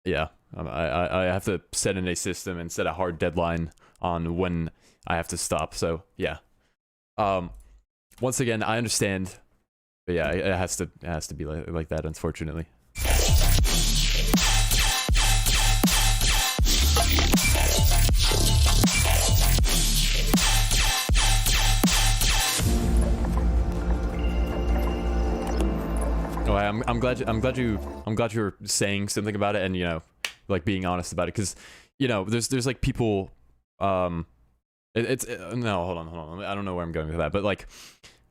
yeah, I have to set in a system and set a hard deadline on when I have to stop. So yeah, once again, I understand, but yeah, it has to be like that, unfortunately. Oh, I'm glad you're saying something about it, and, you know, like being honest about it, because, you know, there's like people, no, hold on, I don't know where I'm going with that, but like,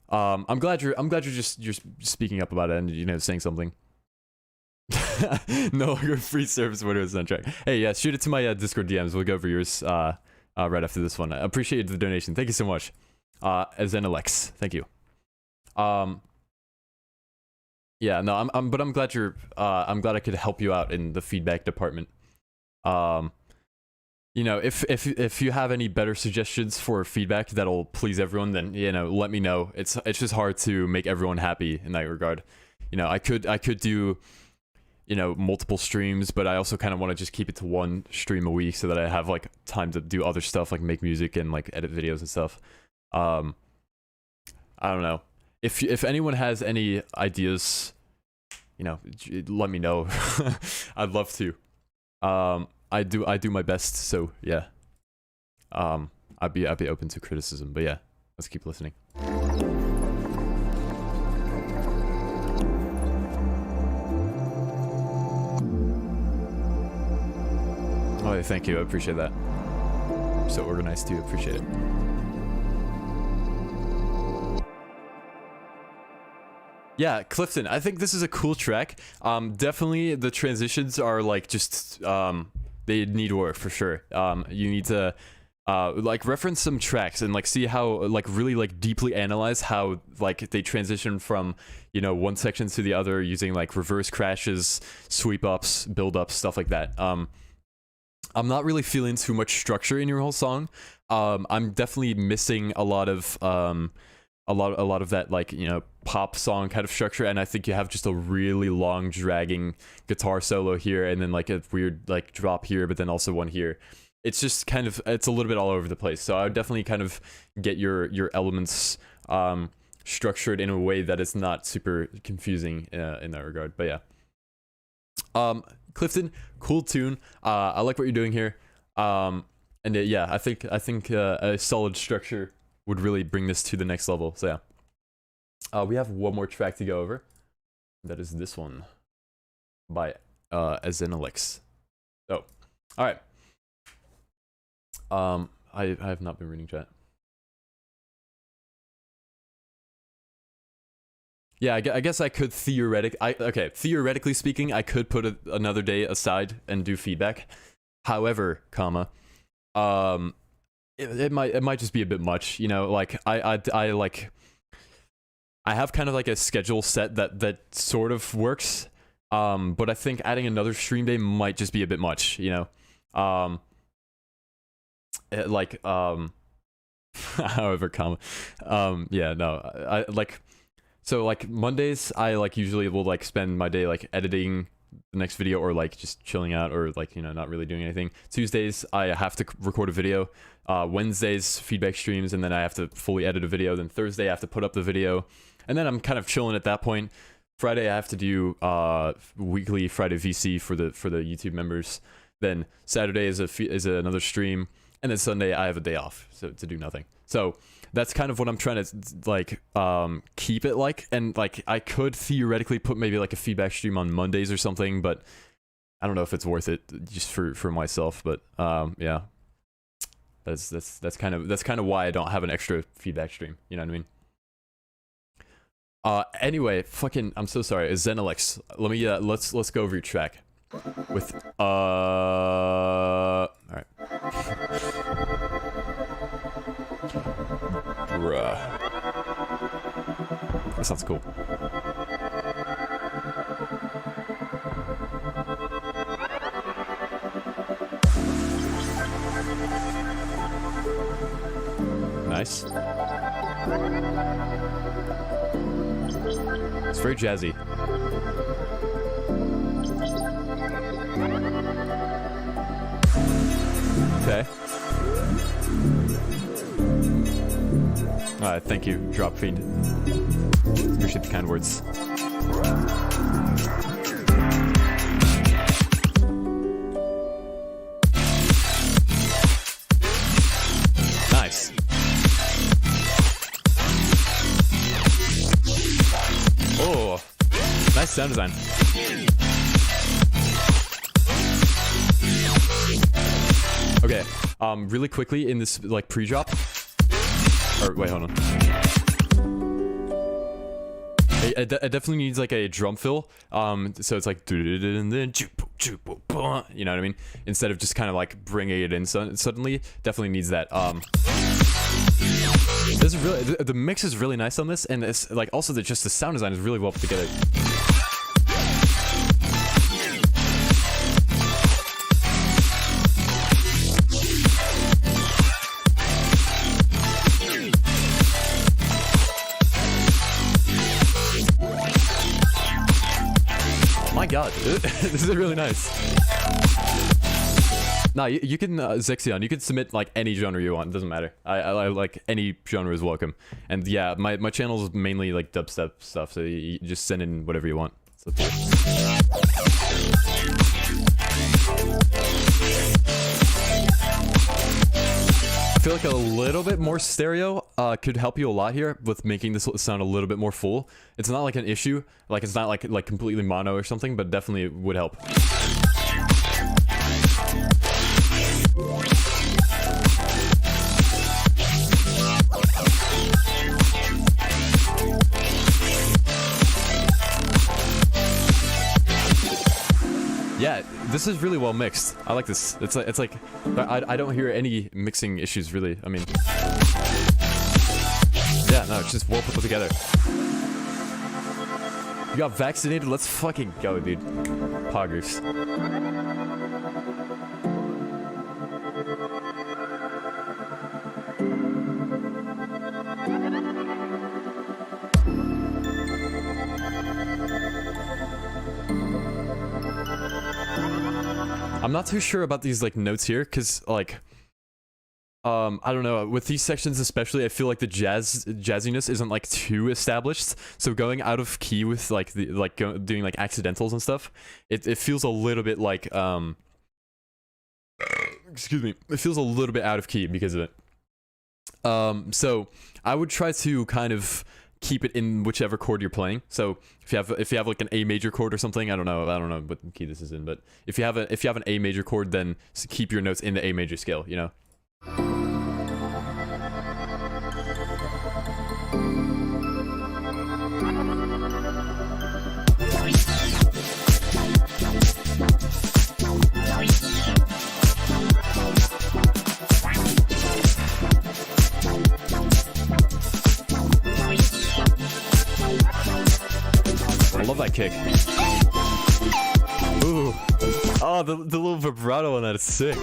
I'm glad you're just speaking up about it, and, you know, saying something. No longer free service window soundtrack. Hey, yeah, shoot it to my Discord DMs. We'll go over yours right after this one. I appreciate the donation. Thank you so much. As an Alex, thank you. Yeah, no, I'm glad I'm glad I could help you out in the feedback department. You know, if you have any better suggestions for feedback that'll please everyone, then, you know, let me know. It's just hard to make everyone happy in that regard. You know, I could do, you know, multiple streams, but I also kind of want to just keep it to one stream a week so that I have like time to do other stuff, like make music and like edit videos and stuff. I don't know. If anyone has any ideas, you know, let me know. I'd love to. I do my best, so yeah. I'd be open to criticism, but yeah, let's keep listening. Oh, yeah, thank you. I appreciate that. So organized too. Appreciate it. Yeah, Clifton, I think this is a cool track. Definitely the transitions are like just they need work for sure. You need to like reference some tracks and like see how like really like deeply analyze how like they transition from, you know, one section to the other using like reverse crashes, sweep ups, build ups, stuff like that. I'm not really feeling too much structure in your whole song. I'm definitely missing a lot of that, like, you know, pop song kind of structure, and I think you have just a really long dragging guitar solo here, and then like a weird like drop here, but then also one here. It's just kind of, it's a little bit all over the place. So I would definitely kind of get your elements structured in a way that is not super confusing in that regard. But yeah, Clifton, cool tune. I like what you're doing here. And yeah, I think a solid structure would really bring this to the next level. So yeah, we have one more track to go over. That is this one by Azenalix. So, all right. I have not been reading chat. Yeah, I guess I could theoretically speaking, I could put another day aside and do feedback. However, it might just be a bit much, you know. Like I have kind of like a schedule set that sort of works. But I think adding another stream day might just be a bit much, you know. However, yeah, no, so like Mondays I like usually will like spend my day like editing the next video or like just chilling out or like, you know, not really doing anything. Tuesdays I have to record a video. Wednesdays feedback streams, and then I have to fully edit a video. Then Thursday I have to put up the video, and then I'm kind of chilling at that point. Friday I have to do weekly Friday VC for the YouTube members. Then Saturday is another stream, and then Sunday I have a day off, so to do nothing. So that's kind of what I'm trying to like keep it like. And like I could theoretically put maybe like a feedback stream on Mondays or something, but I don't know if it's worth it just for myself. But yeah, that's kind of why I don't have an extra feedback stream. You know what I mean? Anyway, fucking, I'm so sorry. Zenalex, let me let's go over your track with all right. Bruh. That sounds cool. Nice. It's very jazzy. Okay. Alright, thank you, Drop Fiend. Appreciate the kind words. Nice. Oh, nice sound design. Okay, really quickly in this like pre-drop. Or wait, hold on. It definitely needs like a drum fill. So it's like and then you know what I mean? Instead of just kind of like bringing it in suddenly, definitely needs that. This is really the mix is really nice on this, and it's like also just the sound design is really well put together. My god, this is really nice. Nah, you can, Zexion, you can submit like any genre you want, it doesn't matter. I like any genre is welcome. And yeah, my channel is mainly like dubstep stuff, so you just send in whatever you want. So I feel like a little bit more stereo could help you a lot here with making this sound a little bit more full. It's not like an issue, like it's not like completely mono or something, but definitely would help. Yeah, this is really well mixed. I like this. It's like I don't hear any mixing issues really. I mean, yeah, no, it's just well put together. You got vaccinated? Let's fucking go, dude. Poggers. I'm not too sure about these like notes here, cause like, I don't know. With these sections especially, I feel like the jazziness isn't like too established. So going out of key with like doing like accidentals and stuff, it feels a little bit like excuse me, it feels a little bit out of key because of it. So I would try to kind of keep it in whichever chord you're playing. So if you have like an A major chord or something, I don't know what key this is in, but if you have an A major chord, then keep your notes in the A major scale, you know. I love that kick. Ooh. Oh, the little vibrato on that is sick.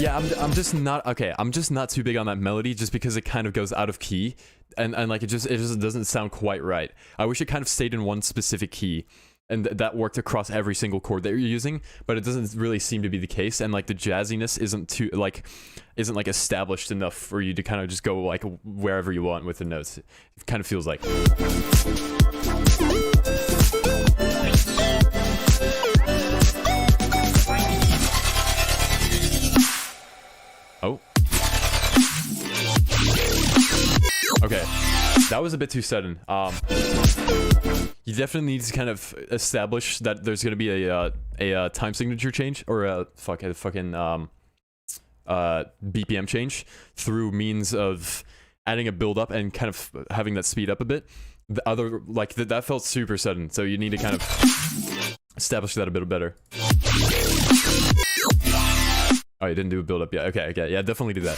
Yeah, I'm just not okay. I'm just not too big on that melody just because it kind of goes out of key and like it just doesn't sound quite right. I wish it kind of stayed in one specific key and that worked across every single chord that you're using, but it doesn't really seem to be the case, and like the jazziness isn't like established enough for you to kind of just go like wherever you want with the notes. It kind of feels like. Oh. Okay, that was a bit too sudden. You definitely need to kind of establish that there's gonna be a time signature change or a fucking BPM change through means of adding a build up and kind of having that speed up a bit. The other like that felt super sudden, so you need to kind of establish that a bit better. Oh, you didn't do a build up yet. Okay, yeah, definitely do that.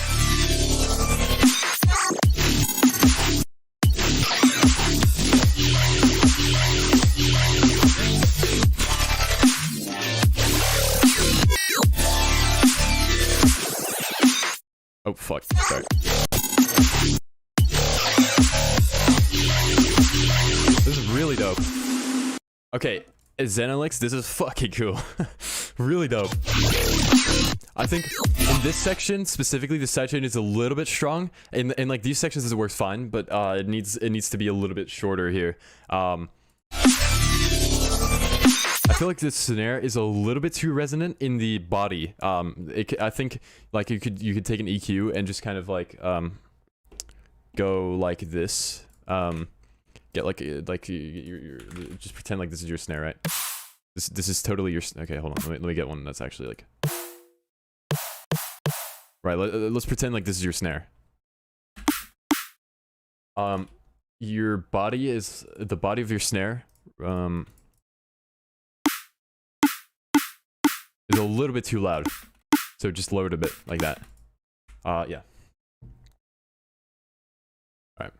Oh fuck, sorry. This is really dope. Okay, Xenolix, this is fucking cool. Really dope. I think in this section specifically, the sidechain is a little bit strong. In like these sections, it works fine, but it needs to be a little bit shorter here. I feel like this snare is a little bit too resonant in the body. I think like you could take an EQ and just kind of like go like this. Get like you just pretend like this is your snare, right? This is totally your. Okay, hold on. Let me get one that's actually like. Right. Let's pretend like this is your snare. Your body is the body of your snare. Is a little bit too loud, so just lower it a bit like that. Yeah. All right.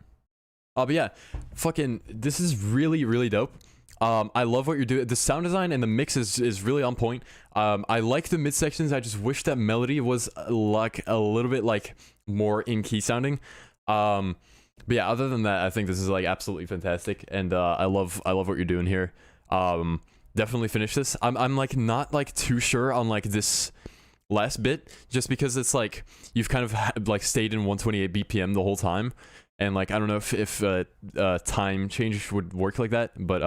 But yeah, fucking, this is really, really dope. I love what you're doing. The sound design and the mix is really on point. I like the mid sections. I just wish that melody was like a little bit like more in key sounding. But yeah, other than that, I think this is like absolutely fantastic, and I love what you're doing here. Definitely finish this. I'm like not like too sure on like this last bit, just because it's like you've kind of like stayed in 128 BPM the whole time, and like I don't know if time change would work like that, but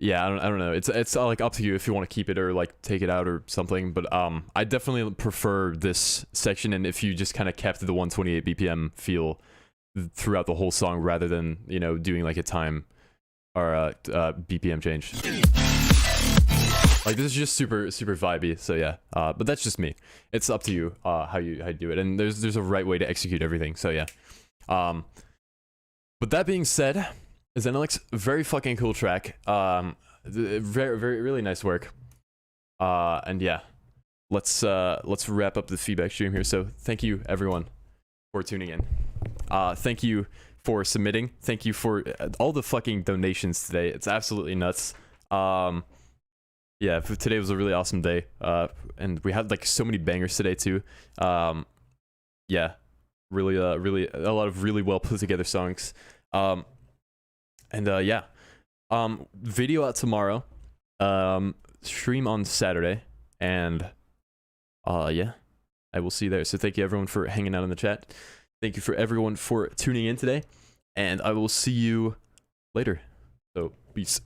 yeah, I don't know. It's like up to you if you want to keep it or like take it out or something. But I definitely prefer this section, and if you just kind of kept the 128 BPM feel throughout the whole song rather than, you know, doing like a time or BPM change. Like this is just super vibey. So yeah, but that's just me. It's up to you how you do it, and there's a right way to execute everything. So yeah. But that being said, Xenolix, very fucking cool track. Very really nice work. And yeah, let's wrap up the feedback stream here. So thank you everyone for tuning in. Thank you for submitting. Thank you for all the fucking donations today. It's absolutely nuts. Yeah, today was a really awesome day. And we had like so many bangers today too. Yeah, really a lot of really well put together songs. And yeah, video out tomorrow, stream on Saturday, and yeah, I will see you there. So thank you everyone for hanging out in the chat. Thank you for everyone for tuning in today, and I will see you later. So peace.